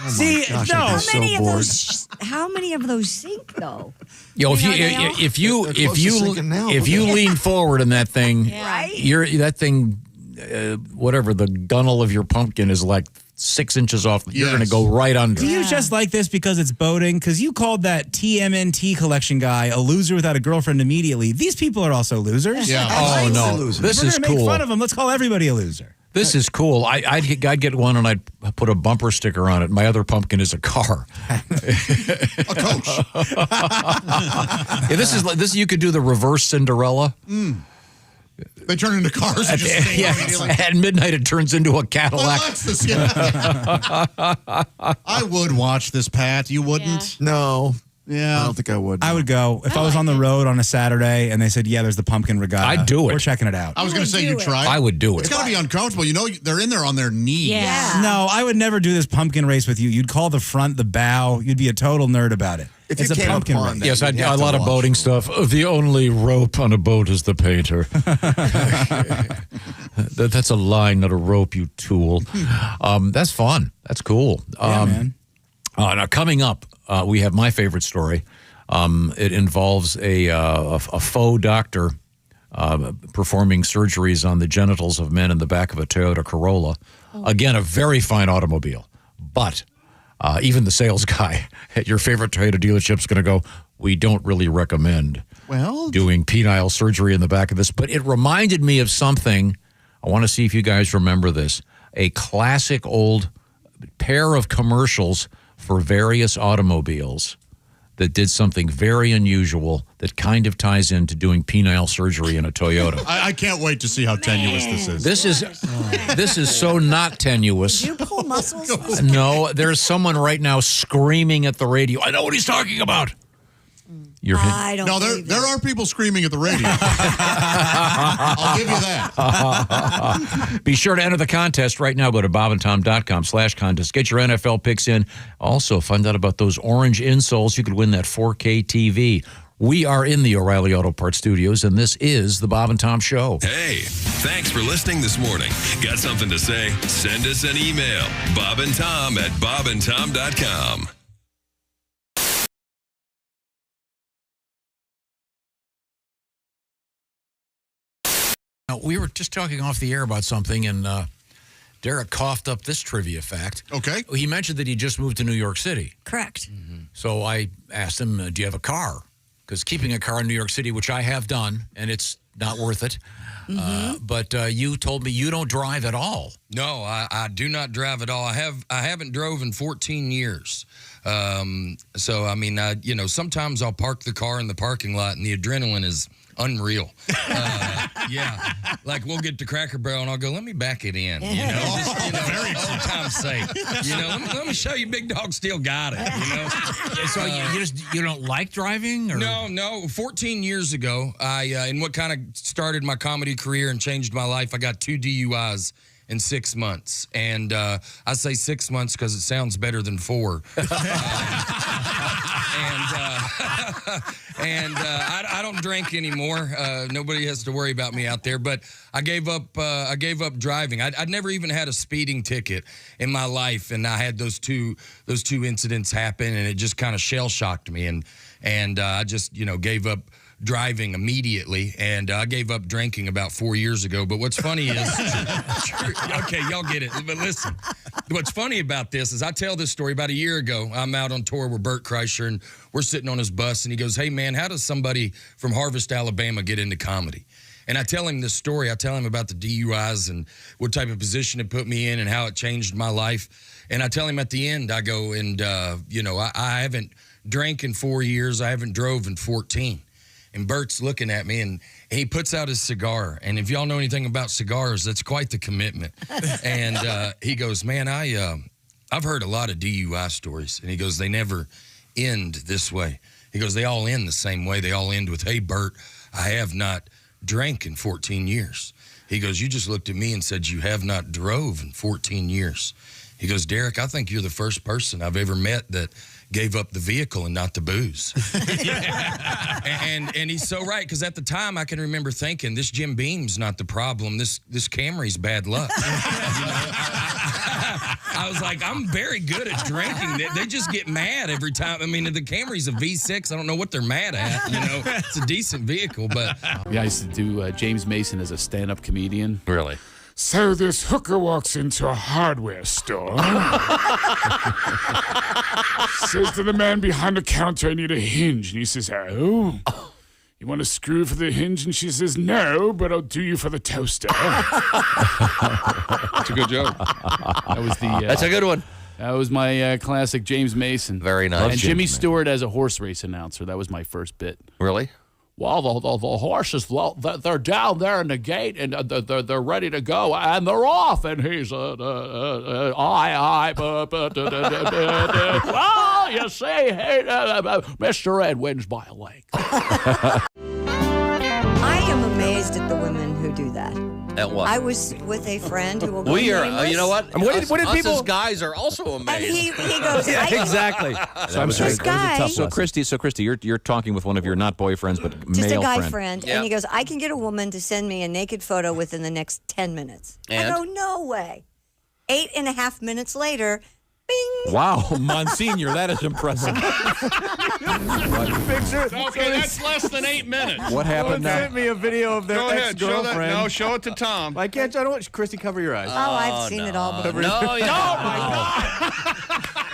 See, gosh, no. I'd be How so many of bored. those? How many of those sink though? Yo, if you You know, if you They're if close to you sinking now. if you lean forward in that thing, Right? you're that thing. Whatever the gunnel of your pumpkin is like 6 inches off. You're going to Yes. go right under. Do you just like this because it's boating? Because you called that TMNT collection guy a loser without a girlfriend immediately. These people are also losers. Yeah. Oh no, loser. this We're is gonna make cool. fun of them. Let's call everybody a loser. This is cool. I'd get one and I'd put a bumper sticker on it. My other pumpkin is a car. A coach. Yeah, this is like this. You could do the reverse Cinderella. They turn into cars and just stay Yeah, immediately. at midnight it turns into a Cadillac. Alexis, yeah. I would watch this, Pat. You wouldn't? No. Yeah. I don't think I would. I would go if I was on the road on a Saturday and they said, "Yeah, there's the pumpkin regatta." I'd do it. We're checking it out. I was going to say you try. I would do it. It's got to be uncomfortable. You know, they're in there on their knees. Yeah. No, I would never do this pumpkin race with you. You'd call the front the bow. You'd be a total nerd about it. If It's you a came pumpkin upon race. that, Yes, I you'd do have a to lot of watch. boating stuff. The only rope on a boat is the painter. That's a line, not a rope, you tool. That's fun. That's cool. Man. Now, coming up, we have my favorite story. It involves a faux doctor performing surgeries on the genitals of men in the back of a Toyota Corolla. Again, a very fine automobile. But even the sales guy at your favorite Toyota dealership is going to go, we don't really recommend doing penile surgery in the back of this. But it reminded me of something. I want to see if you guys remember this. A classic old pair of commercials for various automobiles that did something very unusual that kind of ties into doing penile surgery in a Toyota. I can't wait to see how tenuous this is. This is so not tenuous. Did you pull muscles? No, there's someone right now screaming at the radio. I know what he's talking about. You're I don't No, believe there are people screaming at the radio. I'll give you that. Be sure to enter the contest right now. Go to bobandtom.com/contest. Get your NFL picks in. Also, find out about those orange insoles. You could win that 4K TV. We are in the O'Reilly Auto Parts Studios, and this is the Bob and Tom Show. Hey, thanks for listening this morning. Got something to say? Send us an email. bobandtom@bobandtom.com. Now, we were just talking off the air about something, and Derek coughed up this trivia fact. Okay. He mentioned that he just moved to New York City. Correct. So I asked him, do you have a car? Because keeping a car in New York City, which I have done, and it's not worth it. But you told me you don't drive at all. No, I do not drive at all. I haven't drove in 14 years. So I mean, sometimes I'll park the car in the parking lot, and the adrenaline is unreal. Yeah, like we'll get to Cracker Barrel, and I'll go, let me back it in. Very old time's sake. Let me show you, Big Dog still got it. So you don't like driving? Or? No. 14 years ago, I in what kind of started my comedy career and changed my life, I got 2 DUIs in 6 months. And I say 6 months because it sounds better than 4. I don't drink anymore. Nobody has to worry about me out there. But I gave up driving. I'd never even had a speeding ticket in my life, and I had those two incidents happen, and it just kind of shell shocked me. And I just gave up driving immediately, and I gave up drinking about 4 years ago. But what's funny is, okay, y'all get it. But listen, what's funny about this is I tell this story about a year ago. I'm out on tour with Bert Kreischer, and we're sitting on his bus, and he goes, hey, man, how does somebody from Harvest, Alabama get into comedy? And I tell him this story. I tell him about the DUIs and what type of position it put me in and how it changed my life. And I tell him at the end, I go, and, I haven't drank in 4 years. I haven't drove in 14. And Bert's looking at me, and he puts out his cigar. And if y'all know anything about cigars, that's quite the commitment. And he goes, man, I've heard a lot of DUI stories. And he goes, they never end this way. He goes, they all end the same way. They all end with, hey, Bert, I have not drank in 14 years. He goes, you just looked at me and said you have not drove in 14 years. He goes, Derek, I think you're the first person I've ever met that gave up the vehicle and not the booze. and he's so right, because at the time I can remember thinking, this Jim Beam's not the problem. This Camry's bad luck. I was like, I'm very good at drinking. They just get mad every time. I mean, the Camry's a V6. I don't know what they're mad at. It's a decent vehicle, but Yeah, I used to do James Mason as a stand-up comedian. Really? So this hooker walks into a hardware store, says to the man behind the counter, I need a hinge. And he says, oh, you want a screw for the hinge? And she says, no, but I'll do you for the toaster. That's a good joke. That was the. That's a good one. That was my classic James Mason. Very nice. And Jimmy Stewart as a horse race announcer. That was my first bit. Really? well, the horses, they're down there in the gate, and they're ready to go, and they're off. And he's, well, you see, hey, Mr. Ed wins by a leg. I am amazed at the women who do that. At what? I was with a friend who will go We are, nameless. you know what? Us as guys are also And amazed. he goes, Yeah, I- exactly. So I'm sorry, This that was a guy- tough So lesson. Christy, you're talking with one of your not boyfriends, but just male a guy friend. and he goes, I can get a woman to send me a naked photo within the next 10 minutes. And? I go, no way. 8.5 minutes later, Wow, Monsignor, that is impressive. Okay, that's less than 8 minutes. What happened now? Sent me a video of their Go ahead, show that. ex-girlfriend. No, show it to Tom. Why can't you? I don't want Christy, cover your eyes. oh, I've seen it all before.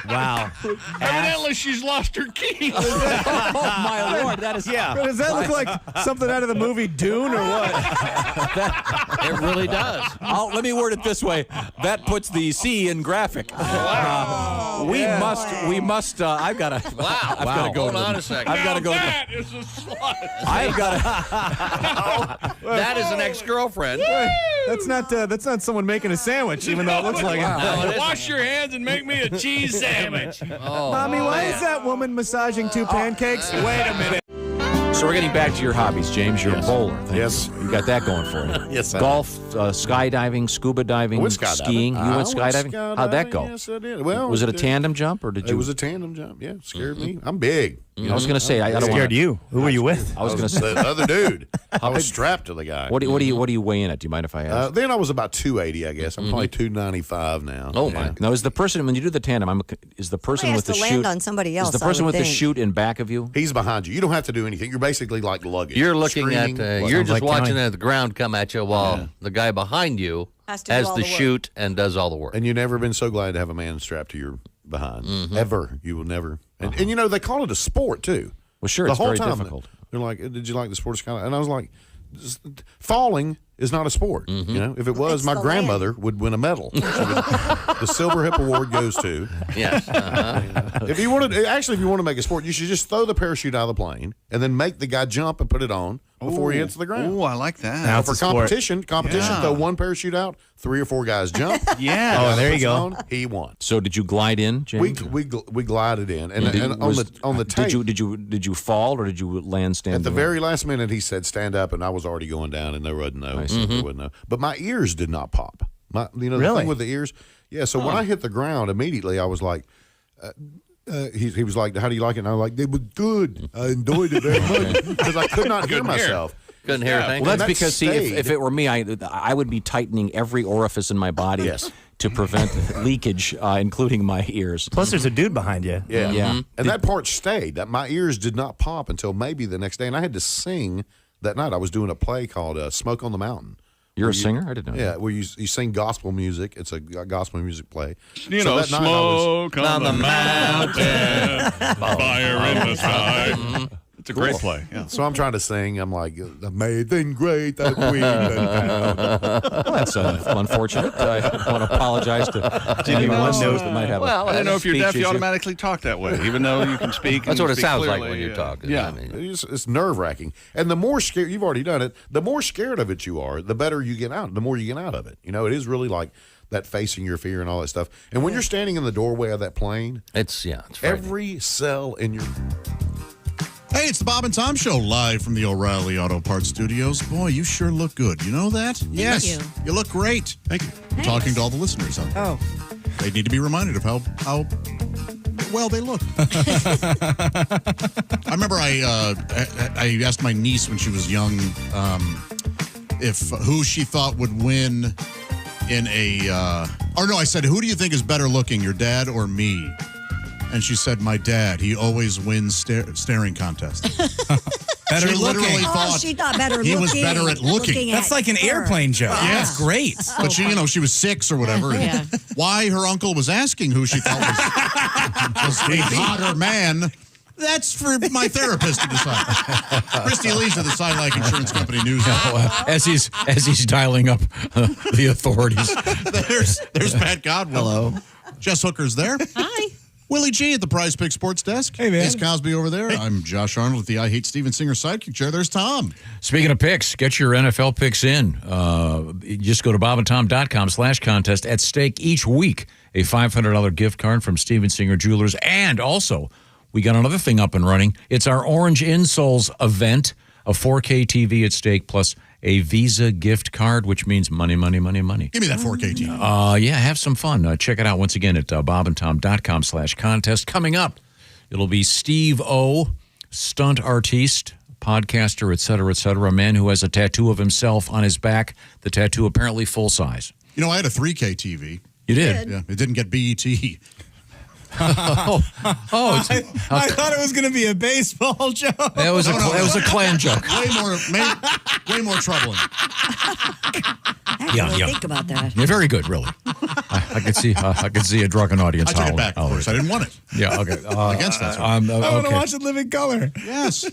Wow. Evidently, she's lost her keys. Oh, my Lord, that is... Yeah. Does that look like something out of the movie Dune or what? It really does. Let me word it this way. That puts the C in graphic. We must. I've got to. Wow. I've got to go. Hold on a second. I've got to go. That is a slut. I've got to. That is an ex-girlfriend. That's not someone making a sandwich, even though it looks like it. Wash your hands and make me a cheese sandwich. Mommy, why is that woman massaging two pancakes? Wait a minute. So we're getting back to your hobbies, James. You're a bowler. Yes. You got that going for you. Yes, I Golf, skydiving, scuba diving, I went skydiving. skiing. You I went skydiving? How'd that go? Yes, I did. Well, was it a tandem jump or did you? It was a tandem jump. Yeah, it scared me. I'm big. I was going to say I don't Scared wanna, you. Who were you with? I was going to say the other dude. I was strapped to the guy. What do you weigh in at? Do you mind if I ask? Then I was about 280, I guess. I'm probably 295 now. Oh my! Now is the person when you do the tandem? Is the person He with has the to chute? land on somebody else, Is the I person would with the think. chute in back of you? He's behind you. You don't have to do anything. You're basically like luggage. You're looking Screaming, at, luggage. you're just watching the ground come at you while the guy behind you Has to do has all the the work. chute and does all the work. And you've never been so glad to have a man strapped to your behind. Ever. You will never. And, and you know, they call it a sport, too. Well, sure, the it's whole very time, difficult. They're like, did you like the sport? And I was like, falling is not a sport. You know, if it was, It's my the grandmother would win a medal. The Silver Hip Award goes to. Yes. If you want to make a sport, you should just throw the parachute out of the plane and then make the guy jump and put it on before he hits the ground. Oh, I like that. Now, That's for a sport. competition, Yeah. throw one parachute out, 3 or 4 guys jump. Yeah. Guy Oh, there you puts it go. on, he won. So did you glide in, James? We glided in, and on the tape. Did you fall or did you land standing? At the very last minute, he said, "Stand up," and I was already going down, and there wasn't no. There wasn't no. But my ears did not pop. The Really? thing with the ears. Yeah. So when I hit the ground, immediately I was like. He was like, "How do you like it?" And I was like, "It was good. I enjoyed it very much because I could not hear myself." Couldn't hear a thing. Well, that's And that because see, stayed. if it were me, I would be tightening every orifice in my body to prevent leakage, including my ears. Plus, there's a dude behind you. Yeah. Yeah. And that part stayed. That my ears did not pop until maybe the next day, and I had to sing that night. I was doing a play called "Smoke on the Mountain." You're a singer? I didn't know. Yeah, where you sing gospel music. It's a gospel music play. You know, that night I was- smoke on the mountain, fire in the sky. It's a great play. Yeah. So I'm trying to sing. I'm like, amazing, great that we Well, that's unfortunate. I want to apologize to anyone listeners that might have Well, I don't know if you're speech deaf, you issue. automatically talk that way, even though you can speak. That's and what it speak sounds like clearly, when you're talking. Yeah. I mean, it's nerve wracking. And the more scared, you've already done it, the more scared of it you are, the better you get out, the more you get out of it. You know, it is really like that facing your fear and all that stuff. And when you're standing in the doorway of that plane, it's frightening. every cell in your. Hey, it's the Bob and Tom Show live from the O'Reilly Auto Parts Studios. Boy, you sure look good. You know that? Yes. you. You look great. Thank you. I'm talking to all the listeners out there. Oh. They need to be reminded of how well they look. I remember I asked my niece when she was young if who she thought would win in a or no, I said, who do you think is better looking, your dad or me? And she said, my dad. He always wins staring contests. Better She looking. literally Oh, thought she thought better he looking. was better at looking. That's like an airplane joke. Yeah. That's great. But she was 6 or whatever. and Yeah. Why her uncle was asking who she thought was the hotter man, that's for my therapist to decide. Christy Lee's of the Silak Insurance Company News. As he's dialing up the authorities. There's Pat Godwin. Hello. Jess Hooker's there. Hi. Willie G at the Prize Pick Sports Desk. Hey, man. Ace Cosby over there. I'm Josh Arnold at the I Hate Steven Singer sidekick chair. There's Tom. Speaking of picks, get your NFL picks in. Just go to bobandtom.com/contest. At stake each week, a $500 gift card from Steven Singer Jewelers. And also, we got another thing up and running. It's our Orange Insoles event, a 4K TV at stake, plus a Visa gift card, which means money, money, money, money. Give me that 4K TV. Yeah, have some fun. Check it out once again at bobandtom.com/contest. Coming up, it'll be Steve-O, stunt artiste, podcaster, et cetera, a man who has a tattoo of himself on his back. The tattoo apparently full size. You know, I had a 3K TV. You did? Yeah, it didn't get BET. I thought it was going to be a baseball joke. It was a clan joke. Way more troubling. Yeah. Think about that. Yeah, very good, really. I could see a drunken audience. I took it back, of course. I didn't want it. Yeah, okay. Against that. I want to watch it live in color. Yes.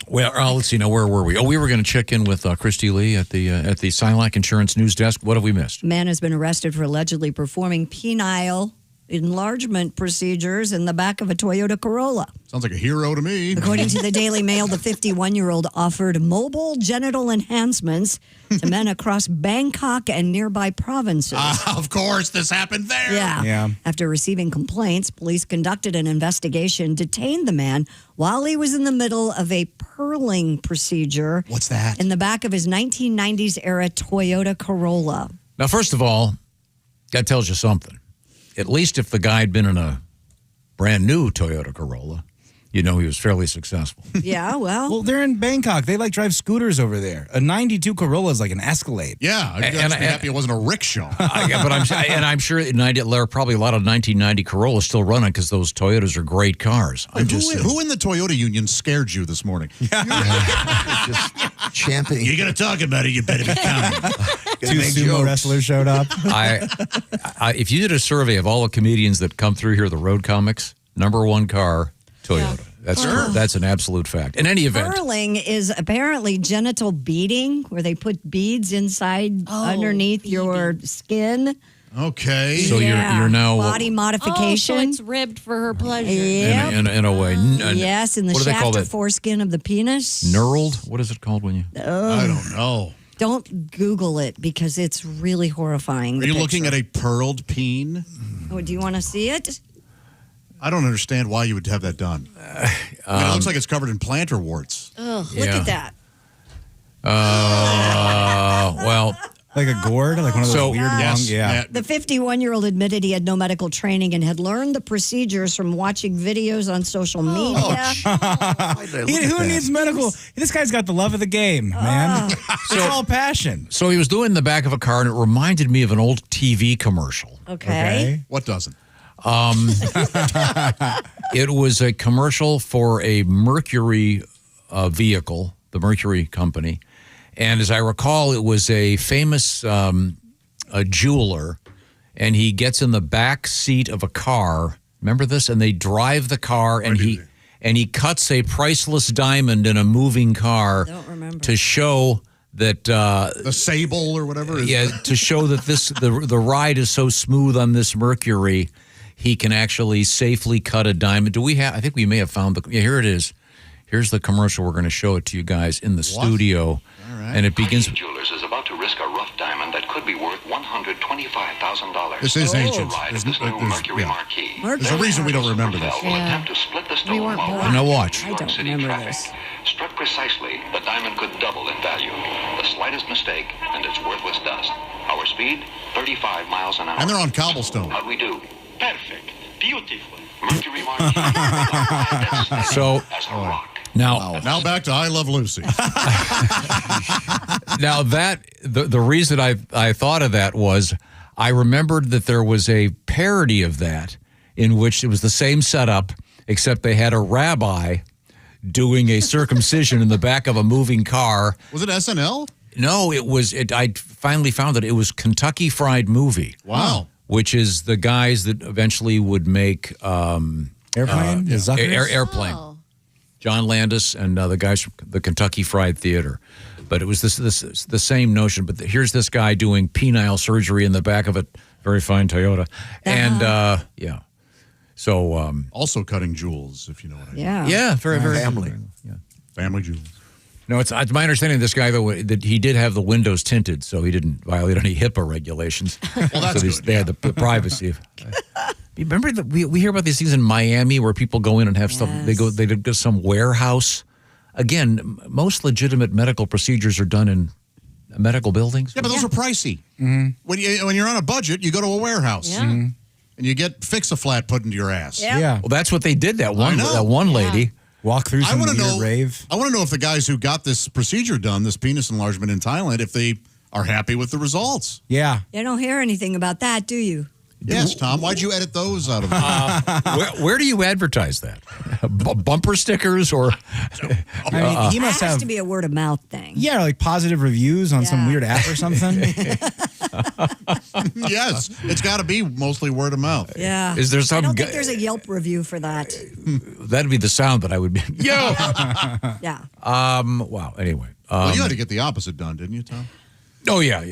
Well, let's see. Now, where were we? Oh, we were going to check in with Christy Lee at the Silac Insurance News Desk. What have we missed? Man has been arrested for allegedly performing penile enlargement procedures in the back of a Toyota Corolla. Sounds like a hero to me. According to the Daily Mail, the 51-year-old offered mobile genital enhancements to men across Bangkok and nearby provinces. Of course, this happened there. Yeah. After receiving complaints, police conducted an investigation, detained the man while he was in the middle of a purling procedure. What's that? In the back of his 1990s era Toyota Corolla. Now, first of all, that tells you something. At least if the guy had been in a brand new Toyota Corolla, you know he was fairly successful. Yeah, well, they're in Bangkok. They drive scooters over there. A 92 Corolla is like an Escalade. Yeah, I'm happy it wasn't a rickshaw. I'm sure there are probably a lot of 1990 Corollas still running because those Toyotas are great cars. Who in the Toyota union scared you this morning? Just champing. You're going to talk about it, you better be kind. Two sumo wrestlers showed up. If you did a survey of all the comedians that come through here, the road comics, number one car, Toyota. Yeah. That's an absolute fact. In any event. Purling is apparently genital beading, where they put beads inside underneath your skin. Okay. So you're now body modification. So it's ribbed for her pleasure. Yep. In a way. Yes, in the shaft or foreskin of the penis. Knurled? What is it called when you? I don't know. Don't Google it because it's really horrifying. Are you looking at a pearled peen? Oh, do you want to see it? I don't understand why you would have that done. It looks like it's covered in plantar warts. Ugh, look at that. Well, like a gourd, like one of those weird long. Yeah. The 51-year-old admitted he had no medical training and had learned the procedures from watching videos on social media. Who needs medical? This guy's got the love of the game, man. It's all passion. So he was doing the back of a car, and it reminded me of an old TV commercial. Okay. What doesn't? It was a commercial for a Mercury vehicle, the Mercury company. And as I recall, it was a famous a jeweler, and he gets in the back seat of a car. Remember this? And they drive the car, and he cuts a priceless diamond in a moving car to show that the sable or whatever. To show that the ride is so smooth on this Mercury, he can actually safely cut a diamond. Do we have? I think we may have found here it is. Here's the commercial. We're going to show it to you guys in the studio. All right. And it begins. Jewelers is about to risk a rough diamond that could be worth $125,000. This is ancient. Ride of this new Mercury Marquis. There's a reason we don't remember this. Will attempt to split the stone while Now watch. New York City traffic. Struck precisely, the diamond could double in value. The slightest mistake, and it's worthless dust. Our speed, 35 miles an hour. And they're on cobblestone. How'd we do? Perfect. Beautiful. Mercury Marquis. So now back to I Love Lucy. Now that the reason I thought of that was I remembered that there was a parody of that in which it was the same setup, except they had a rabbi doing a circumcision in the back of a moving car. Was it SNL? No, it was. I finally found that it was Kentucky Fried Movie. Wow. Which is the guys that eventually would make Airplane. Airplane. Oh. John Landis and the guys from the Kentucky Fried Theater. But it was the same notion. But here's this guy doing penile surgery in the back of a very fine Toyota. And, So also cutting jewels, if you know what I mean. Yeah, very, very family. Yeah. Family jewels. No, it's my understanding this guy, though, that he did have the windows tinted, so he didn't violate any HIPAA regulations. Well, that's good. They had the privacy. You remember that we hear about these things in Miami where people go in and have stuff. They go to some warehouse. Again, most legitimate medical procedures are done in medical buildings. Yeah, but those are pricey. When you're on a budget, you go to a warehouse. Yeah. And you get Fix-A-Flat put into your ass. Yeah. Well, that's what they did. That one lady. Walk through some weird know, rave. I want to know if the guys who got this procedure done, this penis enlargement in Thailand, if they are happy with the results. Yeah. You don't hear anything about that, do you? Yes, Tom. Why'd you edit those out of Where do you advertise that? Bumper stickers or? I mean, he must That has have. to be a word of mouth thing. Yeah, like positive reviews on some weird app or something. Yes, it's got to be mostly word of mouth. Yeah. Is there some I don't think there's a Yelp review for that. That'd be the sound that I would be. Yo. Yeah. Wow. Anyway. Well, you had to get the opposite done, didn't you, Tom? Oh yeah.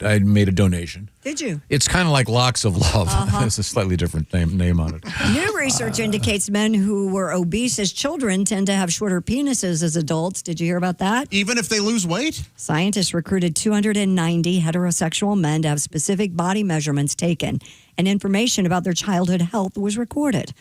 I made a donation. Did you? It's kind of like Locks of Love. It's a slightly different name on it. New research indicates men who were obese as children tend to have shorter penises as adults. Did you hear about that? Even if they lose weight? Scientists recruited 290 heterosexual men to have specific body measurements taken, and information about their childhood health was recorded.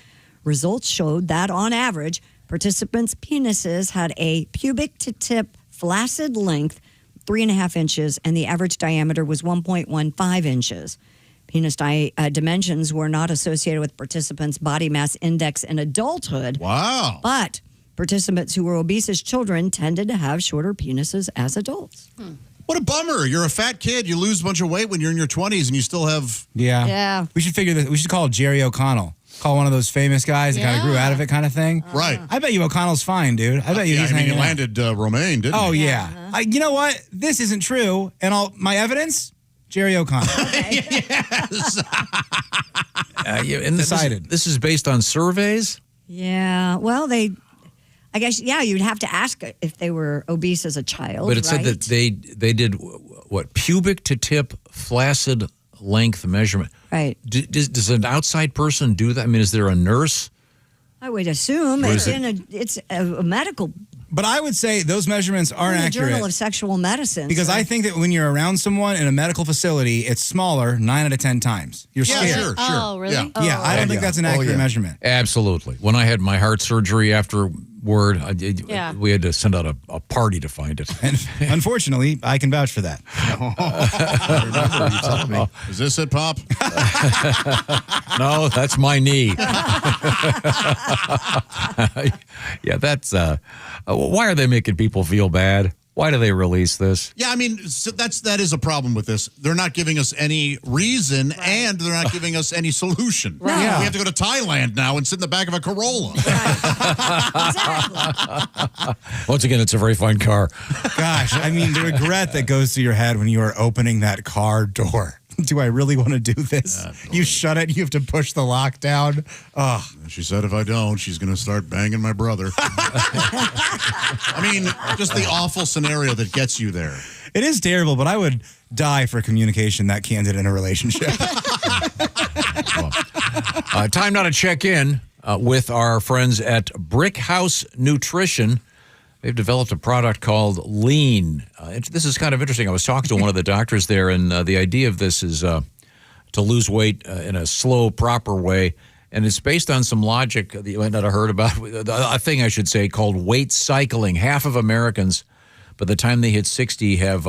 Results showed that, on average, participants' penises had a pubic to tip flaccid length 3.5 inches, and the average diameter was 1.15 inches. Penis dimensions were not associated with participants' body mass index in adulthood. Wow. But participants who were obese as children tended to have shorter penises as adults. What a bummer. You're a fat kid. You lose a bunch of weight when you're in your 20s and you still have... Yeah. We should figure this. We should call Jerry O'Connell. Call one of those famous guys that kind of grew out of it kind of thing. Right. I bet you O'Connell's fine, dude. I bet you he's hanging he out. landed Romaine, didn't he? Oh, yeah. You know what? This isn't true. And my evidence? Jerry O'Connell. Yes. And Decided. This is based on surveys? Yeah. Well, I guess, you'd have to ask if they were obese as a child. But it said that they did what? Pubic to tip flaccid length measurement. Right. Does an outside person do that? I mean, is there a nurse? I would assume Or it's is a medical. But I would say those measurements aren't in the accurate. Journal of Sexual Medicine. Because so- I think that when you're around someone in a medical facility, it's smaller 9 out of 10 times. You're scared. Sure. Oh, really? Yeah, I don't think that's an accurate measurement. Absolutely. When I had my heart surgery afterward, Yeah. we had to send out a party to find it. And unfortunately, I can vouch for that. I remember you telling me. Is this it, Pop? No, that's my knee. Yeah, that's. Why are they making people feel bad? Why do they release this? Yeah, I mean, so that is a problem with this. They're not giving us any reason, and they're not giving us any solution. Right. Yeah. We have to go to Thailand now and sit in the back of a Corolla. Once again, it's a very fine car. Gosh, I mean, the regret that goes through your head when you are opening that car door. Do I really want to do this? You shut it, you have to push the lock down. Oh. She said if I don't, she's going to start banging my brother. I mean, just the awful scenario that gets you there. It is terrible, but I would die for communication that candid in a relationship. Time now to check in with our friends at Brick House Nutrition. They've developed a product called Lean. This is kind of interesting. I was talking to one of the doctors there, and the idea of this is to lose weight in a slow, proper way. And it's based on some logic that you might not have heard about, a thing I should say called weight cycling. Half of Americans, by the time they hit 60, have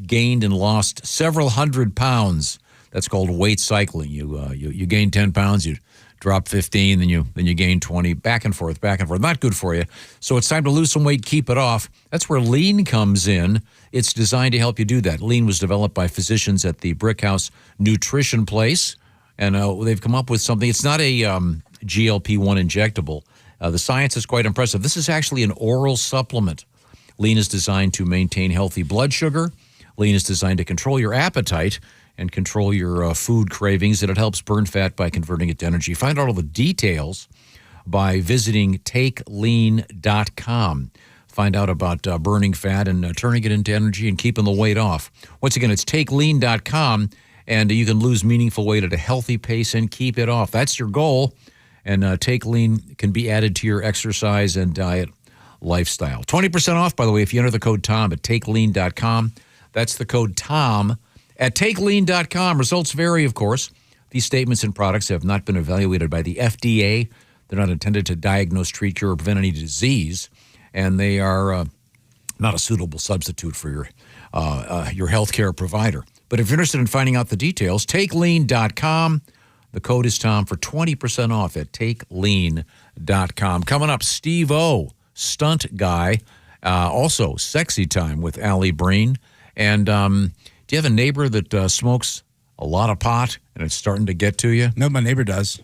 gained and lost several hundred pounds. That's called weight cycling. You gain 10 pounds, you drop 15, then you gain 20, back and forth. Not good for you. So it's time to lose some weight, keep it off. That's where Lean comes in. It's designed to help you do that. Lean was developed by physicians at the Brick House Nutrition Place, and they've come up with something. It's not a GLP-1 injectable. The science is quite impressive. This is actually an oral supplement. Lean is designed to maintain healthy blood sugar. Lean is designed to control your appetite and control your food cravings, and it helps burn fat by converting it to energy. Find out all the details by visiting takelean.com. Find out about burning fat and turning it into energy and keeping the weight off. Once again, it's takelean.com, and you can lose meaningful weight at a healthy pace and keep it off. That's your goal. And Take Lean can be added to your exercise and diet lifestyle. 20% off, by the way, if you enter the code TOM at takelean.com. That's the code TOM at takelean.com. Results vary, of course. These statements and products have not been evaluated by the FDA. They're not intended to diagnose, treat, cure, or prevent any disease. And they are not a suitable substitute for your healthcare provider. But if you're interested in finding out the details, takelean.com. The code is TOM for 20% off at takelean.com. Coming up, Steve-O, stunt guy, also Sexy Time with Alli Breen. And do you have a neighbor that smokes a lot of pot and it's starting to get to you? No, my neighbor does.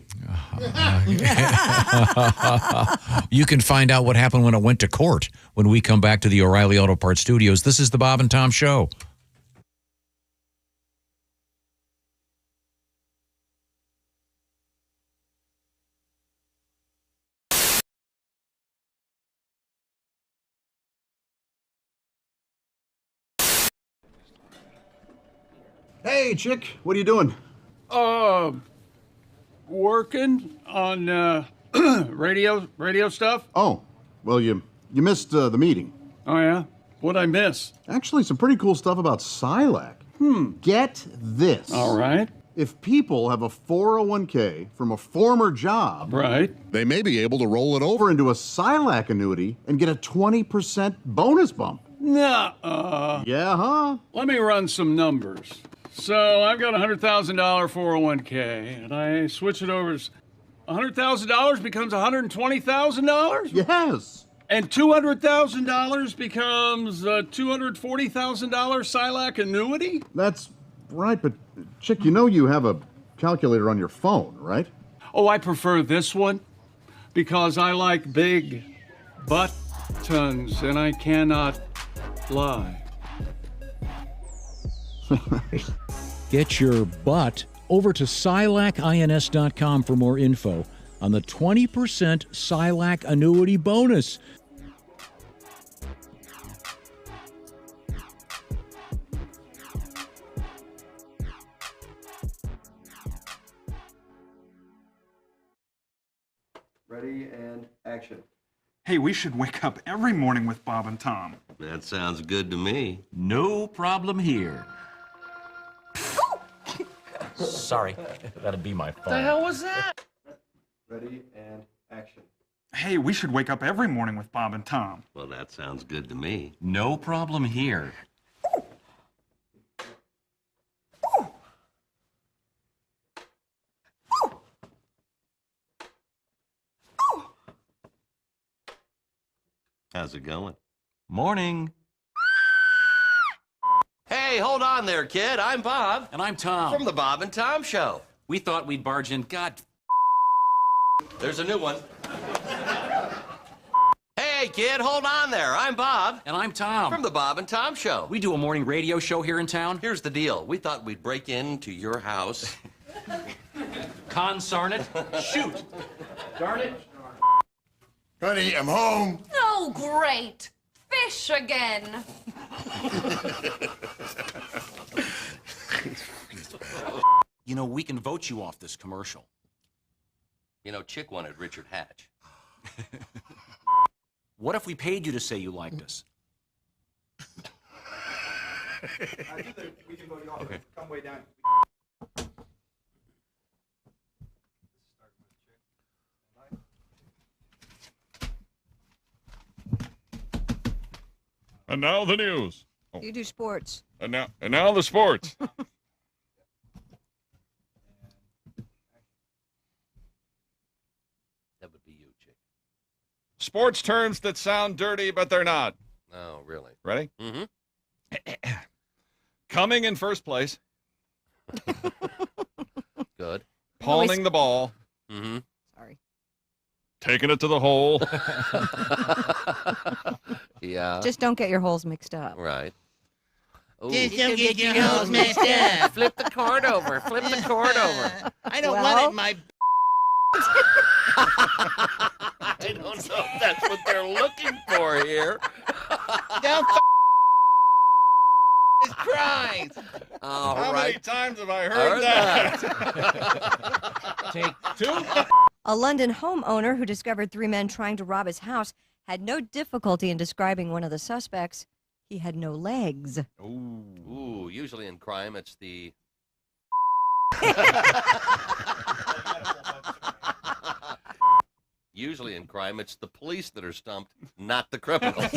You can find out what happened when it went to court when we come back to the O'Reilly Auto Parts Studios. This is the Bob and Tom Show. Hey, chick, what are you doing? Working on radio stuff. Oh, well, you missed the meeting. Oh yeah, what'd I miss? Actually, some pretty cool stuff about Silac. Get this. All right. If people have a 401k from a former job, right, they may be able to roll it over into a Silac annuity and get a 20% bonus bump. Nuh-uh. Yeah, huh? Let me run some numbers. So I've got a $100,000 401k, and I switch it over. $100,000 becomes $120,000? Yes. And $200,000 becomes a $240,000 Silac annuity? That's right, but chick, you know you have a calculator on your phone, right? Oh, I prefer this one because I like big buttons, and I cannot lie. Get your butt over to SilacINS.com for more info on the 20% Silac annuity bonus. Ready and action. Hey, we should wake up every morning with Bob and Tom. That sounds good to me. No problem here. Sorry, that'd be my fault. The hell was that? Ready and action. Hey, we should wake up every morning with Bob and Tom. Well, that sounds good to me. No problem here. How's it going? Morning. Hey, hold on there, kid. I'm Bob. And I'm Tom. From the Bob and Tom Show. We thought we'd barge in. God. There's a new one. Hey, kid, hold on there. I'm Bob. And I'm Tom. From the Bob and Tom Show. We do a morning radio show here in town. Here's the deal. We thought we'd break into your house. Consarn it. Shoot. Darn it. Honey, I'm home. Oh, great. Fish again. You know, we can vote you off this commercial. You know, Chick wanted Richard Hatch. What if we paid you to say you liked us? We can vote you off. Okay. Come way down. And now the news. Oh. You do sports. And now the sports. That would be you, Chick. Sports terms that sound dirty, but they're not. Oh, really? Ready? Mm-hmm. Coming in first place. Good. Palming the ball. Mm-hmm. Sorry. Taking it to the hole. Yeah. Just don't get your holes mixed up. Right. Ooh. Just don't get your holes messed up. Flip the cord over. Flip the cord over. I don't want it in my... I don't know if that's what they're looking for here. Don't Christ. How many times have I Heard heard that. Take two. A London homeowner who discovered 3 men trying to rob his house had no difficulty in describing one of the suspects. He had no legs. Ooh, usually in crime, it's the... Usually in crime, it's the police that are stumped, not the criminals.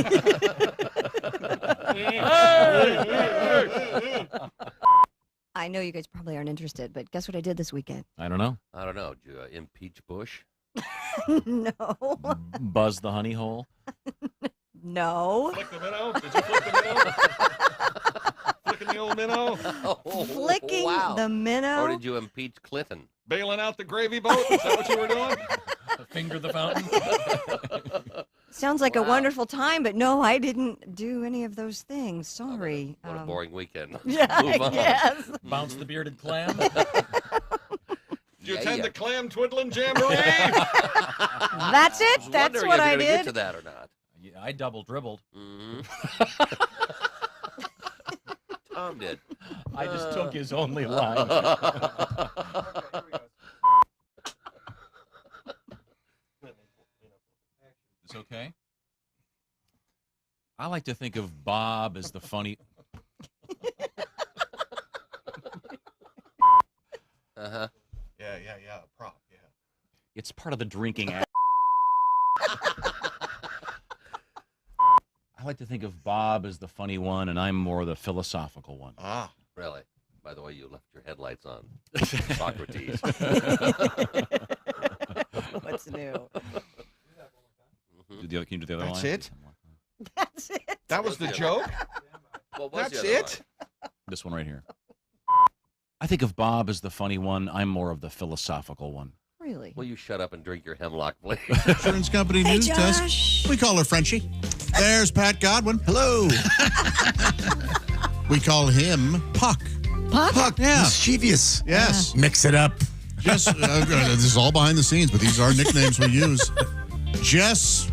I know you guys probably aren't interested, but guess what I did this weekend? I don't know. I don't know. Did you impeach Bush? No. Buzz the honey hole. No. Flick the minnow? Did you flick the minnow? Flicking the old minnow? Flicking the minnow? Or did you impeach Clinton? Bailing out the gravy boat? Is that what you were doing? Finger the fountain. Sounds like a wonderful time, but no, I didn't do any of those things. Sorry. What a boring weekend. Yeah, Move on. yes. Bounce the bearded clam. Did you attend the clam twiddling jamboree? That's it? That's what I Get did? to that or not. Yeah, I double dribbled. Tom did. I just took his only line. It's okay. I like to think of Bob as the funny. Uh-huh. Yeah. Prop, yeah. It's part of the drinking act. I like to think of Bob as the funny one, and I'm more the philosophical one. Ah. Really? By the way, you left your headlights on. Socrates. What's new? Can you do the other That's line? it? That's it. That was the joke? What was That's the other it? This one right here. I think of Bob as the funny one. I'm more of the philosophical one. Really? Will you shut up and drink your hemlock, please? Insurance company news desk. We call her Frenchie. There's Pat Godwin. Hello. We call him Puck. Puck. Yeah. Mischievous. Yes. Mix it up. Jess, this is all behind the scenes, but these are nicknames we use. Jess,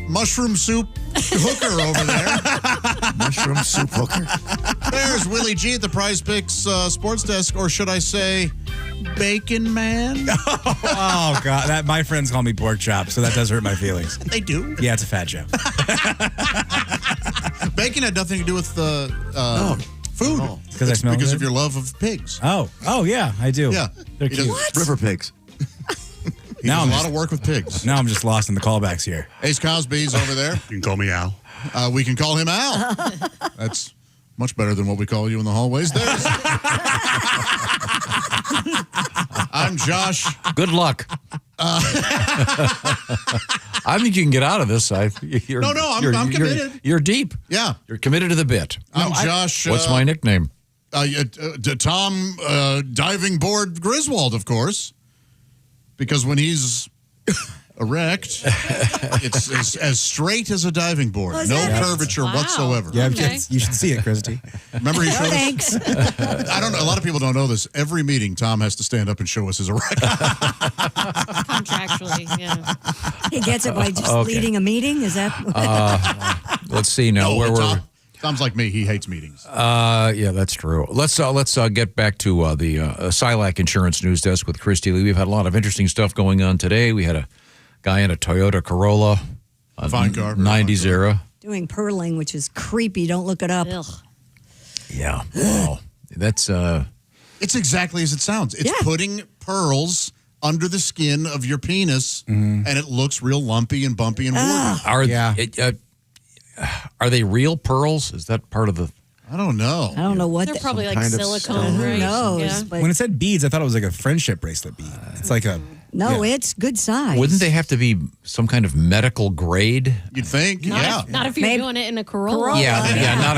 Mushroom Soup Hooker over there. Mushroom Soup Hooker. There's Willie G at the Prize Picks sports desk, or should I say, Bacon Man? Oh, God. My friends call me pork chop, so that does hurt my feelings. They do? Yeah, it's a fat joke. Bacon had nothing to do with food. Because I smell because good? of your love of pigs. Oh, yeah, I do. Yeah. They're cute. River pigs. He does a lot of work with pigs. Now I'm just lost in the callbacks here. Ace Cosby's over there. You can call me Al. We can call him Al. That's much better than what we call you in the hallways. There's. I'm Josh. Good luck. I think you can get out of this. I'm committed. You're deep. Yeah. You're committed to the bit. I'm Josh. What's my nickname? Tom Diving Board Griswold, of course. Because when he's erect, it's as straight as a diving board. Was No it? curvature whatsoever. Yeah, you should see it, Christy. Remember he showed Thanks. us? I don't know. A lot of people don't know this. Every meeting, Tom has to stand up and show us his erection. Contractually, yeah. He gets it by just Okay. leading a meeting? Is that? Let's see now No, where we're. Tom's like me. He hates meetings. Yeah, that's true. Let's get back to the Silac Insurance News Desk with Christy Lee. We've had a lot of interesting stuff going on today. We had a guy in a Toyota Corolla, a Fine car, very 90s fine car. era. Doing purling, which is creepy. Don't look it up. Yeah, wow. That's It's exactly as it sounds. It's putting pearls under the skin of your penis, and it looks real lumpy and bumpy and warty. Are they real pearls? Is that part of the? I don't know. I don't know what. They're probably like kind of silicone, stone. right? Who knows? Yeah. But When it said beads, I thought it was like a friendship bracelet bead. It's like a... no, yeah. it's good size. Wouldn't they have to be some kind of medical grade? You'd think, Not if you're doing it in a Corolla. Yeah. Not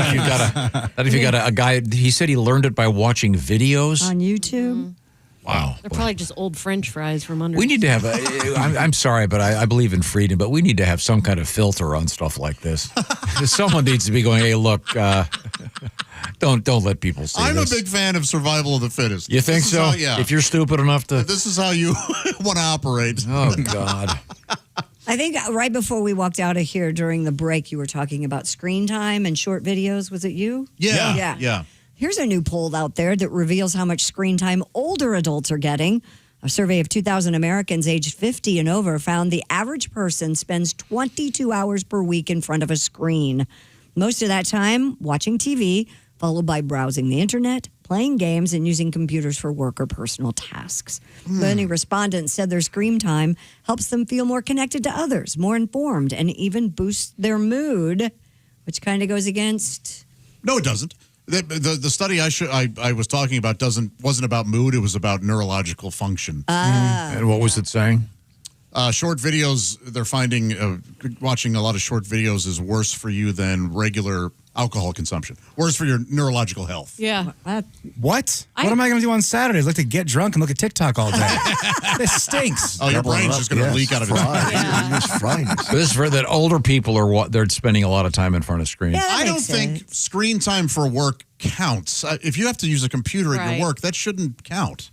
if you got a guy. He said he learned it by watching videos on YouTube? Wow. They're probably just old French fries from under. We need to have. I'm sorry, but I believe in freedom. But we need to have some kind of filter on stuff like this. Someone needs to be going. Hey, look, don't let people see I'm this. a big fan of survival of the fittest. You think This is so? how- yeah. If you're stupid enough to. This is how you want to operate. Oh God. I think right before we walked out of here during the break, you were talking about screen time and short videos. Was it you? Yeah. Here's a new poll out there that reveals how much screen time older adults are getting. A survey of 2,000 Americans aged 50 and over found the average person spends 22 hours per week in front of a screen. Most of that time watching TV, followed by browsing the internet, playing games, and using computers for work or personal tasks. Many respondents said their screen time helps them feel more connected to others, more informed, and even boosts their mood, which kind of goes against... No, it doesn't. The study I was talking about wasn't about mood. It was about neurological function. And what was it saying? Short videos, they're finding watching a lot of short videos is worse for you than regular alcohol consumption. Worse for your neurological health. Yeah. What am I going to do on Saturdays? Like to get drunk and look at TikTok all day. This stinks. Oh, your brain's just going to leak out of its mind. So this is for that older people they're spending a lot of time in front of screens. Yeah, I don't think screen time for work counts. If you have to use a computer at your work, that shouldn't count.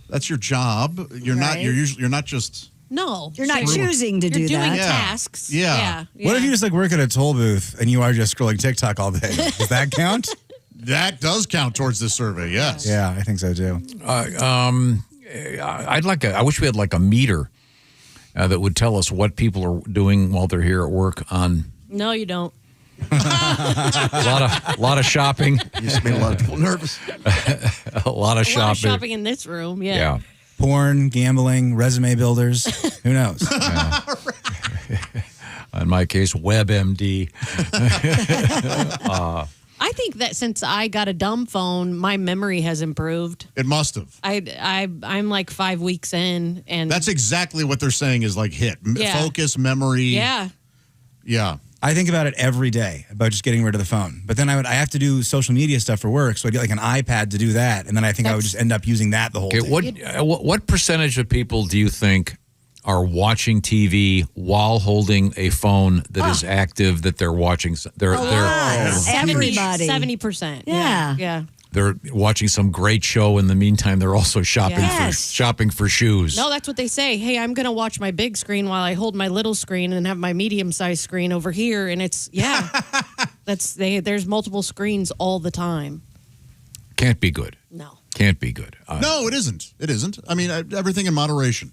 That's your job. You're not. You're not just. No. You're not choosing to do You're doing that. tasks. Yeah. What if you just like work at a toll booth and you are just scrolling TikTok all day? Does that count? That does count towards this survey, yes. Yeah, I think so too. I wish we had like a meter that would tell us what people are doing while they're here at work on. No, you don't. a lot of shopping. Used to make a lot of people nervous. a lot of shopping In this room. Yeah. Porn, gambling, resume builders. Who knows? In my case, WebMD. I think that since I got a dumb phone, my memory has improved. It must have. I'm like 5 weeks in, and that's exactly what they're saying is like hit Yeah. focus, memory. Yeah. I think about it every day about just getting rid of the phone. But then I have to do social media stuff for work, so I get like an iPad to do that, and then I think I would just end up using that the whole day. What percentage of people do you think are watching TV while holding a phone that is active that they're watching? Everybody. 70%. Yeah. Yeah. They're watching some great show. In the meantime, they're also shopping for shoes. No, that's what they say. Hey, I'm going to watch my big screen while I hold my little screen and have my medium-sized screen over here. And it's, there's multiple screens all the time. Can't be good. No. Can't be good. No, it isn't. It isn't. I mean, everything in moderation.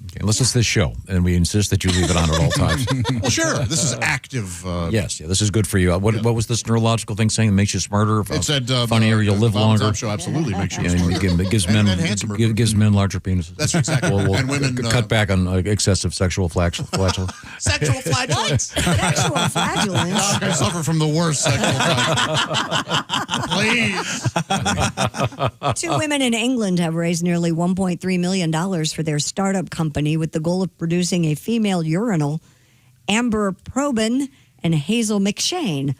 Okay, unless it's this show, and we insist that you leave it on at all times. Well, sure. This is active. Yes, this is good for you. What was this neurological thing saying? It makes you smarter, it said, funnier, you'll live longer. Top show absolutely makes you smarter. It gives men larger penises. That's exactly. We'll and women cut back on excessive sexual flatulence. Sexual flatulence. Sexual flatulence. I suffer from the worst sexual flatulence. Please. 2 women in England have raised nearly $1.3 million for their startup company with the goal of producing a female urinal. Amber Probin and Hazel McShane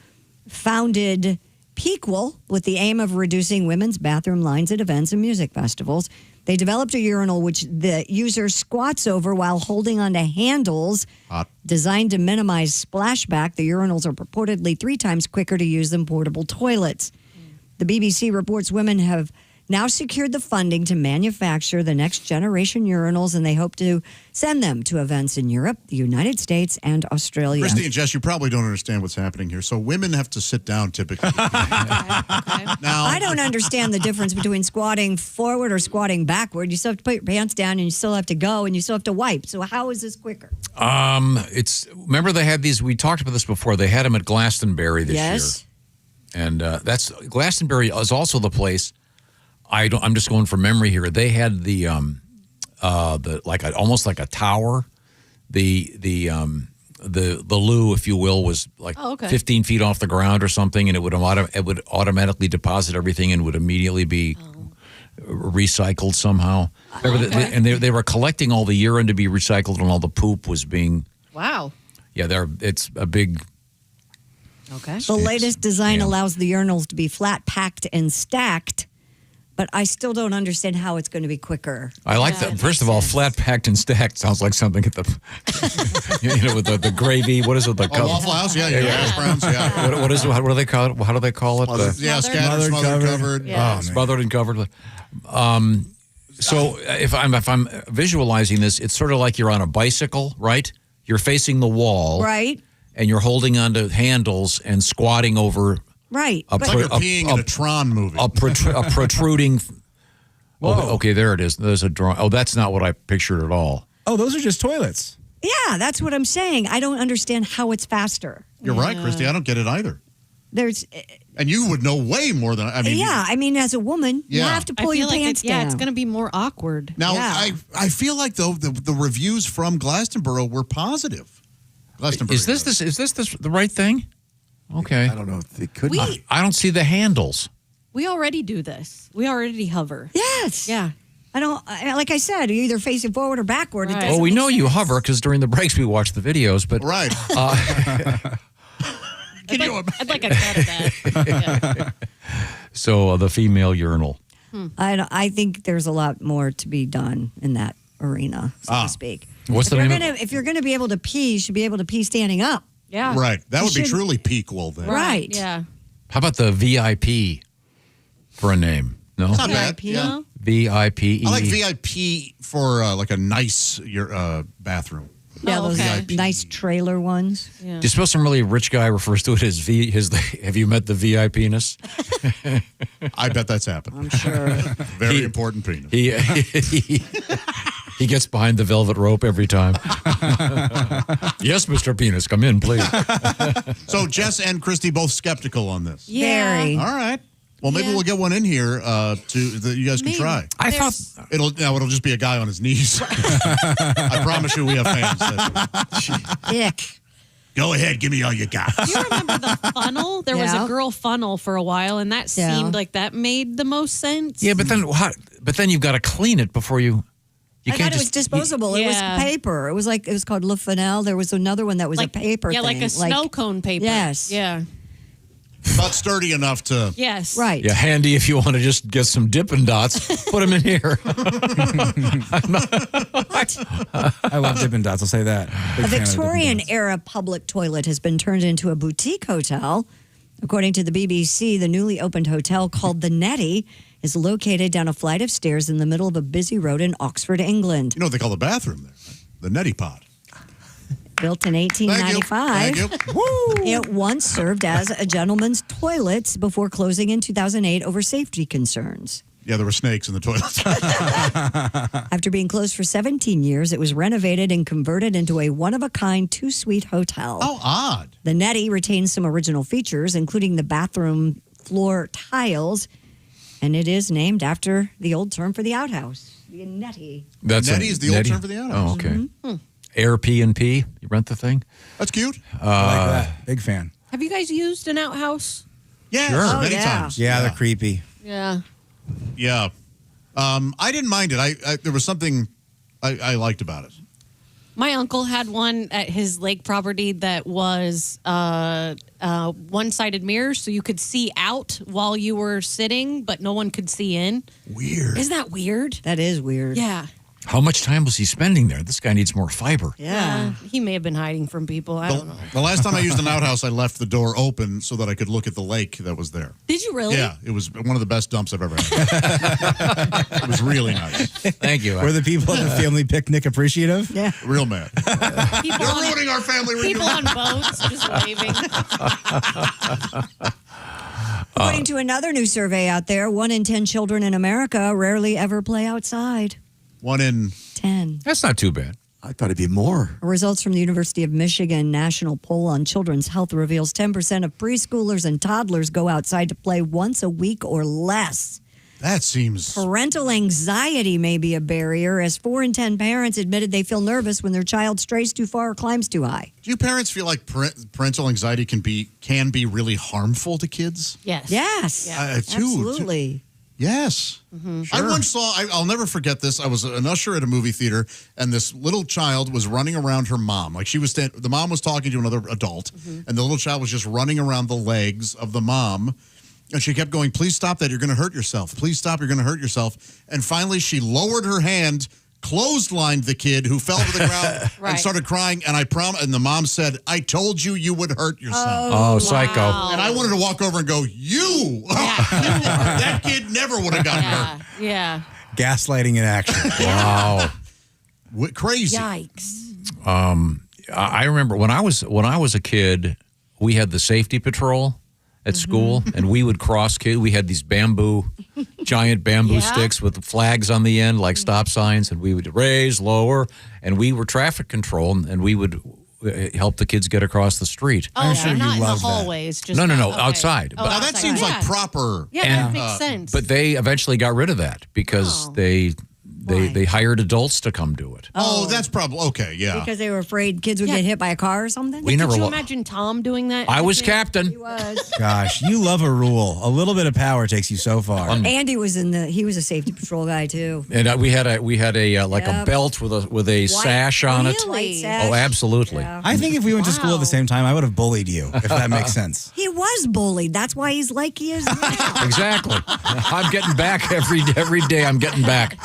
founded Pequel with the aim of reducing women's bathroom lines at events and music festivals. They developed a urinal which the user squats over while holding onto handles designed to minimize splashback. The urinals are purportedly 3 times quicker to use than portable toilets. The BBC reports women have now secured the funding to manufacture the next generation urinals, and they hope to send them to events in Europe, the United States, and Australia. Christy and Jess, you probably don't understand what's happening here. So women have to sit down typically. Now, I don't understand the difference between squatting forward or squatting backward. You still have to put your pants down, and you still have to go, and you still have to wipe. So how is this quicker? Remember they had these, we talked about this before, they had them at Glastonbury this year. And that's Glastonbury is also the place. I'm just going from memory here. They had the almost like a tower. The loo, if you will, was like 15 feet off the ground or something, and it would automatically deposit everything and would immediately be recycled somehow. And they were collecting all the urine to be recycled, and all the poop was being. Wow. Yeah, it's a big. Okay. The latest design allows the urinals to be flat packed and stacked. But I still don't understand how it's going to be quicker. I like that. First of all, flat packed and stacked sounds like something at the, with the gravy. What is it? The Waffle House, hash browns, What is it? What do they call it? How do they call it? Scattered, smothered, covered. Yeah. Smothered and covered. So if I'm visualizing this, it's sort of like you're on a bicycle, right? you're facing the wall, Right. and you're holding onto handles and squatting over Right. It's like you're peeing in a Tron movie. a protruding. Oh, okay, there it is. There's a drawing. Oh, that's not what I pictured at all. Oh, those are just toilets. Yeah, that's what I'm saying. I don't understand how it's faster. You're right, Christy. I don't get it either. There's, And you would know way more than I mean. yeah, I mean, as a woman, you Yeah. have to I pull feel your like pants yeah, down. it's going to be more awkward. Now, Yeah. I feel like, though, the reviews from Glastonbury were positive. Glastonbury. Is this the right thing? Okay. I don't know if they could. I don't see the handles. We already do this. We already hover. Yes. Yeah. Like I said, you either face it forward or backward. It Right. doesn't Well, we make know you sense. hover because during the breaks we watch the videos, but Right. I'd like a cut of that. So the female urinal. I think there's a lot more to be done in that arena, so to speak. What's the name of it? If you're going to be able to pee, you should be able to pee standing up. Yeah. Right. That You would be should- truly pequel then. Right. Yeah. How about the VIP for a name? No? It's not bad. VIP, Yeah. huh? VIP. I like VIP for like a nice bathroom. Yeah, those VIP. nice trailer ones. Yeah. Do you suppose some really rich guy refers to it as have you met the VIP-ness? I bet that's happened. I'm sure. Very important penis. He gets behind the velvet rope every time. Yes, Mr. Penis, come in, please. So Jess and Christy both skeptical on this. Very. All right. Well, maybe we'll get one in here that you guys can try. I thought It'll just be a guy on his knees. I promise you, we have fans. Ick. Go ahead, give me all you got. Do you remember the funnel? There was Yeah. a girl funnel for a while, and that Yeah. seemed like that made the most sense. Yeah, but then you've got to clean it before you. You I can't thought it was disposable. It Yeah. was paper. It was called Le Fennel. There was another one that was a paper Yeah, thing. like a snow cone paper. Yes. Yeah. Not sturdy enough to. Yes. Right. Yeah, handy if you want to just get some Dippin' Dots. Put them in here. I love Dippin' Dots. I'll say that. Big A fan of the Dippin' Victorian Dots. era public toilet has been turned into a boutique hotel. According to the BBC, the newly opened hotel called the Nettie is located down a flight of stairs in the middle of a busy road in Oxford, England. You know what they call the bathroom there? The neti pot. Built in 1895, Thank you. it once served as a gentleman's toilet before closing in 2008 over safety concerns. Yeah, there were snakes in the toilets. After being closed for 17 years, it was renovated and converted into a one-of-a-kind two-suite hotel. Oh, odd. The Nettie retains some original features, including the bathroom floor tiles, and it is named after the old term for the outhouse, the Nettie. Nettie is the old term for the outhouse. Oh, okay. Air P&P. You rent the thing? That's cute. I like that. Big fan. Have you guys used an outhouse? Yeah, Sure. many yeah. times. Yeah, they're creepy. Yeah. Yeah. I didn't mind it. I there was something I liked about it. My uncle had one at his lake property that was one-sided mirrors, so you could see out while you were sitting, but no one could see in. Weird. Isn't that weird? That is weird. Yeah. How much time was he spending there? This guy needs more fiber. Yeah. He may have been hiding from people. I don't know. The last time I used an outhouse, I left the door open so that I could look at the lake that was there. Did you really? Yeah, it was one of the best dumps I've ever had. It was really nice. Thank you. Were the people at the family picnic appreciative? Yeah. Real mad. People You're on, ruining our family people reunion. on boats just waving. According to another new survey out there, 1 in 10 children in America rarely ever play outside. 1 in 10. That's not too bad. I thought it'd be more. Results from the University of Michigan national poll on children's health reveals 10% of preschoolers and toddlers go outside to play once a week or less. That seems. Parental anxiety may be a barrier, as 4 in 10 parents admitted they feel nervous when their child strays too far or climbs too high. Do you parents feel like parental anxiety can be really harmful to kids? Yes. Yes. Absolutely. Yes. I once saw, I'll never forget this. I was an usher at a movie theater, and this little child was running around her mom. Like the mom was talking to another adult, and the little child was just running around the legs of the mom. And she kept going, please stop that. You're going to hurt yourself. Please stop. You're going to hurt yourself. And finally, she lowered her hand, clotheslined the kid who fell to the ground and started crying. And and the mom said, I told you you would hurt yourself. Oh, psycho. And I wanted to walk over and go, you! That kid never would have gotten hurt. Yeah. Gaslighting in action. Wow. Crazy. Yikes. I remember when I was a kid, we had the safety patrol at school, and we would cross kids. We had these giant bamboo sticks with flags on the end, like stop signs, and we would raise, lower, and we were traffic control, and we would help the kids get across the street. I'm sure not in the hallways. Just No, okay. outside. Oh, Now that outside. seems like proper. Yeah, that makes sense. But they eventually got rid of that because they hired adults to come do it. Oh, that's probably okay. Yeah, Because they were afraid kids would get hit by a car or something? We never Could you lo- imagine Tom doing that? I was captain. He was. Gosh, you love a rule. A little bit of power takes you so far. Andy was he was a safety patrol guy too. And we had a like a Yep. belt with a sash on it. White sash. Oh, absolutely. Yeah. I think if we went to school at the same time, I would have bullied you, if that makes sense. He was bullied. That's why he's like he is now. Exactly. I'm getting back every day. I'm getting back.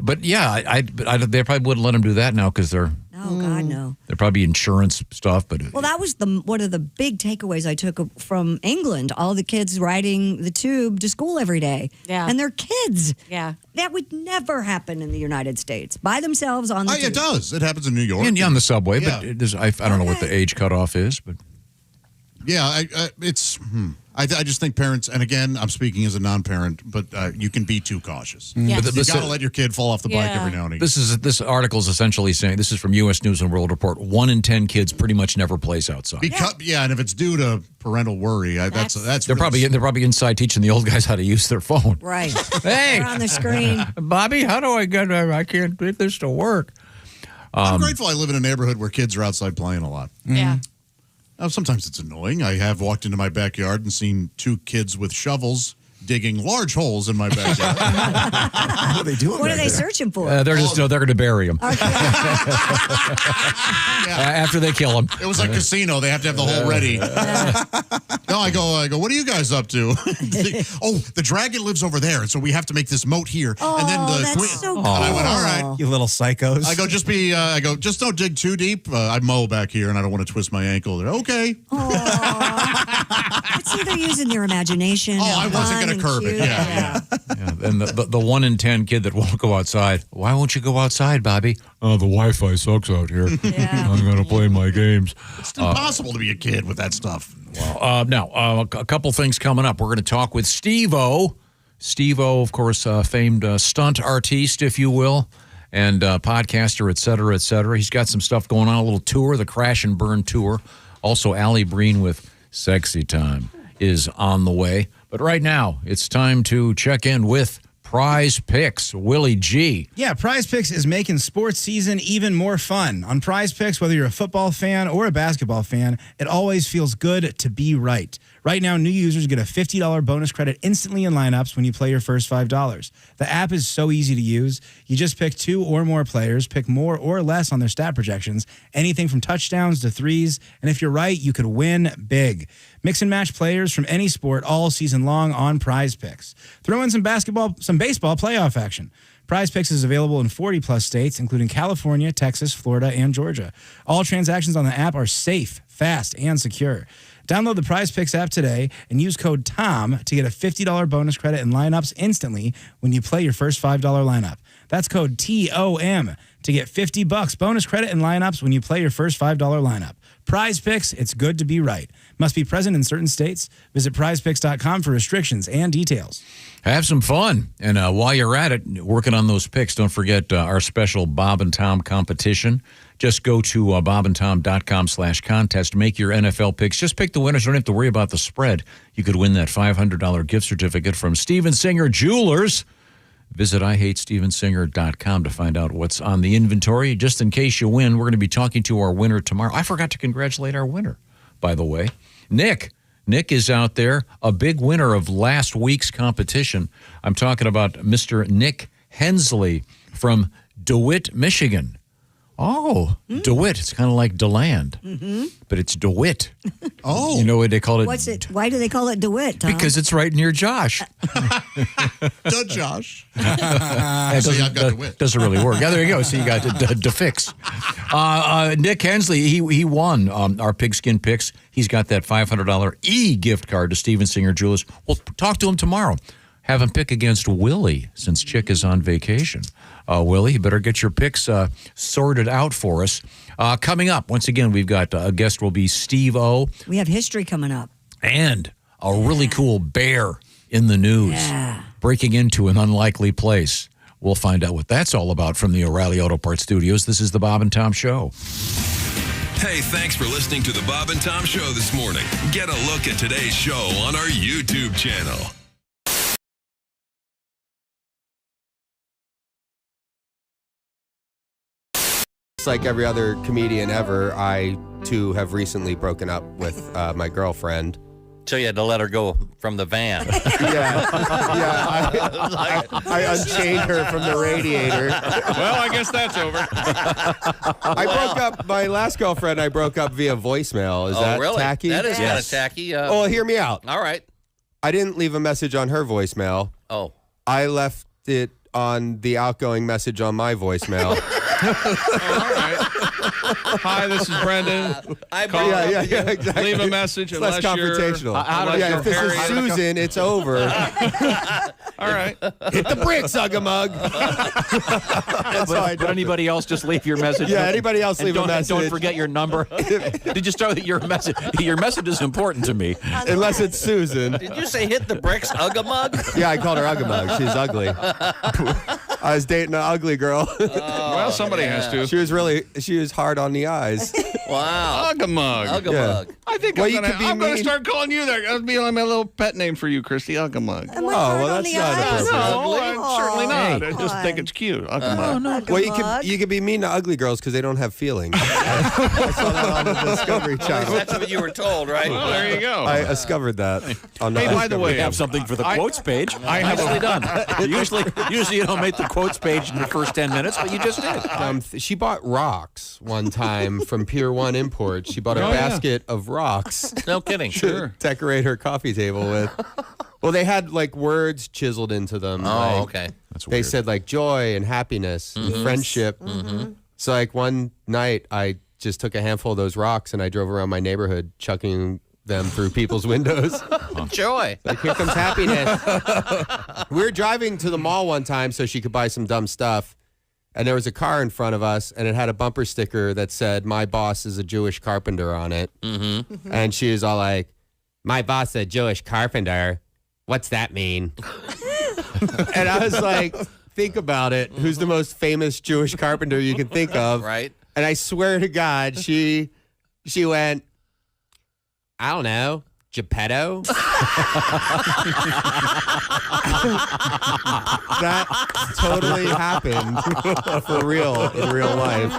But yeah, they probably wouldn't let him do that now because they're Oh God, no. they're probably insurance stuff. But Well, that was one of the big takeaways I took from England. All the kids riding the tube to school every day. Yeah. And they're kids. Yeah. That would never happen in the United States. By themselves on the tube. it does. It happens in New York. on the subway. Yeah. But I don't know what the age cutoff is, but Yeah, it's. I just think parents, and again, I'm speaking as a non-parent, but you can be too cautious. Yes. You got to let your kid fall off the bike every now and again. this article is essentially saying, this is from U.S. News and World Report, 1 in 10 kids pretty much never plays outside. And if it's due to parental worry, that's They're probably inside teaching the old guys how to use their phone. Right. Hey, They're on the screen. Bobby, how do I can't get this to work? I'm grateful I live in a neighborhood where kids are outside playing a lot. Yeah. Now, sometimes it's annoying. I have walked into my backyard and seen 2 kids with shovels digging large holes in my backyard. What are they doing? What are they searching for? They're going to bury him after they kill him. It was like casino. They have to have the hole ready. No, I go, what are you guys up to? Oh, the dragon lives over there, and so we have to make this moat here. Oh, and then the that's queen. so And I went, all right. You little psychos. I go, just don't dig too deep. I mow back here, and I don't want to twist my ankle. They're okay. It's either using their imagination. I wasn't going to curb it. Yeah. And the 1 in 10 kid that won't go outside. Why won't you go outside, Bobby? The Wi-Fi sucks out here. I'm going to play my games. It's impossible to be a kid with that stuff. Now, a couple things coming up. We're going to talk with Steve-O. Steve-O, of course, famed stunt artiste, if you will, and podcaster, et cetera, et cetera. He's got some stuff going on, a little tour, the Crash and Burn Tour. Also, Alli Breen with Sexy Time is on the way. But right now, it's time to check in with Prize Picks, Willie G. Yeah, Prize Picks is making sports season even more fun. On Prize Picks, whether you're a football fan or a basketball fan, it always feels good to be right. Right now, new users get a $50 bonus credit instantly in lineups when you play your first $5. The app is so easy to use. You just pick 2 or more players, pick more or less on their stat projections, anything from touchdowns to threes, and if you're right, you could win big. Mix and match players from any sport all season long on Prize Picks. Throw in some baseball playoff action. Prize Picks is available in 40-plus states, including California, Texas, Florida, and Georgia. All transactions on the app are safe, fast, and secure. Download the Prize Picks app today and use code TOM to get a $50 bonus credit in lineups instantly when you play your first $5 lineup. That's code TOM to get $50 bonus credit in lineups when you play your first $5 lineup. Prize Picks, it's good to be right. Must be present in certain states. Visit prizepicks.com for restrictions and details. Have some fun. And while you're at it, working on those picks, don't forget our special Bob and Tom competition. Just go to bobandtom.com/contest. Make your NFL picks. Just pick the winners. Don't have to worry about the spread. You could win that $500 gift certificate from Steven Singer Jewelers. Visit IHateStevenSinger.com to find out what's on the inventory. Just in case you win, we're going to be talking to our winner tomorrow. I forgot to congratulate our winner, by the way. Nick. Nick is out there, a big winner of last week's competition. I'm talking about Mr. Nick Hensley from DeWitt, Michigan. Oh, DeWitt. It's kind of like DeLand, but it's DeWitt. Oh. You know what they call it? What's it? Why do they call it DeWitt, Tom? Because it's right near Josh. Josh. Doesn't really work. Yeah, there you go. So you got to fix. Nick Hensley, he won our Pigskin Picks. He's got that $500 gift card to Steven Singer Jewelers. We'll talk to him tomorrow. have him pick against Willie since Chick is on vacation. Willie, you better get your picks sorted out for us. Coming up, once again, we've got a guest will be Steve-O. We have history coming up. And a really cool bear in the news. Breaking into an unlikely place. We'll find out what that's all about from the O'Reilly Auto Parts Studios. This is the Bob and Tom Show. Hey, thanks for listening to the Bob and Tom Show this morning. Get a look at today's show on our YouTube channel. Like every other comedian ever, I too have recently broken up with my girlfriend. So you had to let her go from the van. I unchained her from the radiator. Well, I guess that's over. I broke up my last girlfriend. I broke up via voicemail. Is that really? tacky? That is kind of tacky. Well, hear me out. All right. I didn't leave a message on her voicemail. Oh. I left it on the outgoing message on my voicemail. All right. Hi, this is Brendan. Exactly. Leave a message. It's less confrontational. If this is Susan, it's over. All right. Hit the bricks, Ugga-Mug. But anybody else just leave your message? Yeah, anybody else leave a message. Don't forget your number. Did you start with your message? Your message is important to me. Unless it's Susan. Did you say hit the bricks, Ugga-Mug? Yeah, I called her Ugga-Mug. She's ugly. I was dating an ugly girl. Well, somebody has to. She was hard on the eyes. Wow. Ugga-Mug. Ugga-Mug. I think I'm going to start calling you that. That'll be my little pet name for you, Christy. Ugga-Mug. Oh, well, that's not appropriate. No, certainly not. I just think it's cute. Ugga-Mug. Well, you could be mean to ugly girls because they don't have feelings. I saw that on the Discovery Channel. That's what you were told, right? Well, there you go. I discovered that. On Hey, by the way, We have something for the quotes page. I have Nicely done. Usually you don't make the quotes page in the first 10 minutes, but you just did. She bought rocks one time from Pier 1 Imports. She bought a basket of rocks. No kidding. To decorate her coffee table with. Well, they had like words chiseled into them. Oh, okay. That's They weird. said like joy and happiness and friendship. So like one night I just took a handful of those rocks and I drove around my neighborhood chucking them through people's windows. Joy. Like, here comes happiness. We were driving to the mall one time so she could buy some dumb stuff. And there was a car in front of us, and it had a bumper sticker that said, "My boss is a Jewish carpenter" on it. Mm-hmm. And she was all like, "My boss is a Jewish carpenter? What's that mean?" And I was like, think about it. Who's the most famous Jewish carpenter you can think of? Right. And I swear to God, she went, "I don't know, Geppetto?" That totally happened for real in real life.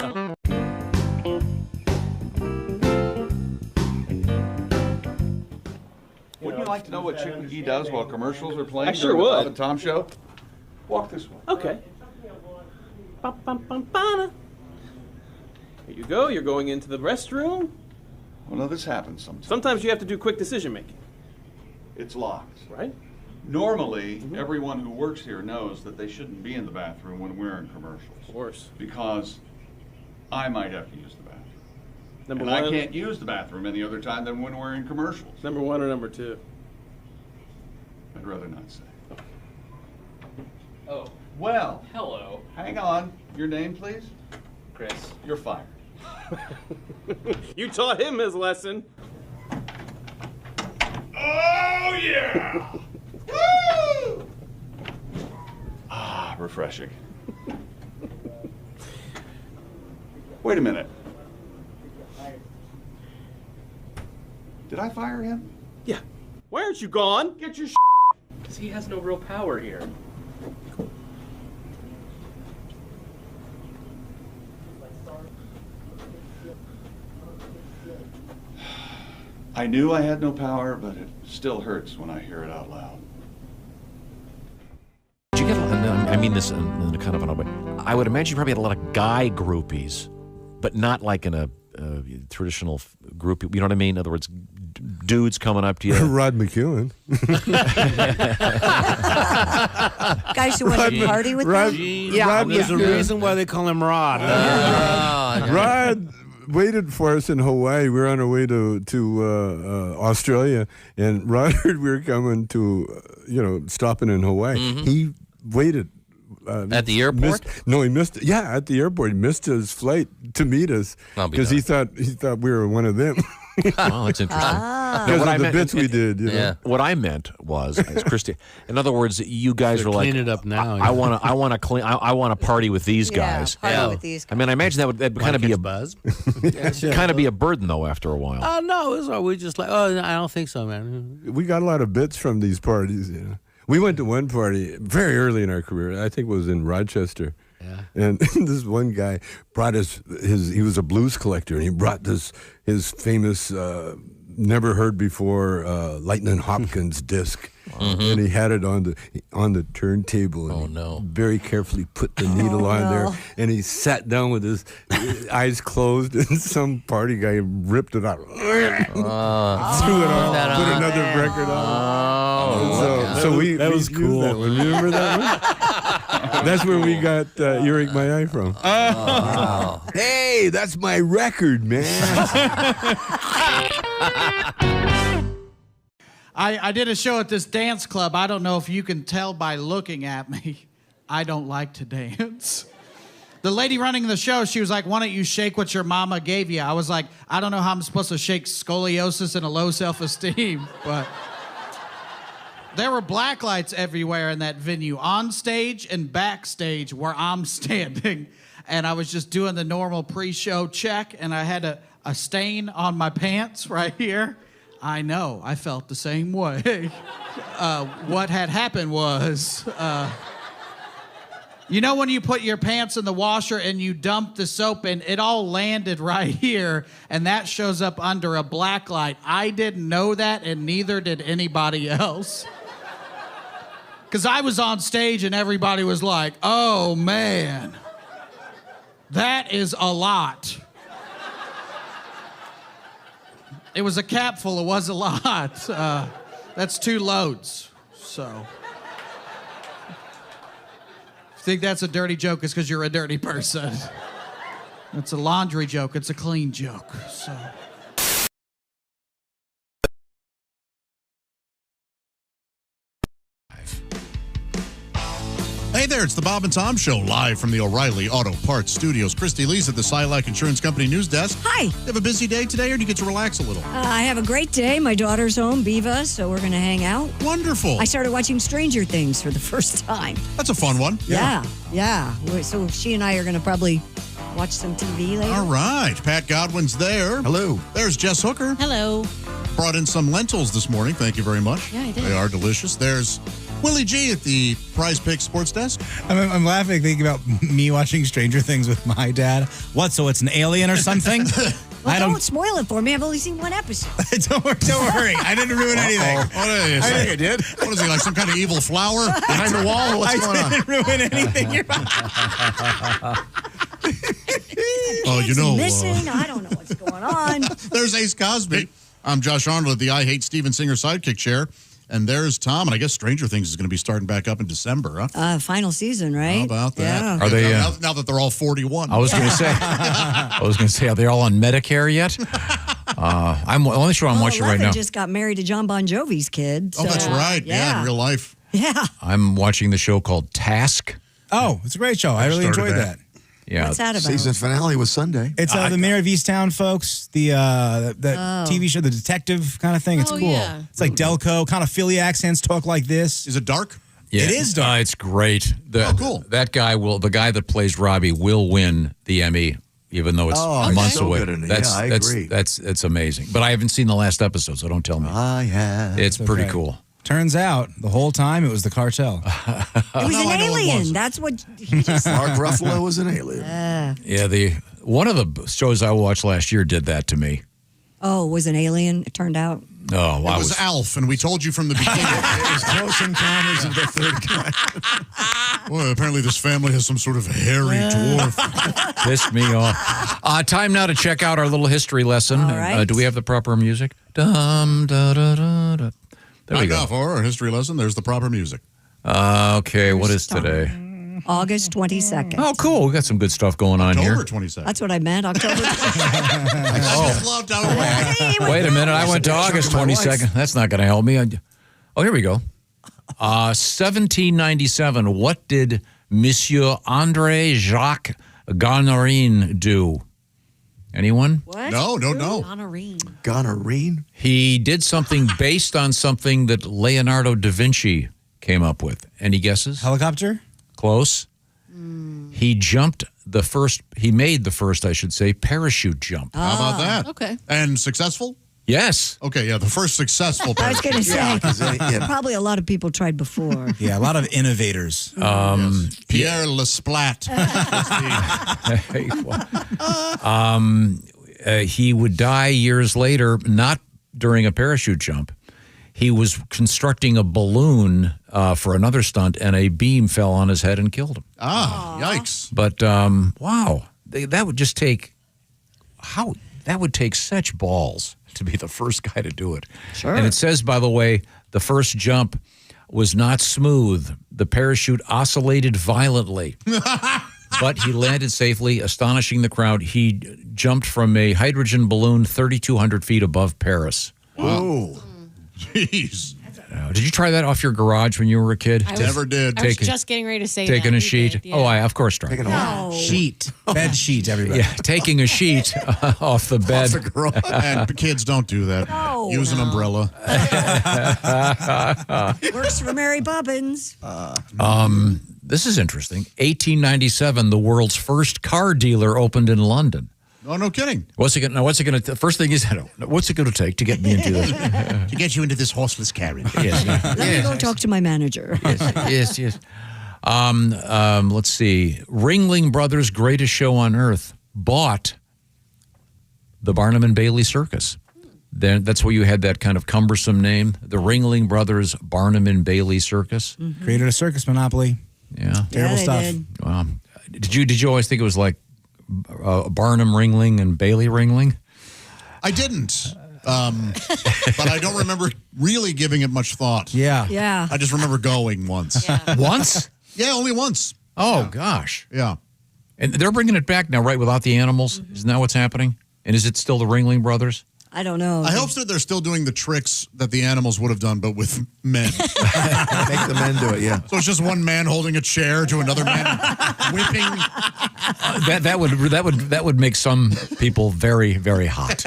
Wouldn't you like to know what Chick McGee does while commercials are playing? I sure during the would. Bob and Tom Show? Walk this way. Okay. Ba-bum-bum-ba-da. Here you go. You're going into the restroom. Well, no, this happens sometimes. Sometimes you have to do quick decision making. It's locked. Right? Normally, everyone who works here knows that they shouldn't be in the bathroom when we're in commercials. Of course. Because I might have to use the bathroom. Number and one. I can't use the bathroom any other time than when we're in commercials. Number one or number two? I'd rather not say. Oh. Well. Hello. Hang on. Your name, please? Chris. You're fired. You taught him his lesson. Oh, yeah! Woo! Ah, refreshing. Wait a minute. Did I fire him? Yeah. Why aren't you gone? Get your Because he has no real power here. I knew I had no power, but it still hurts when I hear it out loud. Did you get? I mean this in a kind of an odd way. I would imagine you probably had a lot of guy groupies, but not like in a traditional group. You know what I mean? In other words, dudes coming up to you. Rod McEwen. Guys who want to party with them? Yeah, there's a reason why they call him Rod. Rod waited for us in Hawaii. We were on our way to Australia, and Rod heard we were coming to, stopping in Hawaii. He waited. At the airport? He missed. Yeah, at the airport, he missed his flight to meet us because he thought we were one of them. Wow, that's interesting. Because of the bits we did. What I meant was, as Christy, in other words, you guys are like, clean it up now. I want to clean. I want to party with these guys. Party with these guys. I mean, I imagine that'd kind of be a buzz. kind of be a burden though after a while. Oh no, it was, we just like, I don't think so, man. We got a lot of bits from these parties. We went to one party very early in our career. I think it was in Rochester. Yeah. And this one guy brought he was a blues collector, and he brought his famous never heard before Lightning Hopkins disc. And he had it on the turntable. And very carefully put the needle on there. And he sat down with his eyes closed, and some party guy ripped it out. Threw it on, put another record on. So we was cool. That one. Remember that one? That's where we got Earache My Eye from. Hey, that's my record, man. I did a show at this dance club. I don't know if you can tell by looking at me. I don't like to dance. The lady running the show, she was like, why don't you shake what your mama gave you? I was like, I don't know how I'm supposed to shake scoliosis and a low self-esteem, but there were black lights everywhere in that venue, on stage and backstage where I'm standing. And I was just doing the normal pre-show check, and I had a stain on my pants right here. I know, I felt the same way. What had happened was, when you put your pants in the washer and you dump the soap in, it all landed right here, and that shows up under a black light. I didn't know that, and neither did anybody else. Because I was on stage and everybody was like, oh man, that is a lot. It was a capful, it was a lot. That's 2 loads, so. If you think that's a dirty joke, it's because you're a dirty person. It's a laundry joke, it's a clean joke, so. Hey there, it's the Bob and Tom Show, live from the O'Reilly Auto Parts Studios. Christy Lee's at the Silac Insurance Company news desk. Hi. You have a busy day today, or do you get to relax a little? I have a great day. My daughter's home, Beava, so we're going to hang out. Wonderful. I started watching Stranger Things for the first time. That's a fun one. Yeah. So she and I are going to probably watch some TV later. All right. Pat Godwin's there. Hello. There's Jess Hooker. Hello. Brought in some lentils this morning. Thank you very much. Yeah, I did. They are delicious. There's Willie G at the Prize Picks Sports Desk. I'm laughing thinking about me watching Stranger Things with my dad. What, so it's an alien or something? Well, don't spoil it for me. I've only seen one episode. Don't worry. I didn't ruin anything. I did. What is he, like some kind of evil flower behind the wall? What's going on? I didn't ruin anything. Missing. I don't know what's going on. There's Ace Cosby. I'm Josh Arnold at the I Hate Steven Singer sidekick chair. And there's Tom, and I guess Stranger Things is going to be starting back up in December, huh? Final season, right? How about that? Yeah. Are they now that they're all 41? I was going to say, are they all on Medicare yet? I'm the only show I'm watching right now. Just got married to John Bon Jovi's kid. Oh, that's right. Yeah, in real life. Yeah. I'm watching the show called Task. Oh, it's a great show. I really enjoyed that. Yeah. What's that about? Season finale was Sunday. It's the Mayor of Easttown, folks. The TV show, the detective kind of thing. It's cool. Yeah. It's like Delco, kind of Philly accents talk like this. Is it dark? Yeah. It is dark. It's great. Cool. That guy the guy that plays Robbie will win the Emmy, even though it's months away. Good in it. I agree. That's amazing. But I haven't seen the last episode, so don't tell me. I have. It's pretty cool. Turns out, the whole time, it was the cartel. It was an alien. That's what he just said. Mark Ruffalo was an alien. Yeah, one of the shows I watched last year did that to me. Oh, was an alien, it turned out? Oh, it was Alf, and we told you from the beginning. It was Close Encounters of the Third Kind. Well, apparently this family has some sort of hairy dwarf. Pissed me off. Time now to check out our little history lesson. All right. Do we have the proper music? Dum, da, da, da, da. There we go. For our history lesson, there's the proper music. Okay, what is today? August 22nd. Oh, cool. We got some good stuff going on here. October 22nd. That's what I meant. October 22nd. Wait a minute. I went to August 22nd. That's not going to help me. Oh, here we go. 1797. What did Monsieur André Jacques Gonorrhea do? Anyone? What? No. Gonorrhea? He did something based on something that Leonardo da Vinci came up with. Any guesses? Helicopter? Close. He made the first, I should say, parachute jump. How about that? Okay. And successful? Yes. Okay, yeah, the first successful I was going to say, Yeah. probably a lot of people tried before. Yeah, a lot of innovators. Pierre Lesplat. He would die years later, not during a parachute jump. He was constructing a balloon for another stunt, and a beam fell on his head and killed him. Yikes. But, wow, that would just take, that would take such balls to be the first guy to do it. Sure. And it says, by the way, the first jump was not smooth. The parachute oscillated violently. But he landed safely, astonishing the crowd. He jumped from a hydrogen balloon 3,200 feet above Paris. Whoa. Jeez. Did you try that off your garage when you were a kid? Never did. I was just getting ready to say taking that. a sheet. Did, yeah. Oh, I of course tried. Sheet. Bed sheet, everybody. Yeah, taking a sheet off the bed. And kids don't do that. No. Use an umbrella. Works for Mary Poppins. This is interesting. 1897, the world's first car dealer opened in London. Oh, no kidding. What's it going to? First thing is, what's it going to take to get me into this? To get you into this horseless carriage. Yes. Let me go talk to my manager. Yes. Let's see. Ringling Brothers' greatest show on earth bought the Barnum and Bailey Circus. Then that's where you had that kind of cumbersome name, the Ringling Brothers Barnum and Bailey Circus. Mm-hmm. Created a circus monopoly. Yeah. Terrible stuff. Did. Wow. Did you always think it was like Barnum Ringling and Bailey Ringling? I didn't. But I don't remember really giving it much thought. Yeah. I just remember going once. Once? Yeah, only once. Oh, gosh. Yeah. And they're bringing it back now, right, without the animals? Isn't that what's happening? And is it still the Ringling Brothers? I don't know. I hope that they're still doing the tricks that the animals would have done, but with men. Make the men do it, yeah. So it's just one man holding a chair to another man whipping. That would make some people very, very hot.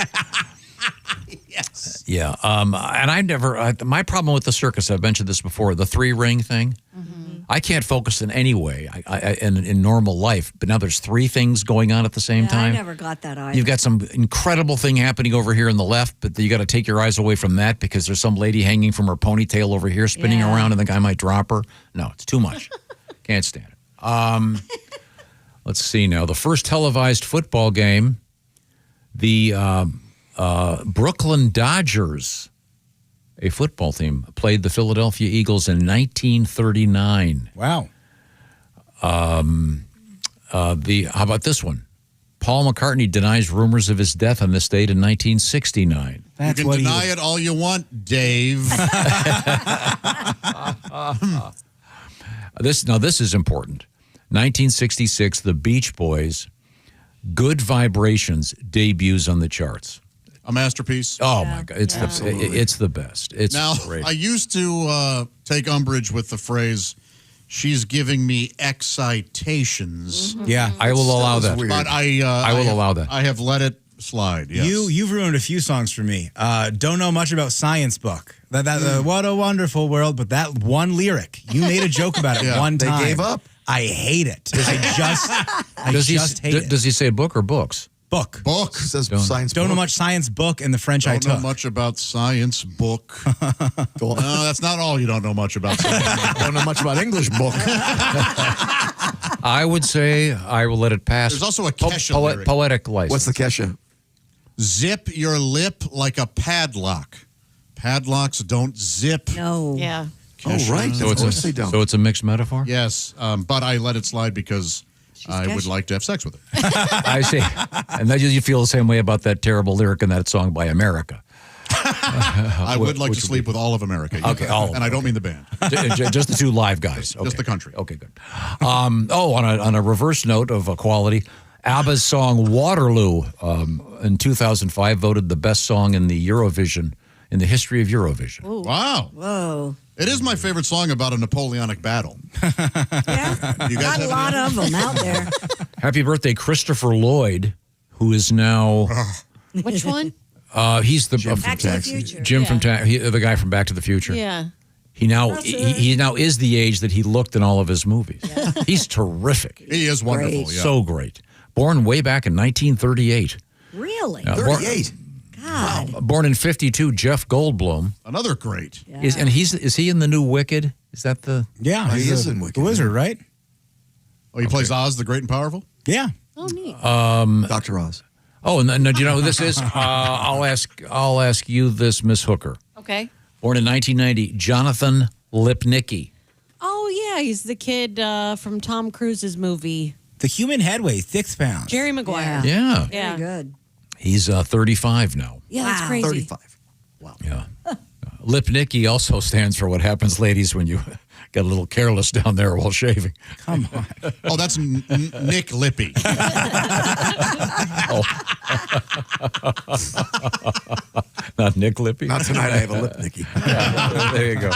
Yes. Yeah. And I never. My problem with the circus, I've mentioned this before, the 3-ring thing. Mm-hmm. I can't focus in any way in normal life. But now there's 3 things going on at the same time. I never got that either. You've got some incredible thing happening over here on the left, but you got to take your eyes away from that because there's some lady hanging from her ponytail over here spinning around, and the guy might drop her. No, it's too much. Can't stand it. Let's see now. The first televised football game, the Brooklyn Dodgers, a football team, played the Philadelphia Eagles in 1939. Wow. How about this one? Paul McCartney denies rumors of his death in this state in 1969. You can deny it all you want, Dave. This is important. 1966, the Beach Boys, Good Vibrations debuts on the charts. A masterpiece. Oh, my God. It's the best. It's now, great. I used to take umbrage with the phrase, she's giving me excitations. Mm-hmm. Yeah. I will allow that. But I will allow that. I have let it slide, yes. You've ruined a few songs for me. Don't know much about Science Book. What a wonderful world, but that one lyric, you made a joke about it one time. They gave up. I hate it. I just hate it. Does he say book or books? Book. Book. It says science Don't book. know much science book in the French I Don't took. know much about science book. No, that's not all you don't know much about science. Don't know much about English book. I would say I will let it pass. There's also a Kesha lyric. Poetic license. What's the Kesha? Zip your lip like a padlock. Padlocks don't zip. No. Yeah. Kesha. Oh, right. So Of course they don't. So it's a mixed metaphor? Yes, but I let it slide because I would like to have sex with it. I see. And then you feel the same way about that terrible lyric in that song by America. I would like to sleep with all of America. Okay, all of and I don't mean the band. Just the two live guys. Okay. Just the country. Okay, good. On a reverse note of quality, ABBA's song Waterloo in 2005 voted the best song in the Eurovision, in the history of Eurovision. Ooh. Wow. Whoa. It is my favorite song about a Napoleonic battle. Yeah. You guys Got a have lot any- of them out there. Happy birthday, Christopher Lloyd, who is now... Which one? He's the Back to the Future. Jim from the guy from Back to the Future. Yeah. He now is the age that he looked in all of his movies. He's terrific. He is wonderful. Great. Yeah. So great. Born way back in 1938. Really? 38. God. Born in 52, Jeff Goldblum. Another great. Yeah. Is he in the new Wicked? Is that the... Yeah, He he's is the- in Wicked. the wizard, right? Oh, he plays Oz the Great and Powerful? Yeah. Oh, neat. Dr. Oz. Oh, and do you know who this is? I'll ask you this, Miss Hooker. Okay. Born in 1990, Jonathan Lipnicki. Oh, yeah. He's the kid from Tom Cruise's movie. The human head weighs 6 pounds. Jerry Maguire. Yeah. Yeah. Very good. He's 35 now. Yeah, that's Wow. crazy. 35. Yeah. Lipnicki also stands for what happens, ladies, when you get a little careless down there while shaving. Come on. Oh, that's Nick Lippy. Not Nick Lippy. Not tonight. I have a lip, Nicky. Yeah, there you go.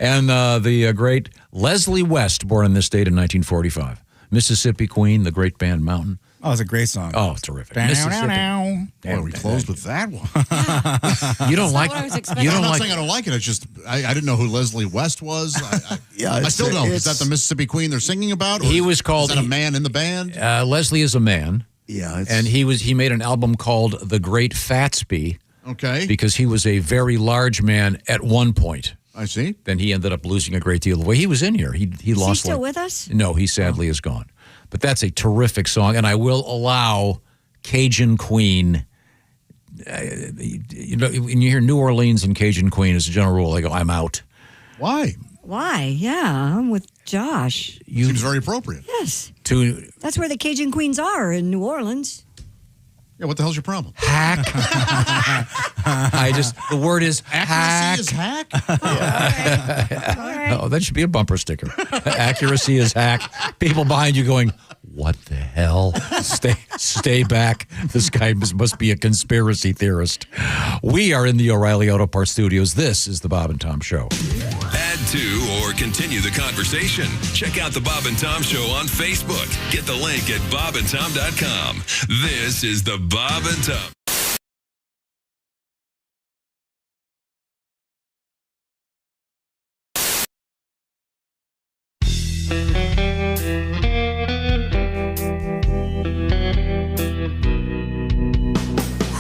And the great Leslie West, born in this state in 1945. Mississippi Queen, the great band Mountain. Oh, it's a great song. Oh, terrific. Bow. Boy, we closed with that one. You don't like. what I was expecting. You I'm don't not like. saying I don't like it. It's just I didn't know who Leslie West was. Yeah, I still don't. Is it's- that the Mississippi Queen they're singing about? Or He was called- Is that a man in the band? Leslie is a man, Yeah, it's, and he made an album called The Great Fatsby Okay. because he was a very large man at one point. I see. Then he ended up losing a great deal of weight. He was in here. He Is he lost. still like- with us? No, he sadly is gone. But that's a terrific song, and I will allow Cajun Queen. You know, when you hear New Orleans and Cajun Queen, as a general rule, I go, I'm out. Why? Why? Yeah, I'm with Josh. Seems very appropriate. Yes. That's where the Cajun Queens are, in New Orleans. Yeah, what the hell's your problem? Hack. The word is hack. Accuracy is hack? Oh, that should be a bumper sticker. Accuracy is hack. People behind you going, what the hell? Stay back. This guy must be a conspiracy theorist. We are in the O'Reilly Auto Parts Studios. This is the Bob and Tom Show. Add to or continue the conversation. Check out the Bob and Tom Show on Facebook. Get the link at bobandtom.com. This is the Bob and Tom.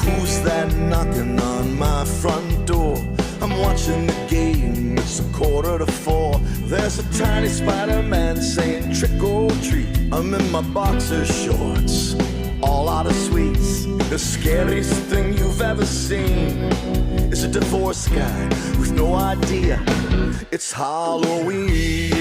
Who's that knocking on my front door? I'm watching the game, it's 3:45. There's a tiny Spider-Man saying trick or treat. I'm in my boxer shorts, all out of sweets. The scariest thing you've ever seen is a divorced guy with no idea it's Halloween.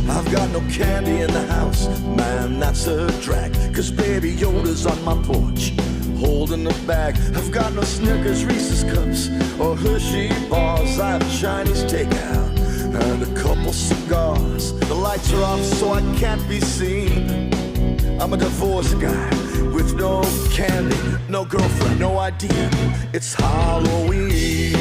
I've got no candy in the house, man, that's a drag. Cause Baby Yoda's on my porch, holding the bag. I've got no Snickers, Reese's Cups, or Hershey bars. I have Chinese takeout and a couple cigars. The lights are off so I can't be seen. I'm a divorced guy with no candy, no girlfriend, no idea it's Halloween.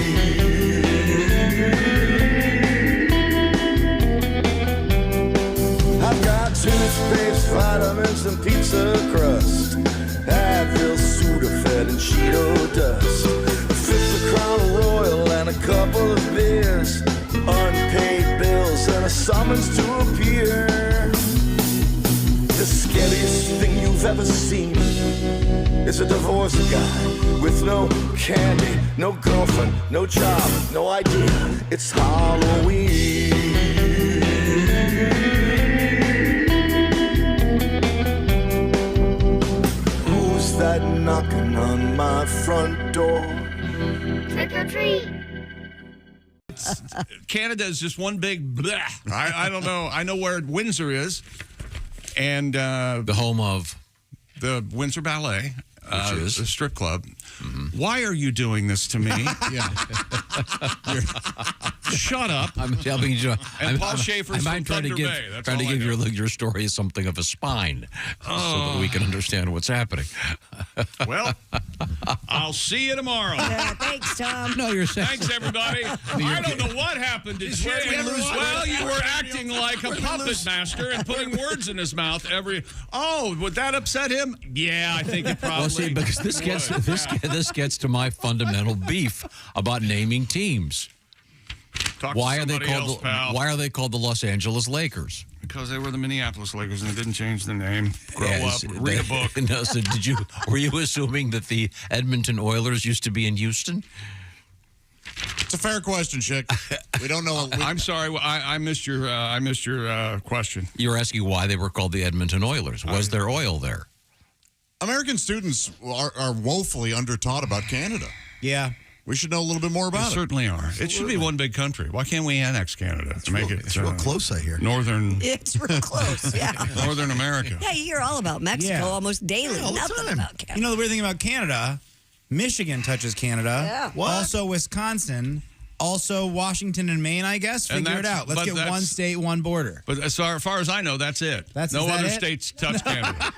I've got toothpaste, vitamins, and pizza crust. Advil, Sudafed, and Cheeto dust. A fifth of Crown Royal and a couple of beers. Unpaid bills and a summons to appear. The scariest thing you've ever seen is a divorced guy with no candy, no girlfriend, no job, no idea it's Halloween. Who's that knocking on my front door? Trick or treat. Canada is just one big bleh. I don't know. I know where Windsor is. And the home of the Windsor Ballet, which is a strip club. Why are you doing this to me? Yeah. Shut up. I'm telling you. And Paul Schaefer's from Thunder Bay. That's trying to all I give know. your story something of a spine so that we can understand what's happening. Well, I'll see you tomorrow. Thanks, Tom. No, you're saying. Thanks, everybody. I don't know what happened to Chick. Well, you were acting like a puppet master and putting words in his mouth Oh, would that upset him? Yeah, I think it probably. Well, see, because this gets to my fundamental beef about naming teams. Why are they called the Los Angeles Lakers? Because they were the Minneapolis Lakers and they didn't change the name. Grow up, read a book. No, so were you assuming that the Edmonton Oilers used to be in Houston? It's a fair question, Chick. We don't know. I'm sorry, I missed your question. You were asking why they were called the Edmonton Oilers. Was there oil there? American students are woefully undertaught about Canada. Yeah. We should know a little bit more about it. Certainly are. It should be one big country. Why can't we annex Canada? It's real close, I hear. Northern. It's real close, yeah. Northern America. Yeah, you hear all about Mexico almost daily. Nothing about Canada. You know the weird thing about Canada? Michigan touches Canada. Yeah. What? Also Wisconsin. Also Washington and Maine, I guess. Figure it out. Let's get one state, one border. But as far as I know, that's it. No other states touch Canada.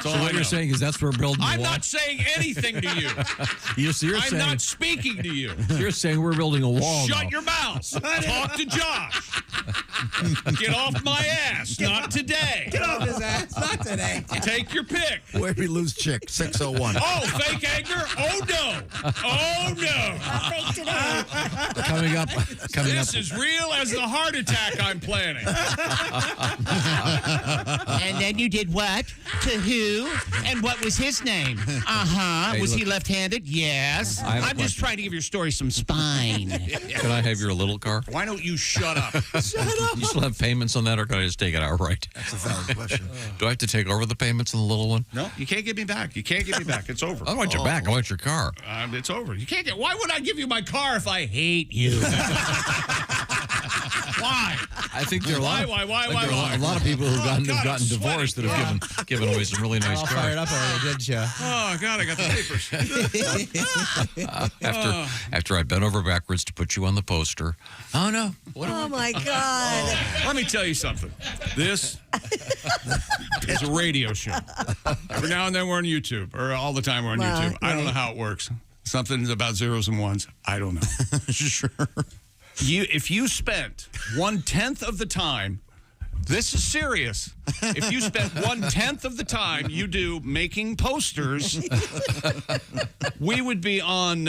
So what you're saying is that's where we're building the wall? I'm not saying anything to you. I'm not speaking to you. You're saying we're building a wall. Shut your mouth. Talk to Josh. Get off my ass. Not today. Get off his ass. Not today. Take your pick. Where we lose Chick, 601. Oh, fake anger? Oh, no. Oh, no. Fake today. Coming up. This is real as the heart attack I'm planning. And then you did what? To who? And what was his name? Hey, was look, he left-handed? Yes. I have a I'm just question. trying to give your story some spine. Can I have your little car? Why don't you shut up? You still have payments on that, or can I just take it outright? That's a valid question. Do I have to take over the payments on the little one? No, you can't get me back. You can't get me back. It's over. I don't want your back. I want your car. It's over. You can't get. Why would I give you my car if I hate you? Why? I think there are a lot. Why? A lot of people who've gotten divorced that have given away some really nice cars. Fired up already, didn't you? Oh God, I got the papers. After I bent over backwards to put you on the poster. Oh no! Oh my God! Let me tell you something. This is a radio show. Every now and then we're on YouTube, or all the time we're on YouTube. I don't know how it works. Something's about zeros and ones. I don't know. Sure. If you spent 1/10 of the time, this is serious. If you spent 1/10 of the time you do making posters, we would be on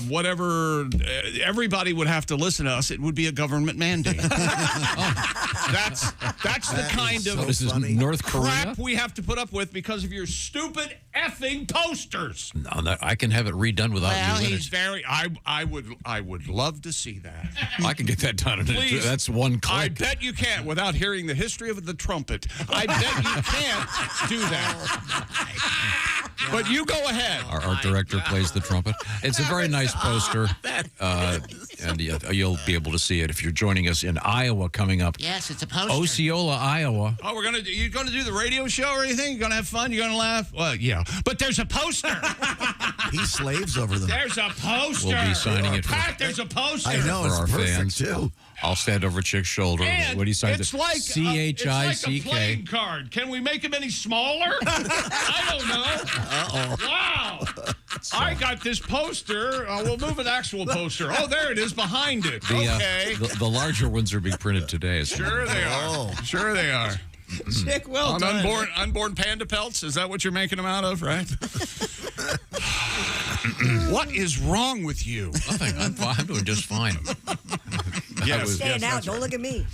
whatever. Everybody would have to listen to us. It would be a government mandate. That's the kind of this is North Korea? crap we have to put up with because of your stupid effing posters. No, I can have it redone without you. He's very. I would love to see that. I can get that done. Please. That's one click. I bet you can't without hearing the history of the trumpet. I bet you can't do that. But you go ahead. Our art director plays the trumpet. It's a very nice poster, and you'll be able to see it if you're joining us in Iowa coming up. Yes, it's a poster. Osceola, Iowa. Oh, you're going to do the radio show or anything? You're going to have fun? You're going to laugh? Well, yeah. But there's a poster. He slaves over them. There's a poster. We'll be signing it Pat, there's a poster. I know, for it's our perfect, fans. too. I'll stand over Chick's shoulder when he signs it's it. like CHICK. It's like a playing card. Can we make them any smaller? I don't know. Wow. I got this poster. We'll move an actual poster. Oh, there it is behind it. Okay. The larger ones are being printed today. Sure they are. Sure they are. Chick, well done. Unborn panda pelts? Is that what you're making them out of, right? What is wrong with you? Nothing. I'm doing just fine. Yes. Staying out. Don't look at me.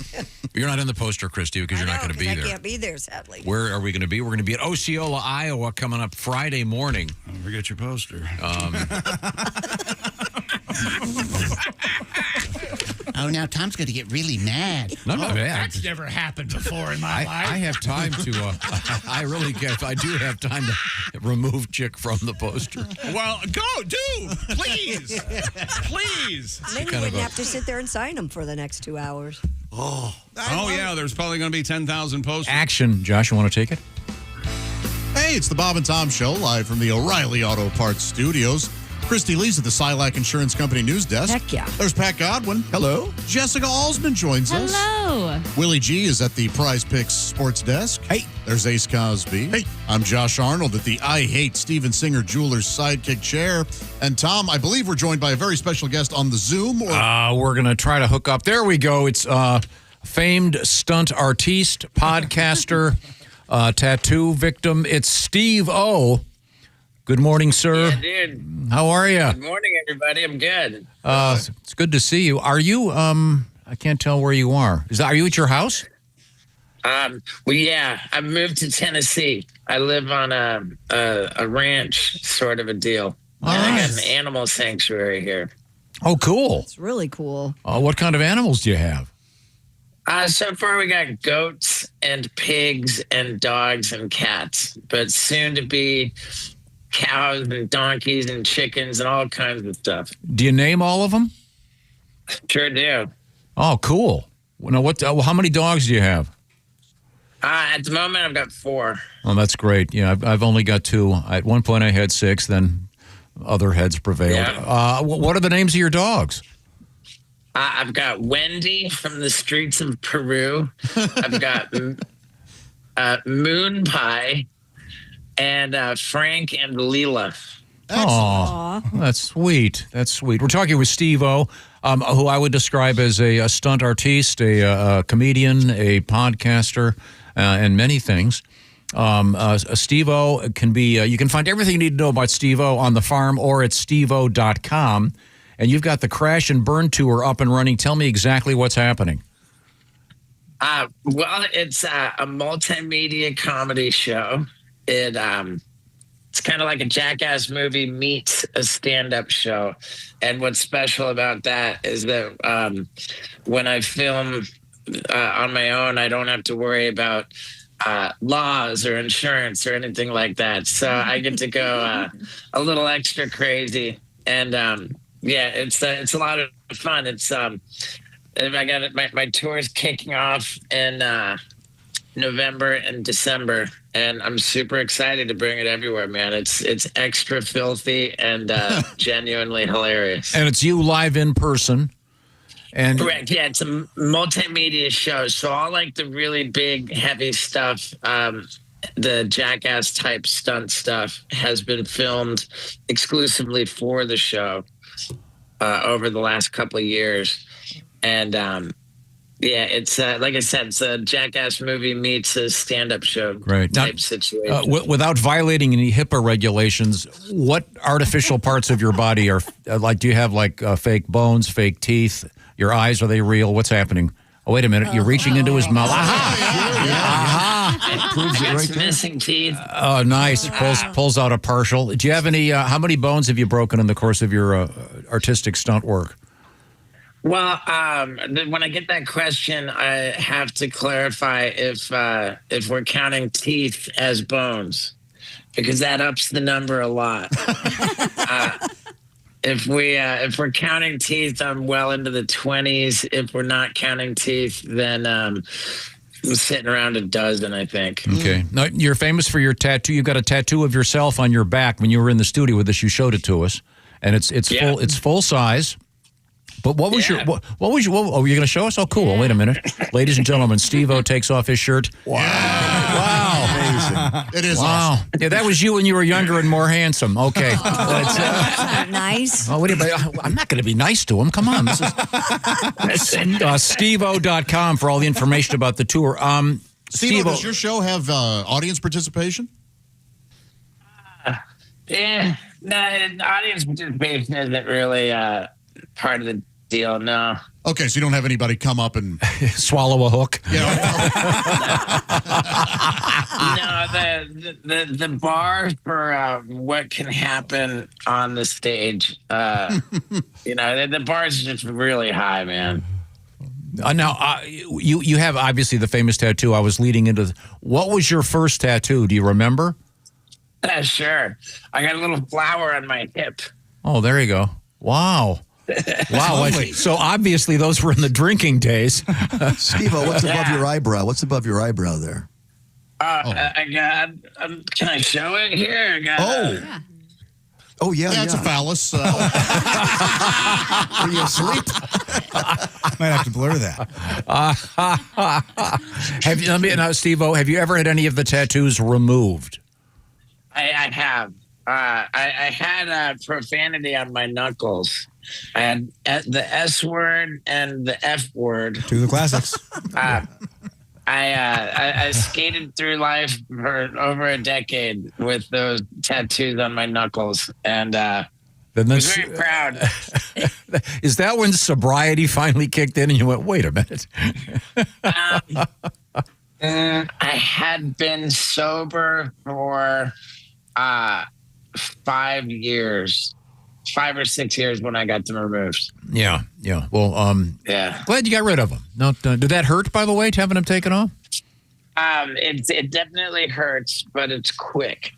You're not in the poster, Christy, because you're not going to be there. I can't be there, sadly. Where are we going to be? We're going to be at Osceola, Iowa, coming up Friday morning. Don't forget your poster. Oh, now Tom's going to get really mad. No, that's never happened before in my life. I have time to. I really get. I do have time to remove Chick from the poster. Well, please, please. Then you wouldn't have to sit there and sign them for the next 2 hours. Oh yeah, there's probably going to be 10,000 posters. Action, Josh. You want to take it? Hey, it's the Bob and Tom Show, live from the O'Reilly Auto Parts Studios. Christy Lee's at the Silac Insurance Company news desk. Heck yeah. There's Pat Godwin. Hello. Jessica Alsman joins us. Hello. Willie G is at the Prize Picks Sports Desk. Hey. There's Ace Cosby. Hey. I'm Josh Arnold at the I Hate Steven Singer Jewelers sidekick chair. And Tom, I believe we're joined by a very special guest on the Zoom. We're going to try to hook up. There we go. It's famed stunt artiste, podcaster, tattoo victim. It's Steve-O. Good morning, sir. Yeah, dude. How are you? Good morning, everybody. I'm good. It's good to see you. Are you, I can't tell where you are. Are you at your house? Well, yeah, I moved to Tennessee. I live on a ranch sort of a deal. All and I right. got an animal sanctuary here. Oh, cool. It's really cool. What kind of animals do you have? So far, we got goats and pigs and dogs and cats, but soon to be cows and donkeys and chickens and all kinds of stuff. Do you name all of them? Sure do. Oh, cool. Now, how many dogs do you have? At the moment, I've got 4. Oh, that's great. Yeah, I've only got 2. At one point, I had 6. Then other heads prevailed. Yeah. What are the names of your dogs? I've got Wendy from the streets of Peru. I've got Moon Pie and Frank and Leela. Oh, that's sweet. That's sweet. We're talking with Steve-O, who I would describe as a stunt artiste, a comedian, a podcaster, and many things. Steve-O can be, you can find everything you need to know about Steve-O on the farm or at steve-o.com. And you've got the Crash and Burn Tour up and running. Tell me exactly what's happening. Well, it's a multimedia comedy show. It's kind of like a Jackass movie meets a stand-up show. And what's special about that is that when I film on my own, I don't have to worry about laws or insurance or anything like that. So I get to go a little extra crazy. And yeah, it's a lot of fun. It's I got it. My tour is kicking off in November and December, and I'm super excited to bring it everywhere, man. It's extra filthy and genuinely hilarious. And it's you live in person. And correct, yeah, it's a multimedia show. So all like the really big, heavy stuff, the Jackass type stunt stuff, has been filmed exclusively for the show over the last couple of years. And yeah, it's like I said, it's a Jackass movie meets a stand-up show type situation. Without violating any HIPAA regulations, what artificial parts of your body are like? Do you have like fake bones, fake teeth? Your eyes, are they real? What's happening? Oh, wait a minute. You're reaching into his mouth. Aha! Proves it right there. Missing teeth. Oh, nice. Pulls out a partial. Do you have any, how many bones have you broken in the course of your artistic stunt work? Well, when I get that question, I have to clarify if we're counting teeth as bones, because that ups the number a lot. If we're counting teeth, I'm well into the 20s. If we're not counting teeth, then I'm sitting around a dozen, I think. Okay. Now, you're famous for your tattoo. You've got a tattoo of yourself on your back. When you were in the studio with us, you showed it to us, and it's full size. But what was your oh, you're going to show us? Oh, cool. Wait a minute. Ladies and gentlemen, Steve-O takes off his shirt. Wow. Wow. Amazing. It is wow. awesome. Yeah, that was you when you were younger and more handsome. Okay. Nice. Oh, I'm not going to be nice to him. Come on. This is steve-o.com for all the information about the tour. Steve-O, does your show have audience participation? Yeah. No, audience participation isn't really part of the deal, no. Okay, so you don't have anybody come up and swallow a hook? No, the bar for what can happen on the stage, the bar is just really high, man. Now, you have obviously the famous tattoo. I was leading into what was your first tattoo? Do you remember? Sure. I got a little flower on my hip. Oh, there you go. Wow. Wow. So obviously those were in the drinking days. Steve-O, what's above your eyebrow? What's above your eyebrow there? I got. Can I show it here? I got, Oh, yeah. Yeah, it's a phallus. Were you asleep? Might have to blur that. Have you? Let me now, Steve-O. Have you ever had any of the tattoos removed? I have. I had profanity on my knuckles. I had the S word and the F word. Two of the classics. I skated through life for over a decade with those tattoos on my knuckles, and I was very proud. Is that when sobriety finally kicked in and you went, wait a minute? I had been sober for 5 years. 5 or 6 years when I got them removed. Yeah. Well, yeah. Glad you got rid of them. No, did that hurt, by the way, having them taken off? It definitely hurts, but it's quick.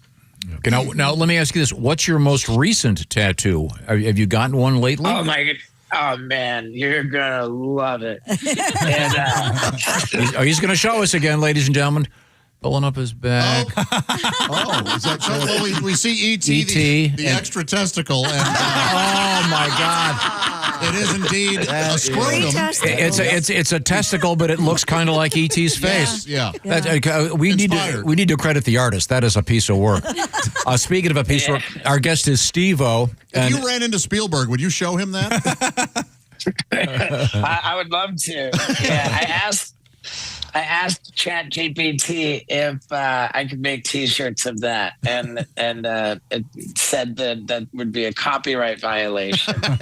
Okay, now let me ask you this: what's your most recent tattoo? Have you gotten one lately? Oh my god! Oh man, you're gonna love it. And, he's going to show us again, ladies and gentlemen. Pulling up his back. Is that so? Well, we see E.T. the extra testicle. And, oh, my God. It is indeed a scrotum. It's a testicle, but it looks kind of like E.T.'s face. Yeah. We need to credit the artist. That is a piece of work. Speaking of a piece of work, our guest is Steve-O. If you ran into Spielberg, would you show him that? I would love to. Yeah, I asked ChatGPT if I could make T-shirts of that, and it said that would be a copyright violation, which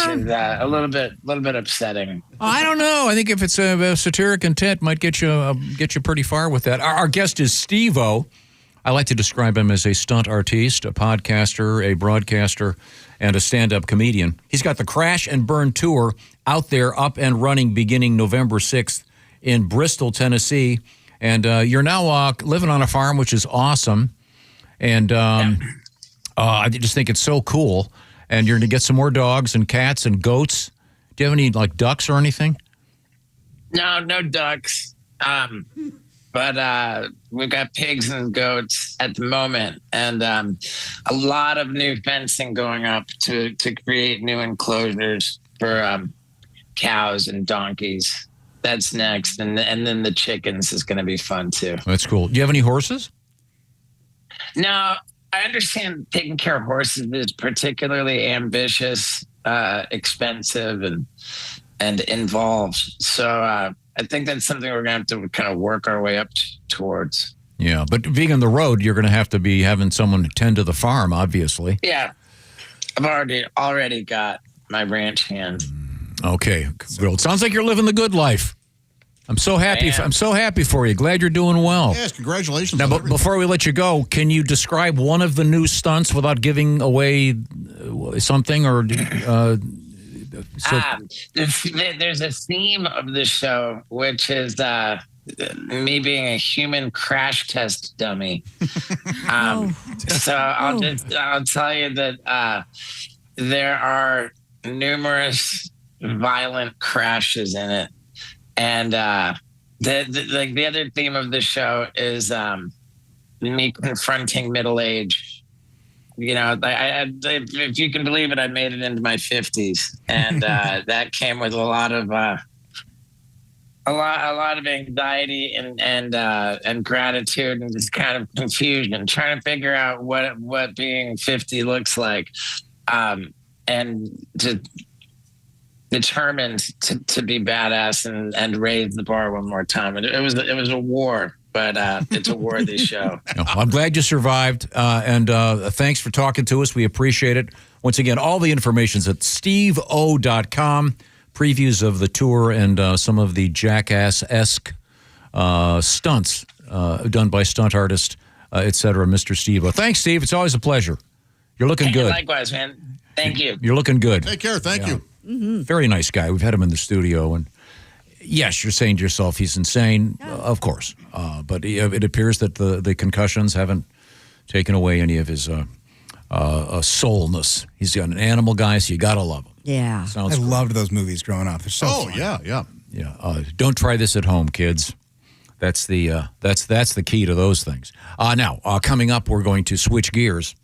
is a little bit upsetting. I don't know. I think if it's a satiric intent, might get you pretty far with that. Our guest is Steve-O. I like to describe him as a stunt artiste, a podcaster, a broadcaster, and a stand-up comedian. He's got the Crash and Burn Tour out there, up and running, beginning November 6th. In Bristol, Tennessee, and you're now living on a farm, which is awesome. And I just think it's so cool. And you're going to get some more dogs and cats and goats. Do you have any like ducks or anything? No ducks. But we've got pigs and goats at the moment, and a lot of new fencing going up to create new enclosures for cows and donkeys. That's next, and then the chickens is going to be fun too. That's cool. Do you have any horses? No, I understand taking care of horses is particularly ambitious, expensive, and involved. So I think that's something we're going to have to kind of work our way up towards. Yeah, but being on the road, you're going to have to be having someone tend to the farm, obviously. Yeah, I've already got my ranch hand. Okay, well, it sounds like you're living the good life. I'm so happy. I'm so happy for you. Glad you're doing well. Yes, congratulations. Now, but before we let you go, can you describe one of the new stunts without giving away something? Or there's a theme of the show, which is me being a human crash test dummy. So I'll tell you that there are numerous violent crashes in it, and the other theme of the show is me confronting middle age. You know, if you can believe it, I made it into my 50s, and that came with a lot of anxiety and gratitude and just kind of confusion, trying to figure out what being 50 looks like, and to determined to be badass and raise the bar one more time. It was a war, but it's a worthy show. I'm glad you survived, and thanks for talking to us. We appreciate it. Once again, all the information's at steveo.com. Previews of the tour and some of the jackass-esque stunts done by stunt artist, etc. Mr. Steve-O. Thanks, Steve. It's always a pleasure. You're looking good. Likewise, man. Thank you. You're looking good. Take care. Thank you. Mm-hmm. Very nice guy. We've had him in the studio, and yes, you're saying to yourself he's insane. Of course, but it appears that the concussions haven't taken away any of his soulness. He's an animal guy, so you gotta love him. Yeah, I loved those movies growing up. They're so fun. yeah. Don't try this at home, kids. That's the key to those things. Now, coming up, we're going to switch gears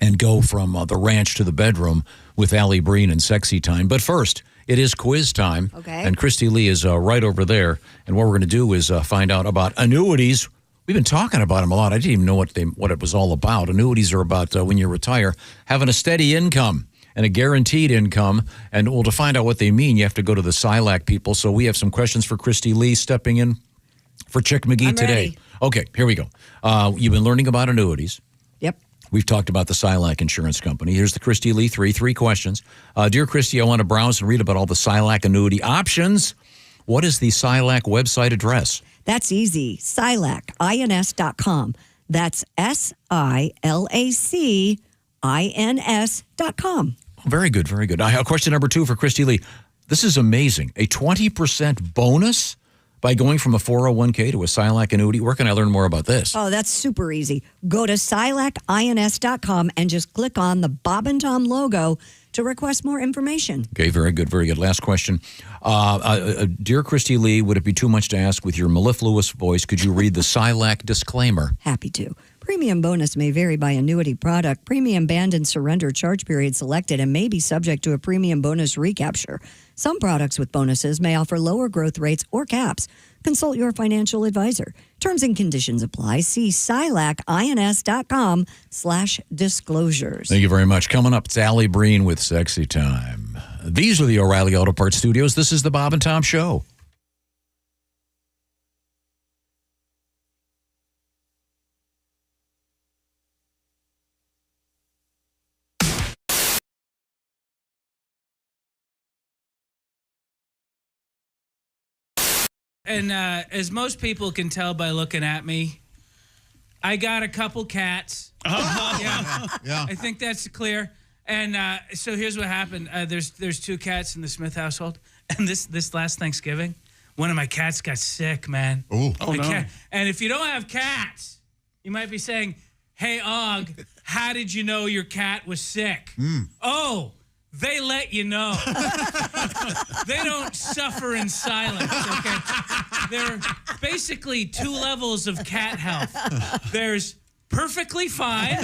and go from the ranch to the bedroom with Alli Breen and Sexy Time. But first, it is quiz time. Okay. And Christy Lee is right over there. And what we're going to do is find out about annuities. We've been talking about them a lot. I didn't even know what it was all about. Annuities are about when you retire, having a steady income and a guaranteed income. And well, to find out what they mean, you have to go to the SILAC people. So we have some questions for Christy Lee stepping in for Chick McGee I'm today. ready. Okay, here we go. You've been learning about annuities. Yep. We've talked about the SILAC Insurance Company. Here's the Christy Lee three questions. Dear Christy, I want to browse and read about all the SILAC annuity options. What is the SILAC website address? That's easy. SILAC.com. That's SILACINS.com. Very good, very good. Question number 2 for Christy Lee. This is amazing. A 20% bonus by going from a 401k to a SILAC annuity. Where can I learn more about this? Oh, that's super easy. Go to SILACINS.com and just click on the Bob and Tom logo to request more information. Okay, very good, very good. Last question. Dear Christy Lee, would it be too much to ask with your mellifluous voice, could you read the SILAC disclaimer? Happy to. Premium bonus may vary by annuity product. Premium band and surrender charge period selected and may be subject to a premium bonus recapture. Some products with bonuses may offer lower growth rates or caps. Consult your financial advisor. Terms and conditions apply. See SILACINS.com/disclosures. Thank you very much. Coming up, it's Alli Breen with Sexy Time. These are the O'Reilly Auto Parts Studios. This is the Bob and Tom Show. And as most people can tell by looking at me, I got a couple cats. Yeah. I think that's clear. And so here's what happened. There's 2 cats in the Smith household. And this last Thanksgiving, one of my cats got sick, man. Oh, My no. cat. And if you don't have cats, you might be saying, hey, Og, how did you know your cat was sick? Oh, they let you know. They don't suffer in silence, okay? There are basically 2 levels of cat health. There's perfectly fine,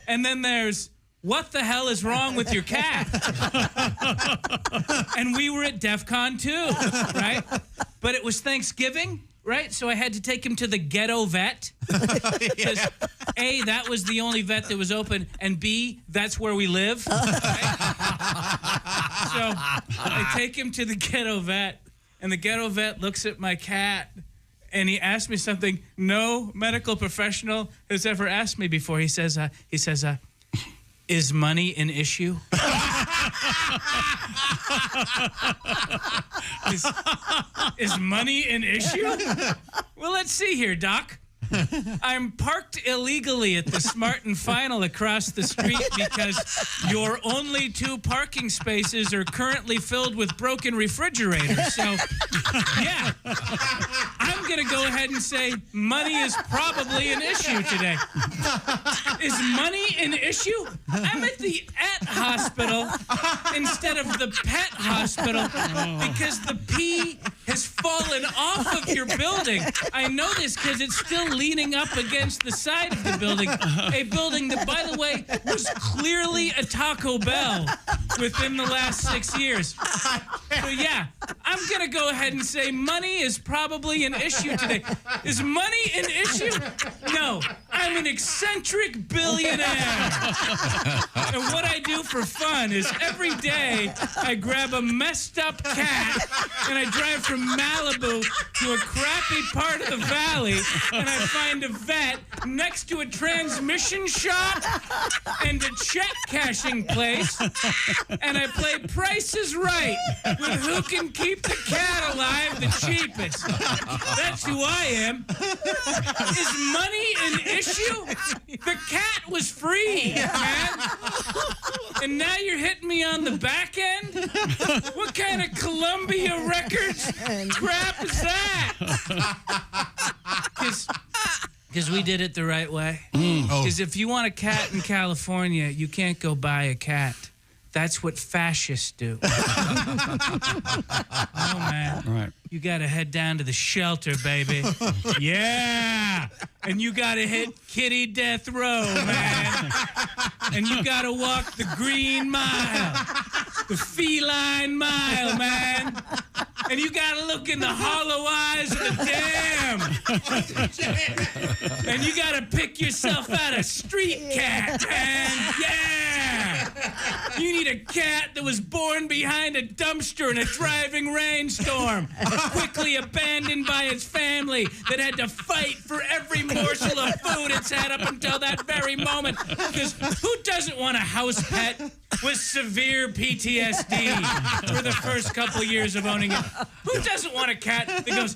and then there's what the hell is wrong with your cat? And we were at DEF CON 2, right? But it was Thanksgiving, right? So I had to take him to the ghetto vet. Because A, that was the only vet that was open, and B, that's where we live. Right? So I take him to the ghetto vet, and the ghetto vet looks at my cat, and he asked me something no medical professional has ever asked me before. He says, is money an issue? Is money an issue? Well, let's see here, Doc. I'm parked illegally at the Smart and Final across the street because your only 2 parking spaces are currently filled with broken refrigerators. So, yeah, I'm going to go ahead and say money is probably an issue today. Is money an issue? I'm at the hospital instead of the pet hospital because the pee has fallen off of your building. I know this because it's still leaning up against the side of the building. A building that, by the way, was clearly a Taco Bell within the last 6 years. So, yeah, I'm going to go ahead and say money is probably an issue today. Is money an issue? No. I'm an eccentric billionaire. And what I do for fun is every day I grab a messed up cat and I drive from Malibu to a crappy part of the valley and I find a vet next to a transmission shop and a check cashing place and I play Price is Right with who can keep the cat alive the cheapest. That's who I am. Is money an issue? The cat was free, man. And now you're hitting me on the back end? What kind of Columbia Records crap is that? Because we did it the right way. Because if you want a cat in California, you can't go buy a cat. That's what fascists do. Oh, man. Right. You got to head down to the shelter, baby. Yeah. And you got to hit kitty death row, man. And you got to walk the green mile, the feline mile, man. And you got to look in the hollow eyes of the dam. And you got to pick yourself out a street cat, man. Yeah. You need a cat that was born behind a dumpster in a driving rainstorm, quickly abandoned by its family, that had to fight for every morsel of food it's had up until that very moment. Because who doesn't want a house pet with severe PTSD for the first couple years of owning it? Who doesn't want a cat that goes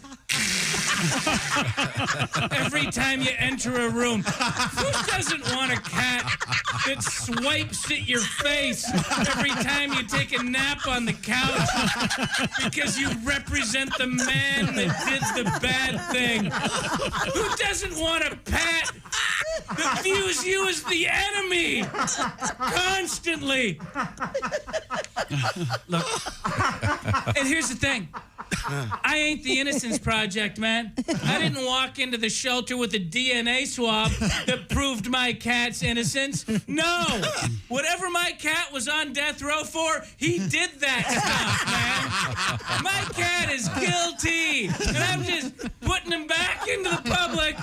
every time you enter a room? Who doesn't want a cat that swipes at your face every time you take a nap on the couch because you represent the man that did the bad thing? Who doesn't want a pet that views you as the enemy constantly? Look, and here's the thing. I ain't the Innocence Project, man. I didn't walk into the shelter with a DNA swab that proved my cat's innocence. No. Whatever my cat was on death row for, he did that stuff, man. My cat is guilty, and I'm just putting him back into the public.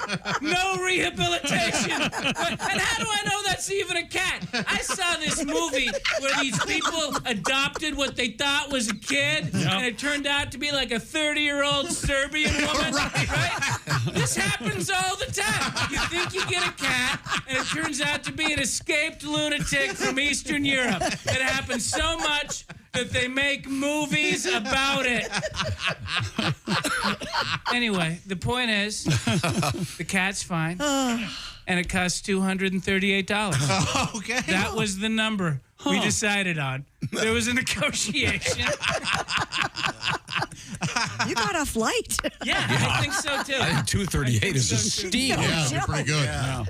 No rehabilitation. And how do I know that's even a cat? I saw this movie where these people adopted what they thought was a kid, and it turned out to be like a 30-year-old Serbian woman, right? This happens all the time. You think you get a cat, and it turns out to be an escaped lunatic from Eastern Europe. It happens so much that they make movies about it. Anyway, the point is, the cat's fine, and it costs $238. Okay. That was the number we decided on. There was a negotiation. You got a flight. Yeah, I think so too. I think 238 is a steal. Yeah, they're pretty good. Yeah.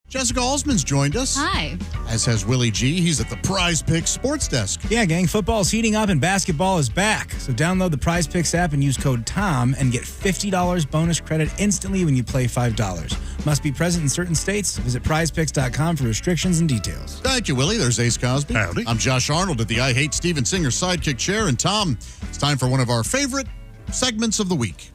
Jessica Alsman's joined us. Hi. As has Willie G. He's at the Prize Picks Sports Desk. Yeah, gang, football's heating up and basketball is back. So download the Prize Picks app and use code TOM and get $50 bonus credit instantly when you play $5. Must be present in certain states. Visit prizepicks.com for restrictions and details. Thank you, Willie. There's Ace Cosby. Howdy. I'm Josh Arnold at the I Hate Steven Singer sidekick chair. And Tom, it's time for one of our favorite segments of the week.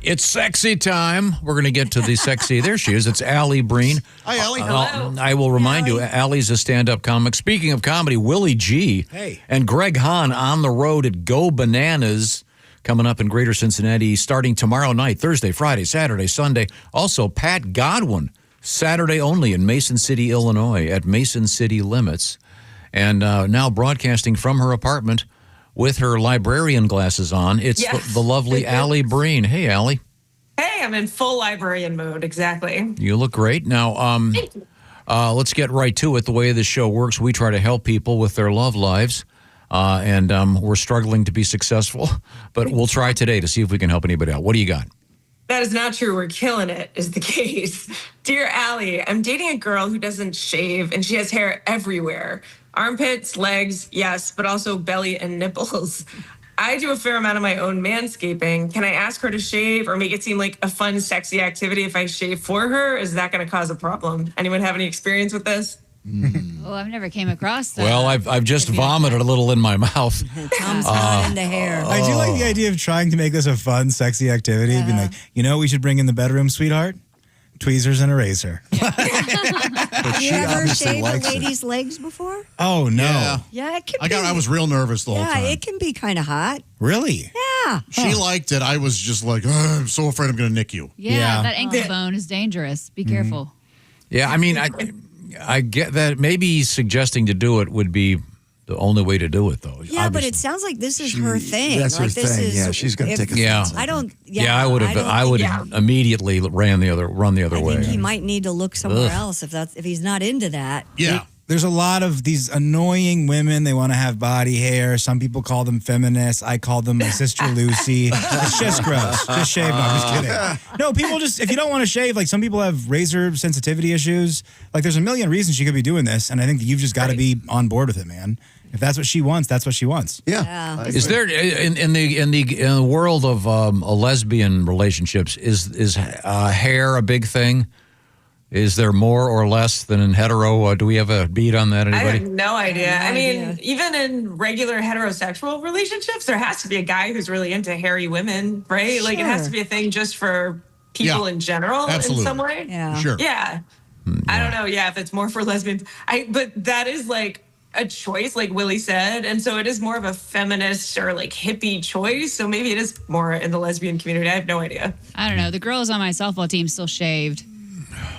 It's sexy time. We're going to get to the sexy. There she is. It's Alli Breen. Hi, Alli. Hello. I will remind you, Allie's a stand-up comic. Speaking of comedy, Willie G. Hey. And Greg Hahn on the road at Go Bananas coming up in Greater Cincinnati starting tomorrow night, Thursday, Friday, Saturday, Sunday. Also, Pat Godwin, Saturday only in Mason City, Illinois at Mason City Limits. And now broadcasting from her apartment with her librarian glasses on, it's Yes. the lovely Alli Breen. Hey, Alli. Hey, I'm in full librarian mode. Exactly. You look great. Now, let's get right to it. The way this show works, we try to help people with their love lives, and we're struggling to be successful, but we'll try today to see if we can help anybody out. What do you got? That is not true. We're killing it, is the case. Dear Allie, I'm dating a girl who doesn't shave, and she has hair everywhere. Armpits, legs, yes, but also belly and nipples. I do a fair amount of my own manscaping. Can I ask her to shave or make it seem like a fun, sexy activity if I shave for her? Is that going to cause a problem? Anyone have any experience with this? Oh, I've never came across that. Well, I've just vomited a little in my mouth. Tom's not in the hair. I do like the idea of trying to make this a fun, sexy activity. Being like, we should bring in the bedroom, sweetheart? Tweezers and a razor. Have you ever shaved a lady's legs before? Oh, no. Yeah, it can be. I was real nervous the whole Yeah, time. it can be kind of hot. Really? Yeah. She liked it. I was just like, I'm so afraid I'm going to nick you. Yeah, that ankle bone is dangerous. Be careful. Yeah, I mean, I get that. Maybe suggesting to do it would be the only way to do it, though. Yeah, but it sounds like this is her thing. That's her like, this thing. Is, Yeah, she's gonna take offense. I don't. Yeah, I would have. I would immediately run the other way. I think he might need to look somewhere else if he's not into that. Yeah. There's a lot of these annoying women. They want to have body hair. Some people call them feminists. I call them my sister Lucy. It's just gross. Just shave. No, I'm just kidding. No, people just, if you don't want to shave, like some people have razor sensitivity issues. Like there's a million reasons she could be doing this. And I think that you've just got to be on board with it, man. If that's what she wants, that's what she wants. Yeah. Is there in the world of lesbian relationships is hair a big thing? Is there more or less than in hetero? Do we have a beat on that? I Anybody? have no idea. I mean, even in regular heterosexual relationships, there has to be a guy who's really into hairy women, right? Like it has to be a thing just for people in general in some way. Yeah. Sure. Yeah. I don't know. Yeah, if it's more for lesbians. But that is like a choice, like Willie said. And so it is more of a feminist or like hippie choice. So maybe it is more in the lesbian community. I have no idea. I don't know. The girls on my softball team still shaved.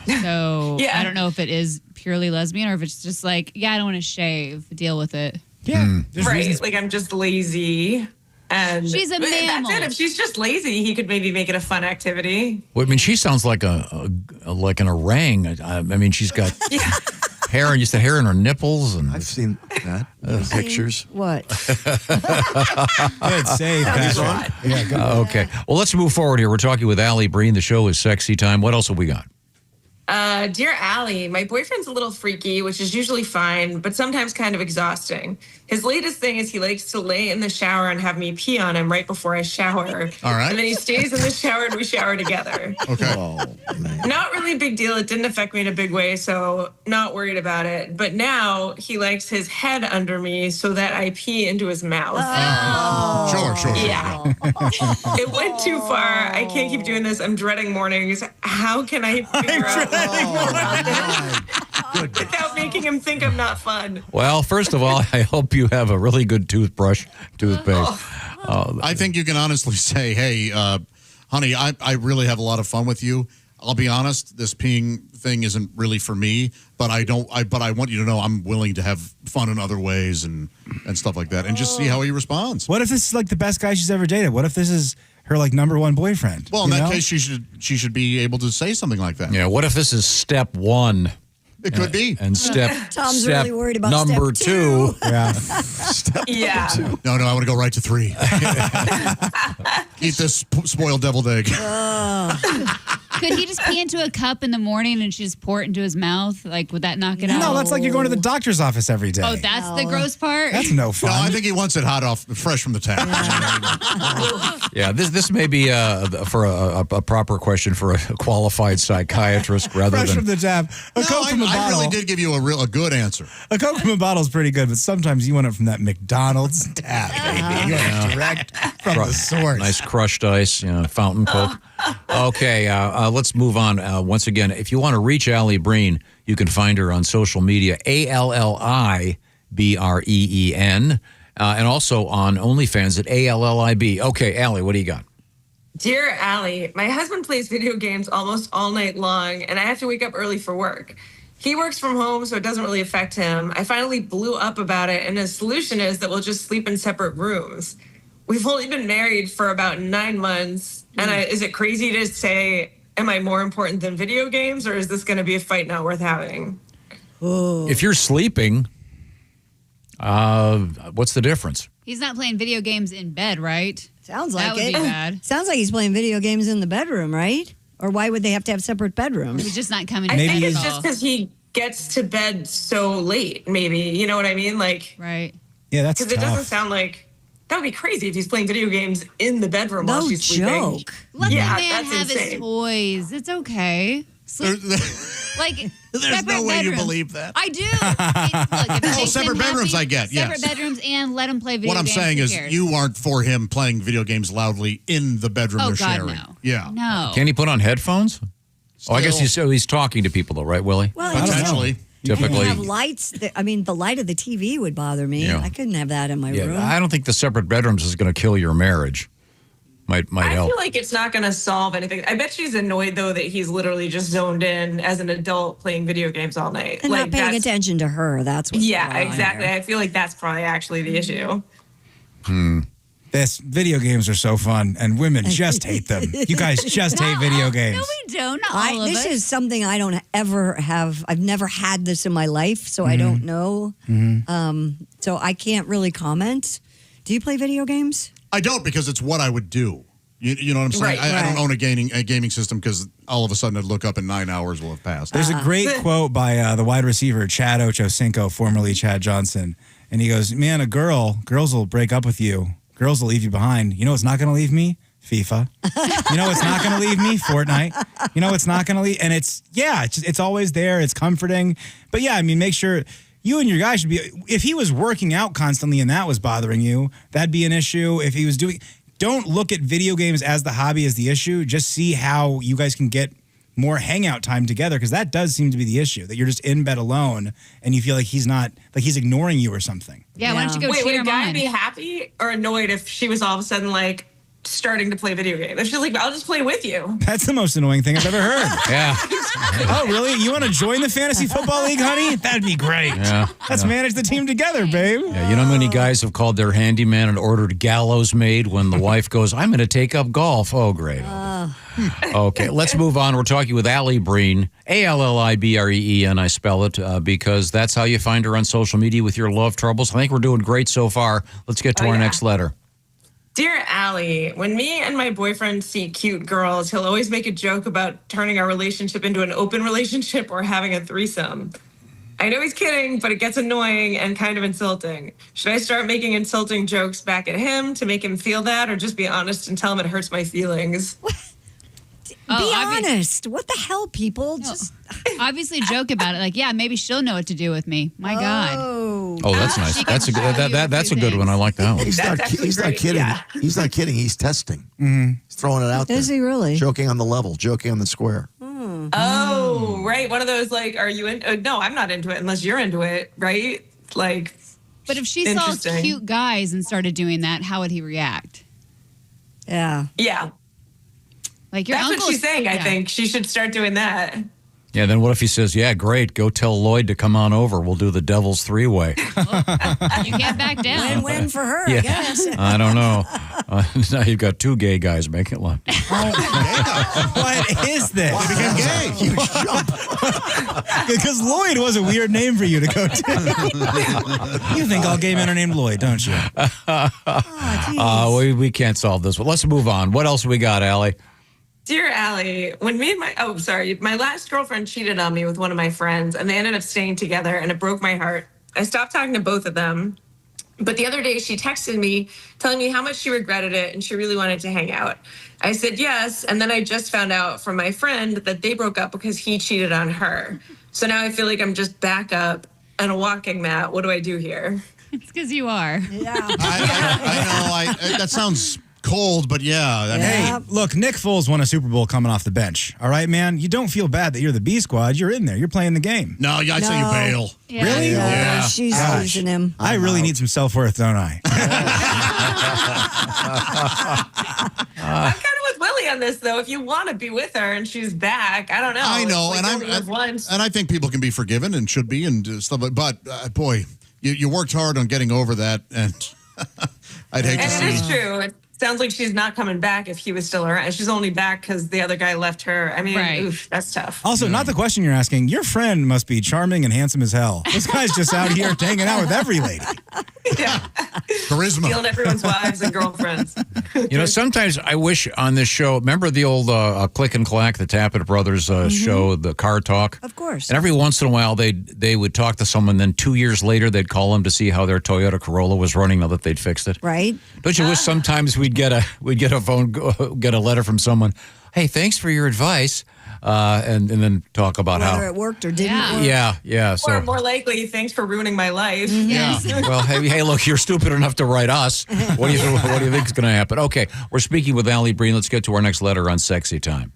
So Yeah. I don't know if it is purely lesbian or if it's just like, yeah, I don't want to shave. Deal with it. Yeah. Right. Like I'm just lazy. And She's a but mammal. That's it. If she's just lazy, he could maybe make it a fun activity. Well, I mean, she sounds like like an orang. I mean, she's got hair, and you said hair in her nipples, and I've seen that pictures. What? Good save, Patrick. Yeah, good. Okay. Well, let's move forward here. We're talking with Alli Breen. The show is Sexy Time. What else have we got? Dear Allie, my boyfriend's a little freaky, which is usually fine, but sometimes kind of exhausting. His latest thing is he likes to lay in the shower and have me pee on him right before I shower. All right. And then he stays in the shower and we shower together. Okay. Not really a big deal. It didn't affect me in a big way, so not worried about it. But now he likes his head under me so that I pee into his mouth. Sure. Yeah. It went too far. I can't keep doing this. I'm dreading mornings. How can I figure out more about this without making him think I'm not fun? Well, first of all, I hope you have a really good toothpaste. I think you can honestly say, hey, honey, I really have a lot of fun with you. I'll be honest, this peeing thing isn't really for me, but I want you to know I'm willing to have fun in other ways and stuff like that, and just see how he responds. What if this is like the best guy she's ever dated? What if this is her like number one boyfriend? Well, in that case, she should be able to say something like that. Yeah. What if this is step one? It could be. And Tom's step really worried about number step two. Yeah. Yeah. No, I want to go right to 3. Eat this spoiled deviled egg. Could he just pee into a cup in the morning and she just pour it into his mouth? Like, would that knock it out? No, that's like you're going to the doctor's office every day. Oh, that's the gross part? That's no fun. No, I think he wants it hot off, fresh from the tap. Yeah, this may be for a proper question for a qualified psychiatrist rather Fresh than from the tap. A Coke from a I bottle. really did give you a good answer. A Coke from a bottle is pretty good, but sometimes you want it from that McDonald's tap, baby. You want it direct from the source. Nice crushed ice, fountain Coke. Okay, let's move on. Once again, if you want to reach Alli Breen, you can find her on social media, ALLIBREEN, and also on OnlyFans at ALLIB. Okay, Alli, what do you got? Dear Allie, my husband plays video games almost all night long, and I have to wake up early for work. He works from home, so it doesn't really affect him. I finally blew up about it, and his solution is that we'll just sleep in separate rooms. We've only been married for about 9 months, and is it crazy to say, am I more important than video games, or is this going to be a fight not worth having? If you're sleeping, what's the difference? He's not playing video games in bed, right? Sounds like that would it. be bad. Sounds like he's playing video games in the bedroom, right? Or why would they have to have separate bedrooms? He's just not coming. I think it's just because he gets to bed so late, maybe. You know what I mean? Like, right. Yeah, that's because it doesn't sound like that would be crazy if he's playing video games in the bedroom while she's sleeping. Let Yeah, the man that's have his insane. toys. It's okay. Sleep, like There's separate no way you bedrooms. believe that. I do. Look, if it makes separate him bedrooms, happy, I get, separate yes. bedrooms and let him play video What I'm games. saying Who is cares? you aren't for him playing video games loudly in the bedroom Oh, they're God, sharing. no. Yeah. No. Can he put on headphones? Oh, I guess Still. he's talking to people, though, right, Willie? Well, I don't Potentially. Typically. You have lights. The light of the TV would bother me. Yeah. I couldn't have that in my room. I don't think the separate bedrooms is going to kill your marriage. might I help. feel like it's not going to solve anything. I bet she's annoyed, though, that he's literally just zoned in as an adult playing video games all night. And like, not paying attention to her. That's what's Yeah, going on exactly. here. I feel like that's probably actually the issue. This video games are so fun, and women just hate them. You guys just hate video games. No, we don't. Not all of This us. is something I don't ever have. I've never had this in my life, so I don't know. So I can't really comment. Do you play video games? I don't, because it's what I would do. You know what I'm saying? Right, I don't right. own a gaming system because all of a sudden I'd look up and 9 hours will have passed. There's a great quote by the wide receiver, Chad Ochocinco, formerly Chad Johnson. And he goes, man, girls will break up with you. Girls will leave you behind. You know what's not going to leave me? FIFA. You know what's not going to leave me? Fortnite. You know what's not going to leave? And it's always there. It's comforting. But yeah, I mean, make sure you and your guy should be, if he was working out constantly and that was bothering you, that'd be an issue. If he was don't look at video games as the hobby as the issue. Just see how you guys can get more hangout time together, because that does seem to be the issue, that you're just in bed alone and you feel like he's ignoring you or something. Yeah, why don't you go Wait, cheer would a him guy on? be happy or annoyed if she was all of a sudden like starting to play video games? If she's like, I'll just play with you. That's the most annoying thing I've ever heard. Yeah. Oh, really? You want to join the Fantasy Football League, honey? That'd be great. Yeah. Let's manage the team together, babe. Yeah, you know how many guys have called their handyman and ordered gallows made when the wife goes, I'm going to take up golf. Oh, great. Okay, let's move on. We're talking with Alli Breen, Allibreen, I spell it, because that's how you find her on social media with your love troubles. I think we're doing great so far. Let's get to our next letter. Dear Allie, when me and my boyfriend see cute girls, he'll always make a joke about turning our relationship into an open relationship or having a threesome. I know he's kidding, but it gets annoying and kind of insulting. Should I start making insulting jokes back at him to make him feel that, or just be honest and tell him it hurts my feelings? Be honest. What the hell, people? Just Obviously joke about it. Like, yeah, maybe she'll know what to do with me. My God. Oh, that's nice. That's a good. That's a good one. I like that one. He's not kidding. Yeah. He's not kidding. He's testing. He's throwing it out there. Is he really? Joking on the level, joking on the square. Oh, right. One of those, like, are you in? No, I'm not into it unless you're into it, right? Like, But if she saw Interesting. cute guys and started doing that, how would he react? Yeah. yeah. Like your That's uncle. what she's saying, I think. She should start doing that. Yeah, then what if he says, yeah, great, go tell Lloyd to come on over. We'll do the devil's three-way. You can't back down. Win-win for her, Yeah. I guess. I don't know. Now you've got two gay guys making love. What is this? They became gay. Huge jump. Because Lloyd was a weird name for you to go to. You think all gay men are named Lloyd, don't you? We can't solve this one. Let's move on. What else we got, Allie? Dear Allie, when me and my last girlfriend cheated on me with one of my friends, and they ended up staying together, and it broke my heart. I stopped talking to both of them. But the other day, she texted me telling me how much she regretted it and she really wanted to hang out. I said yes, and then I just found out from my friend that they broke up because he cheated on her. So now I feel like I'm just back up and a walking mat. What do I do here? It's because you are. Yeah. I know. That sounds cold, but yeah. Hey, look, Nick Foles won a Super Bowl coming off the bench. All right, man? You don't feel bad that you're the B squad. You're in there. You're playing the game. No, I'd say you bail. Yeah. Really? Yeah. She's Gosh. using him. I really need some self-worth, don't I? I'm kind of with Willie on this, though. If you want to be with her and she's back, I don't know. I know, Like, and you only live once. I think people can be forgiven and should be and stuff. But boy, you worked hard on getting over that, and I'd hate to And see. it is true. It sounds like she's not coming back if he was still around. She's only back because the other guy left her. I mean, Right. oof, that's tough. Also, not the question you're asking. Your friend must be charming and handsome as hell. This guy's just out here hanging out with every lady. Charisma. Stealing everyone's wives and girlfriends. You know, sometimes I wish on this show, remember the old Click and Clack, the Tappet Brothers show, the Car Talk? Of course. And every once in a while, they would talk to someone, then 2 years later, they'd call them to see how their Toyota Corolla was running now that they'd fixed it. Right? Don't you wish sometimes we'd get a letter from someone, hey, thanks for your advice, and then talk about Whether how. it worked or didn't work. Yeah. Or So, more likely, thanks for ruining my life. yeah. Well, hey, look, you're stupid enough to write us. What do you think is going to happen? Okay, we're speaking with Alli Breen. Let's get to our next letter on Sexy Time.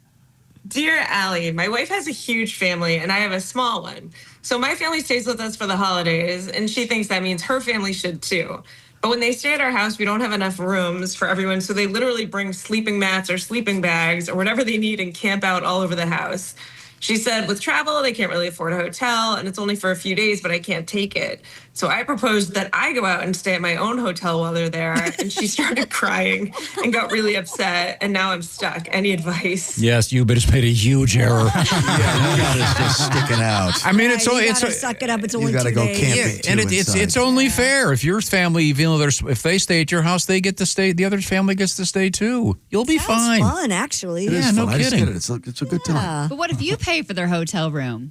Dear Allie, my wife has a huge family and I have a small one. So my family stays with us for the holidays, and she thinks that means her family should too. But when they stay at our house, we don't have enough rooms for everyone. So they literally bring sleeping mats or sleeping bags or whatever they need and camp out all over the house. She said with travel, they can't really afford a hotel and it's only for a few days, but I can't take it. So I proposed that I go out and stay at my own hotel while they're there. And she started crying and got really upset. And now I'm stuck. Any advice? Yes, you just made a huge error. It's just sticking out. I mean, You gotta suck it up. It's only gotta 2 go days. camping. and it's only fair if your family, even though if they stay at your house, they get to stay. The other family gets to stay too. You'll be fine. Fun, actually. It is Yeah, no fun. I just kidding. get it. It's a good time. But what if you pay for their hotel room?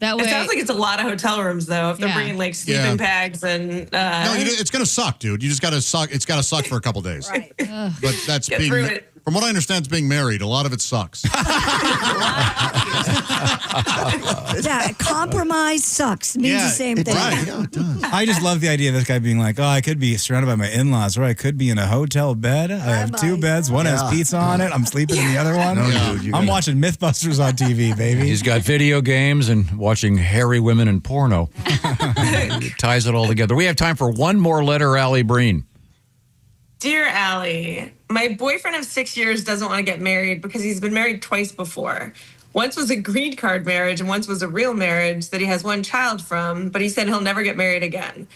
That way, It sounds like it's a lot of hotel rooms, though, if they're Yeah. bringing like sleeping bags and. No, it's going to suck, dude. You just got to suck. It's got to suck for a couple days. Right. But that's Get being, through it. from what I understand, it's being married. A lot of it sucks. Yeah, compromise sucks. Means the same thing. Yeah, it does. I just love the idea of this guy being like, oh, I could be surrounded by my in-laws, or I could be in a hotel bed. I have 2 beds. One has pizza on it. I'm sleeping in the other one. No, dude, I'm watching Mythbusters on TV, baby. He's got video games and watching hairy women and porno. It ties it all together. We have time for one more letter, Alli Breen. Dear Allie, my boyfriend of 6 years doesn't want to get married because he's been married twice before. Once was a green card marriage and once was a real marriage that he has 1 child from, but he said he'll never get married again.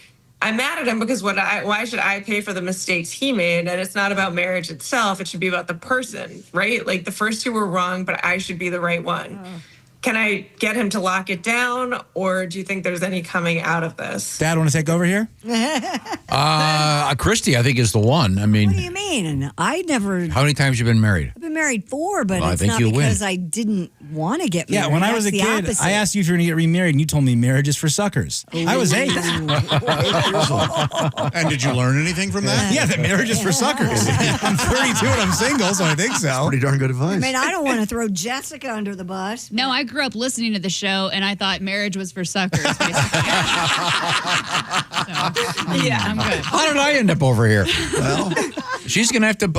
I'm mad at him because why should I pay for the mistakes he made? And it's not about marriage itself. It should be about the person, right? Like the first 2 were wrong, but I should be the right one. Can I get him to lock it down, or do you think there's any coming out of this? Dad, want to take over here? Christy, I think, is the one. I mean, What do you mean? I never. how many times you been married? I've been married 4, but Well, I it's think not you win. because I didn't want to get married. Yeah, when I was a That's the kid, opposite. I asked you if you're going to get remarried, and you told me marriage is for suckers. I was 8. And did you learn anything from that? Yeah, that marriage is for suckers. I'm 32 and I'm single, so I think so. Pretty darn good advice. I mean, I don't want to throw Jessica under the bus. no, I grew up listening to the show, and I thought marriage was for suckers. Basically. Yeah. I'm good. How did I end up over here? Well, She's going to have to he's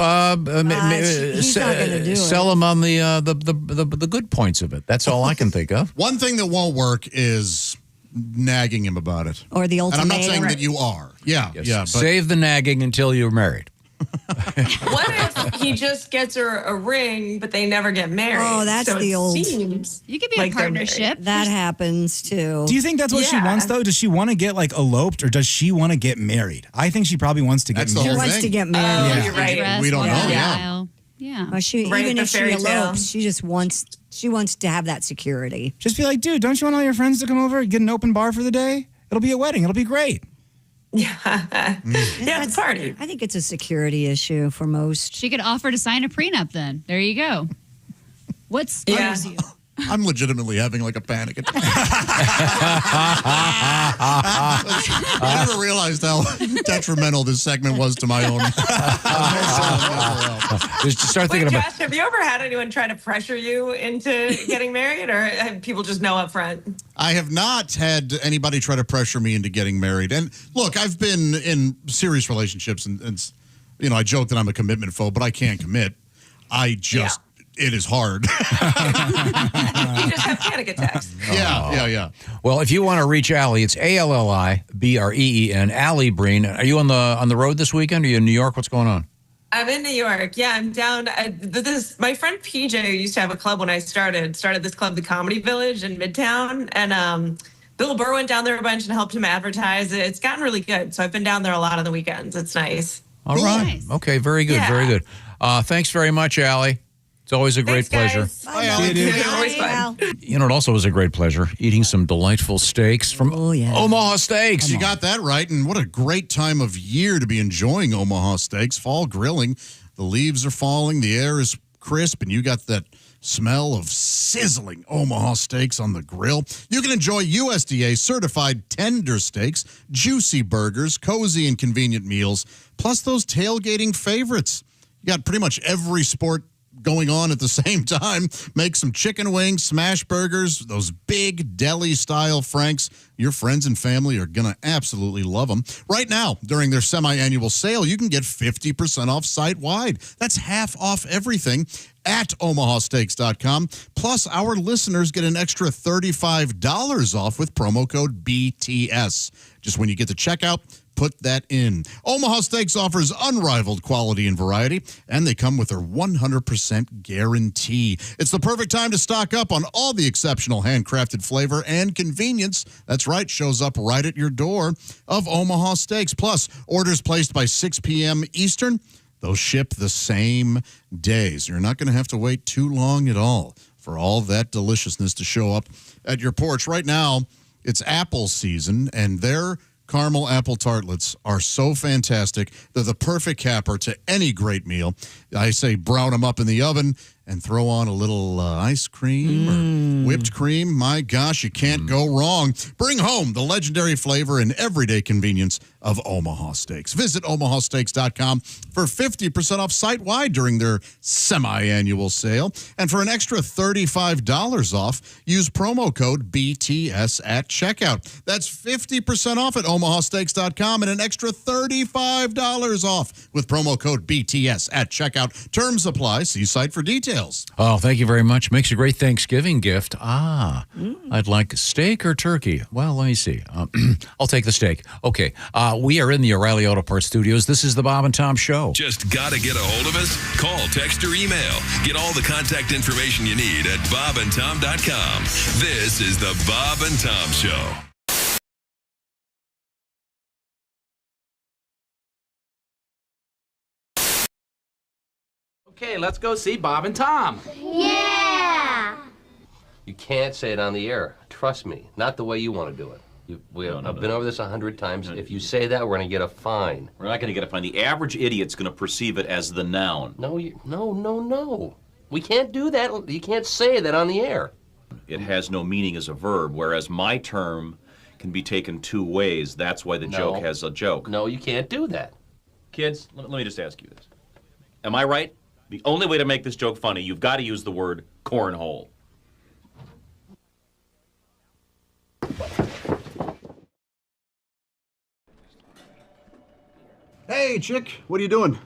not gonna do it. sell him on the good points of it. That's all I can think of. One thing that won't work is nagging him about it. Or the And I'm not ultimatum. saying that you are. Yeah, Yes. yeah. But Save the nagging until you're married. What if he just gets her a ring, but they never get married? Oh, that's So the it old- seems You could be like a they're partnership. That happens too. Do you think that's what she Yeah. wants, though? Does she want to get, like, eloped, or does she want to get married? I think she probably wants to get That's the married. whole wants thing. to get married. Yeah. You're right. Dress, We don't walk know, down the yeah. aisle. Yeah. Well, she Right, even the if she fairy tale. elopes, she just wants to have that security. Just be like, dude, don't you want all your friends to come over and get an open bar for the day? It'll be a wedding. It'll be great. Yeah, it's a party. I think it's a security issue for most. She could offer to sign a prenup then. There you go. What scares you? I'm legitimately having like a panic attack. I never realized how detrimental this segment was to my own. Just start Wait, thinking about. Josh, have you ever had anyone try to pressure you into getting married, or have people just know up front? I have not had anybody try to pressure me into getting married. And look, I've been in serious relationships, and you know, I joke that I'm a commitment phobe, but I can't commit. I just, it is hard. You just have panic attacks. Yeah. Well, if you want to reach Alli, it's ALLIBREEN, Alli Breen. Are you on the road this weekend? Are you in New York? What's going on? I'm in New York. Yeah, I'm down. My friend PJ, who used to have a club when I started this club, the Comedy Village in Midtown. And Bill Burr went down there a bunch and helped him advertise it. It's gotten really good. So I've been down there a lot on the weekends. It's nice. All right. Nice. Okay, very good, very good. Thanks very much, Alli. It's always a great pleasure. Bye, Allie. Yeah, always fun. You know, it also was a great pleasure eating some delightful steaks from Omaha Steaks. You got that right. And what a great time of year to be enjoying Omaha Steaks. Fall grilling. The leaves are falling. The air is crisp. And you got that smell of sizzling Omaha steaks on the grill. You can enjoy USDA certified tender steaks, juicy burgers, cozy and convenient meals, plus those tailgating favorites. You got pretty much every sport going on at the same time. Make some chicken wings, smash burgers, those big deli-style Franks. Your friends and family are going to absolutely love them. Right now, during their semi-annual sale, you can get 50% off site-wide. That's half off everything. at omahasteaks.com. Plus, our listeners get an extra $35 off with promo code BTS. Just when you get to checkout, put that in. Omaha Steaks offers unrivaled quality and variety, and they come with their 100% guarantee. It's the perfect time to stock up on all the exceptional handcrafted flavor and convenience. That's right, shows up right at your door of Omaha Steaks. Plus, orders placed by 6 p.m. Eastern, they'll ship the same days. You're not going to have to wait too long at all for all that deliciousness to show up at your porch. Right now, it's apple season, and their caramel apple tartlets are so fantastic. They're the perfect capper to any great meal. I say brown them up in the oven and throw on a little ice cream or whipped cream. My gosh, you can't go wrong. Bring home the legendary flavor and everyday convenience of Omaha Steaks. Visit omahasteaks.com for 50% off site-wide during their semi-annual sale. And for an extra $35 off, use promo code BTS at checkout. That's 50% off at omahasteaks.com and an extra $35 off with promo code BTS at checkout. Terms apply. See site for details. Oh, thank you very much. Makes a great Thanksgiving gift. I'd like steak or turkey. Well, let me see. I'll take the steak. Okay. We are in the O'Reilly Auto Parts studios. This is the Bob and Tom Show. Just got to get a hold of us? Call, text, or email. Get all the contact information you need at bobandtom.com. This is the Bob and Tom Show. Okay, let's go see Bob and Tom. Yeah! You can't say it on the air. Trust me. Not the way you want to do it. I've been over this 100 times. If you say that, we're going to get a fine. We're not going to get a fine. The average idiot's going to perceive it as the noun. No. We can't do that. You can't say that on the air. It has no meaning as a verb, whereas my term can be taken two ways. That's why the joke has a joke. No, you can't do that. Kids, let me just ask you this. Am I right? The only way to make this joke funny, you've got to use the word cornhole. Hey, chick, what are you doing?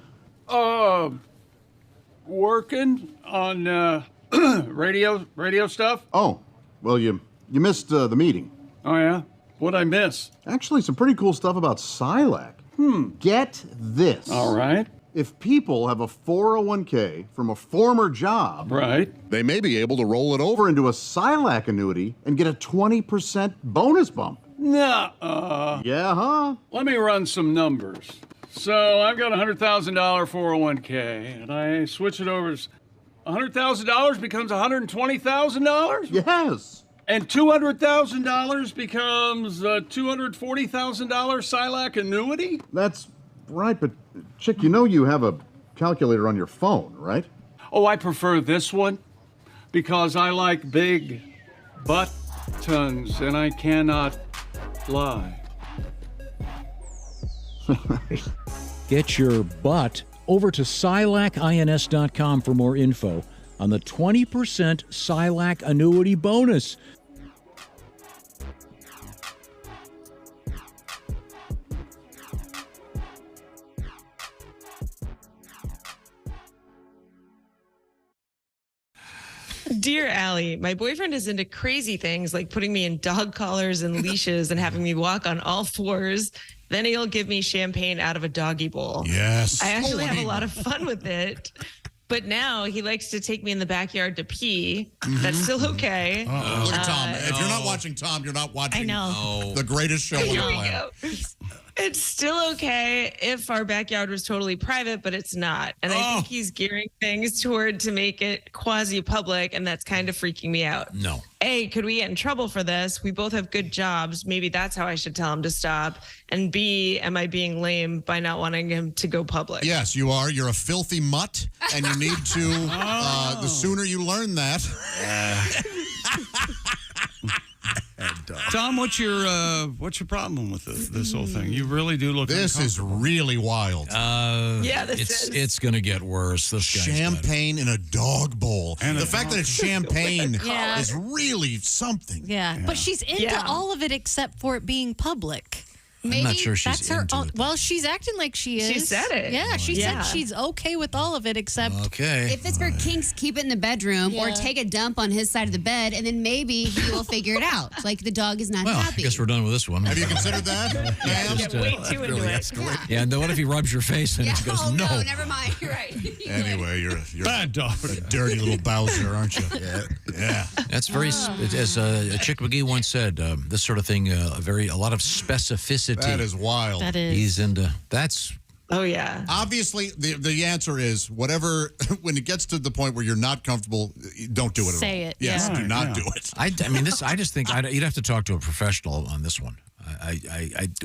Working on radio stuff. Oh, well, you missed the meeting. Oh yeah, what'd I miss? Actually, some pretty cool stuff about Silac. Get this. All right. If people have a 401k from a former job, right, they may be able to roll it over into a Silac annuity and get a 20% bonus bump. Nuh-uh. Yeah, huh? Let me run some numbers. So I've got a $100,000 401k, and I switch it over. $100,000 becomes $120,000? Yes. And $200,000 becomes a $240,000 Silac annuity? That's right, but chick, you know you have a calculator on your phone, right? Oh, I prefer this one because I like big buttons and I cannot lie. Get your butt over to SilacINS.com for more info on the 20% Silac annuity bonus. Dear Allie, my boyfriend is into crazy things like putting me in dog collars and leashes and having me walk on all fours. Then he'll give me champagne out of a doggy bowl. Yes. I actually have a lot of fun with it. But now he likes to take me in the backyard to pee. That's still okay. Look at Tom. If you're not watching Tom, you're not watching the greatest show on the planet. It's still okay if our backyard was totally private, but it's not. And I think he's gearing things toward to make it quasi-public, and that's kind of freaking me out. No. A, could we get in trouble for this? We both have good jobs. Maybe that's how I should tell him to stop. And B, am I being lame by not wanting him to go public? Yes, you are. You're a filthy mutt, and you need to, the sooner you learn that. Tom, what's your problem with this whole thing? You really do look. This is really wild. It's going to get worse. This guy's champagne in a dog bowl, and the fact that it's champagne is really something. Yeah, but she's into all of it except for it being public. I'm not sure she's That's her. into it. Well, she's acting like she is. She said it. Yeah, she Yeah. said she's okay with all of it except. Okay. If it's for kinks, keep it in the bedroom or Yeah. take a dump on his side of the bed, and then maybe he will figure it out. Like the dog is not Well, I happy. guess we're done with this one. Have you considered that? ma'am? Just, Way too into it. Yeah, and then what if he rubs your face and he goes, oh, no? no, never mind. You're right. Anyway, you're Bad dog. a dirty little Bowser, aren't you? Yeah. That's very, as Chick McGee once said, this sort of thing, a lot of specificity. That is wild. That is. He's into, that's, Oh, yeah. Obviously, the answer is whatever, when it gets to the point where you're not comfortable, don't do it at all. Say it, Yes, yeah. do not do it. I mean, I just think you'd have to talk to a professional on this one.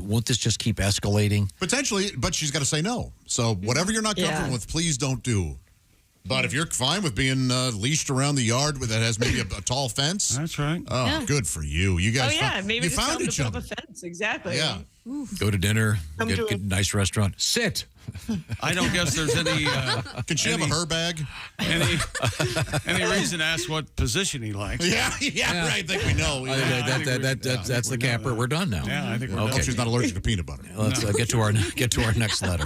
Won't this just keep escalating? Potentially, but she's got to say no. So whatever you're not comfortable with, please don't do. But if you're fine with being leashed around the yard that has maybe a tall fence, that's right. Oh, Yeah. good for you. You guys, Maybe you just found tell them each to put other. up a fence. Exactly. Yeah. Go to dinner, Come get to a nice restaurant, sit. I don't guess there's any. Can she have a her bag? Any reason to ask what position he likes? Yeah, right. I think we know. That's the camper. We're done now. Yeah, I think we're I done. hope she's not allergic to peanut butter. Let's get to our next letter.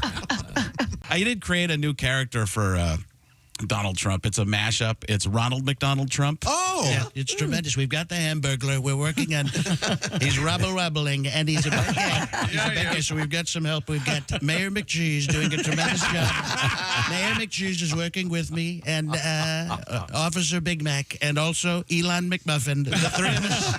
I did create a new character for Donald Trump. It's a mashup. It's Ronald McDonald Trump. Oh, yeah, it's tremendous. We've got the Hamburglar. We're working on. He's rubbling, and he's a bad guy. He's a bad guy. So we've got some help. We've got Mayor McCheese doing a tremendous job. Mayor McCheese is working with me, and Officer Big Mac, and also Elon McMuffin. The three of us,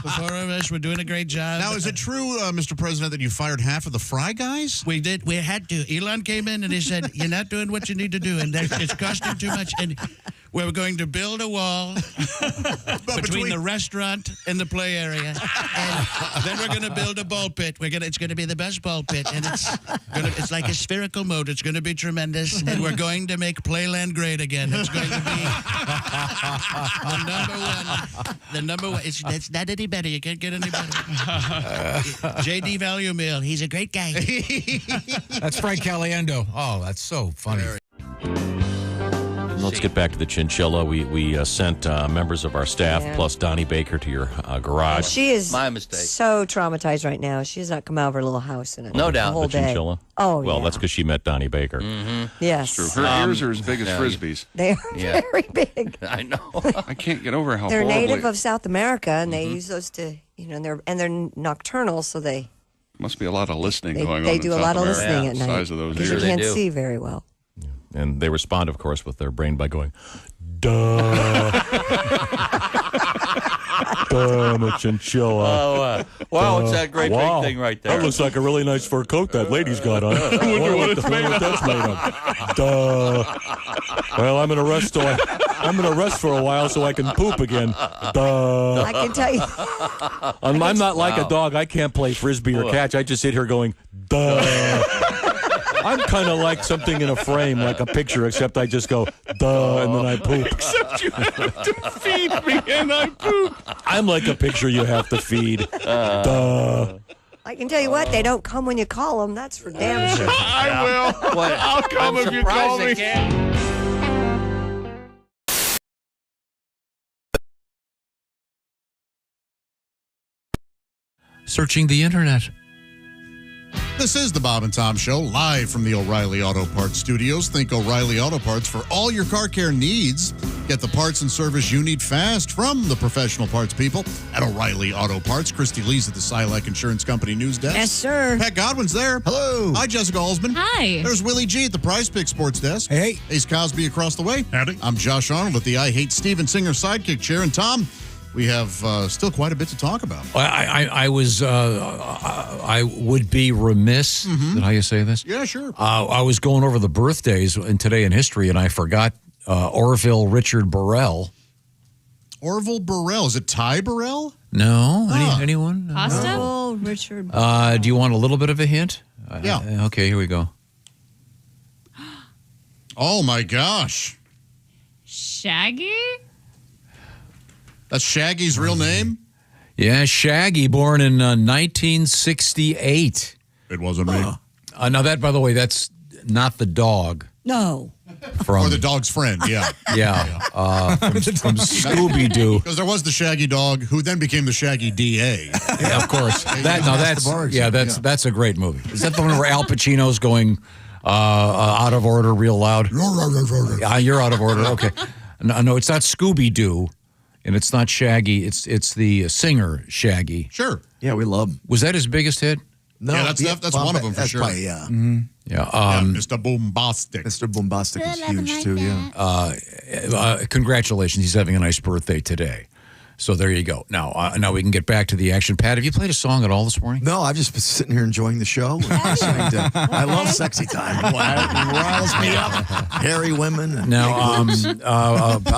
the four of us, we're doing a great job. Now, is it true, Mr. President, that you fired half of the Fry guys? We did. We had to. Elon came in and he said, "You're not doing what you need to do, and it's costing too much." And we're going to build a wall between the restaurant and the play area, and then we're going to build a ball pit. It's going to be the best ball pit, and it's like a spherical moat. It's going to be tremendous, and we're going to make Playland great again. It's going to be the number one. The number one. It's not any better. You can't get any better. J.D. Value Mill. He's a great guy. That's Frank Caliendo. Oh, that's so funny. Let's get back to the chinchilla. We sent members of our staff plus Donnie Baker to your garage. She is My mistake. so traumatized right now. She has not come out of her little house in No the doubt. whole The day. chinchilla. Oh, well, yeah. that's because she met Donnie Baker. Yes. True. Her ears are as big as Frisbees. They are Yeah. very big. I know. I can't get over how They're horribly... native of South America, and they use those to, and they're nocturnal, so they Must be a lot of listening going on they in do South a lot of America. listening at The night size of those because you ears. can't see very well. And they respond, of course, with their brain by going, duh. Duh, I'm a chinchilla. Oh, wow, it's that great Wow. big thing right there. That looks like a really nice fur coat that lady's got on. I wonder what that's made of. Duh. Well, I'm gonna rest for a while so I can poop again. Duh. I can tell you. I'm not like a dog. I can't play frisbee or catch. I just sit here going, duh. I'm kind of like something in a frame, like a picture, except I just go, duh, and then I poop. Except you have to feed me and I poop. I'm like a picture you have to feed. Duh. I can tell you what, they don't come when you call them. That's for damn sure. I will. What? I'll come I'm if you call surprised me. they can't. Searching the internet. This is the Bob and Tom Show, live from the O'Reilly Auto Parts Studios. Think O'Reilly Auto Parts for all your car care needs. Get the parts and service you need fast from the professional parts people at O'Reilly Auto Parts. Christy Lee's at the Silac Insurance Company News Desk. Yes, sir. Pat Godwin's there. Hello. Hi, Jessica Alsman. Hi. There's Willie G at the Prize Pick Sports Desk. Hey. Ace Cosby across the way. Howdy. I'm Josh Arnold at the I Hate Steven Singer sidekick chair. And Tom, we have still quite a bit to talk about. I would be remiss. Is that how you say this? Yeah, sure. I was going over the birthdays in Today in History, and I forgot Orville Richard Burrell. Orville Burrell. Is it Ty Burrell? No? Anyone? Pasta? Oh, Richard. Do you want a little bit of a hint? Yeah. Okay, here we go. Oh, my gosh. Shaggy? That's Shaggy's real name? Yeah, Shaggy, born in 1968. It wasn't me. Now that, by the way, that's not the dog. No. Or the dog's friend, yeah. Yeah. From Scooby-Doo. Because there was the Shaggy dog, who then became the Shaggy DA. Yeah, of course. That's a great movie. Is that the one where Al Pacino's going out of order real loud? Yeah, you're out of order. Okay. No, it's not Scooby-Doo, and it's not Shaggy. It's the singer Shaggy. Sure. Yeah, we love him. Was that his biggest hit? No, yeah, that's one of them for sure. Probably, yeah. Mm-hmm. Yeah. Mr. Boombastic. Mr. Boombastic is huge, too, yeah. Congratulations. He's having a nice birthday today. So there you go. Now we can get back to the action. Pat, have you played a song at all this morning? No, I've just been sitting here enjoying the show. I love sexy time. Riles me up. Hairy women. Now,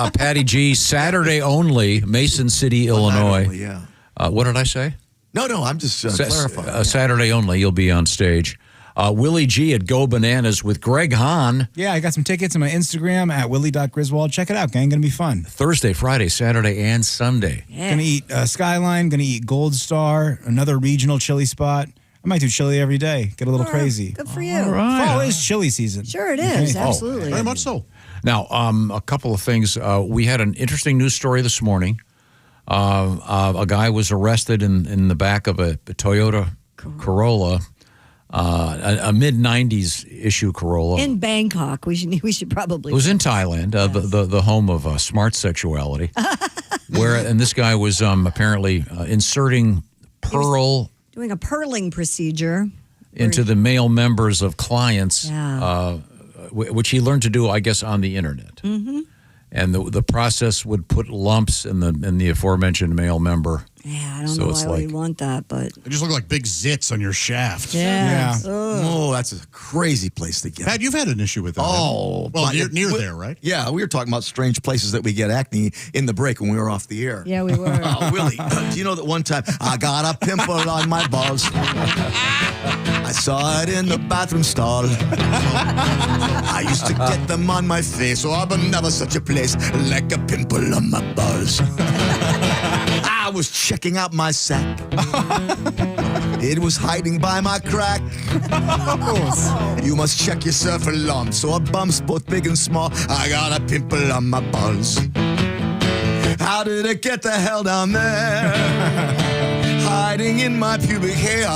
Patty G, Saturday only, Mason City, Illinois. Only, yeah. What did I say? No, I'm just clarifying. Saturday only, you'll be on stage. Willie G at Go Bananas with Greg Hahn. Yeah, I got some tickets on my Instagram at willie.griswold. Check it out, gang. Going to be fun. Thursday, Friday, Saturday, and Sunday. Yeah. Going to eat Skyline. Going to eat Gold Star, another regional chili spot. I might do chili every day. Get a little crazy. Good for you. All right. Fall is chili season. Sure it is. Okay. Absolutely. Very much so. Now, a couple of things. We had an interesting news story this morning. A guy was arrested in the back of a Toyota Corolla, a mid-'90s issue Corolla. In Bangkok. We should probably. It was in Thailand, the home of smart sexuality, and this guy was apparently inserting pearl doing a pearling procedure into the male members of clients, Yeah. Which he learned to do, I guess, on the internet. Mm-hmm. And the process would put lumps in the aforementioned male member. Yeah, I don't know why we want that, but They just look like big zits on your shaft. yeah. Oh, that's a crazy place to get. Pat, you've had an issue with that. Oh, well, but near there, right? Yeah, we were talking about strange places that we get acne in the break when we were off the air. Yeah, we were. Oh, Willie, do you know that one time I got a pimple on my balls? I saw it in the bathroom stall. I used to get them on my face, oh, but never such a place like a pimple on my balls. I was checking out my sack. It was hiding by my crack. You must check yourself for lumps or bumps, both big and small. I got a pimple on my balls. How did it get the hell down there? Hiding in my pubic hair.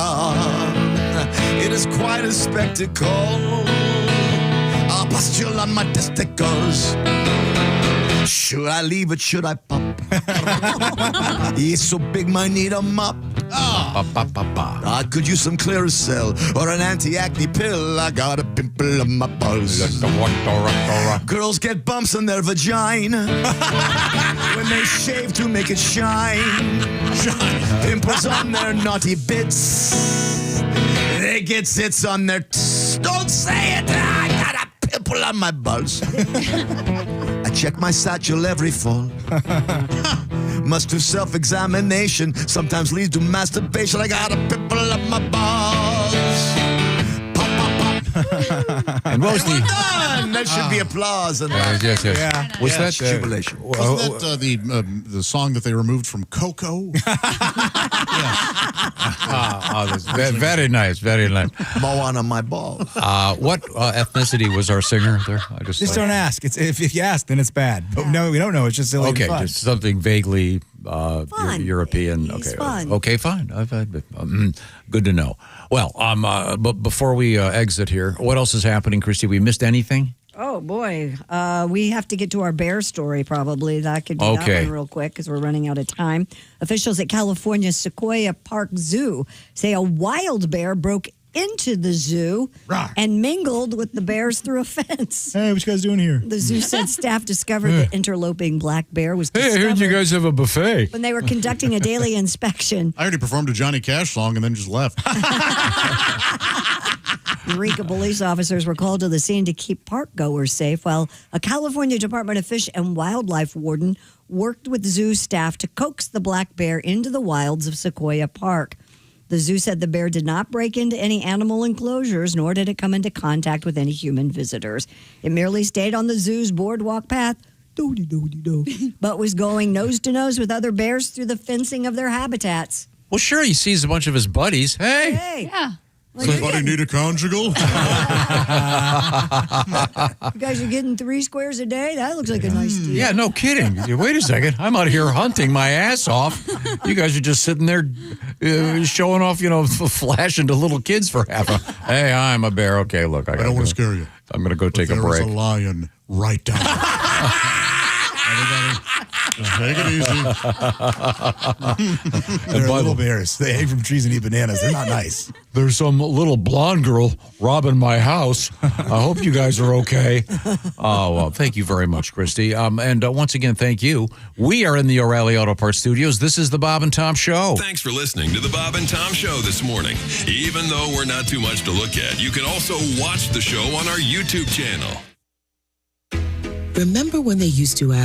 It is quite a spectacle. A pustule on my testicles. Should I leave it? Should I pop? It's so big, might need a mop. I could use some Clearasil or an anti-acne pill. I got a pimple on my balls. Girls get bumps on their vagina when they shave to make it shine. Pimples on their naughty bits. They get zits on their don't say it. I got a pimple on my balls. I check my satchel every fall. Must do self-examination. Sometimes leads to masturbation. I got a pimple on my balls. Pop, pop, pop. And what was We're done. That should be applause. And yes. Yeah. Was that jubilation? Wasn't that the song that they removed from Coco? Very nice, very nice. Moan on my balls. What ethnicity was our singer there? I Just don't ask. It's if you ask, then it's bad. But no, we don't know. It's just silly. Okay, fun. just something vaguely European. He's Okay, fun. okay, fine. Good to know. Well, but before we exit here, what else is happening, Christy? We missed anything? Oh boy, we have to get to our bear story. Probably that could do that one real quick because we're running out of time. Officials at California's Sequoia Park Zoo say a wild bear broke into the zoo and mingled with the bears through a fence. Hey, what you guys doing here? The zoo said staff discovered the interloping black bear was Hey, I heard you guys have a buffet. when they were conducting a daily inspection. I already performed a Johnny Cash song and then just left. Eureka police officers were called to the scene to keep park goers safe, while a California Department of Fish and Wildlife warden worked with zoo staff to coax the black bear into the wilds of Sequoia Park. The zoo said the bear did not break into any animal enclosures, nor did it come into contact with any human visitors. It merely stayed on the zoo's boardwalk path, but was going nose to nose with other bears through the fencing of their habitats. Well, sure, he sees a bunch of his buddies. Hey. Yeah. Somebody need a conjugal? You guys are getting 3 squares a day? That looks like a nice deal. Yeah, no kidding. Wait a second. I'm out here hunting my ass off. You guys are just sitting there showing off, flashing to little kids for hey, I'm a bear. Okay, look. I don't want to scare you. I'm going to go take a break. There's a lion right down there. Everybody, take it easy. They're little bears. They hang from trees and eat bananas. They're not nice. There's some little blonde girl robbing my house. I hope you guys are okay. Oh, well, thank you very much, Christy. And once again, thank you. We are in the O'Reilly Auto Parts Studios. This is the Bob and Tom Show. Thanks for listening to the Bob and Tom Show this morning. Even though we're not too much to look at, you can also watch the show on our YouTube channel. Remember when they used to ask,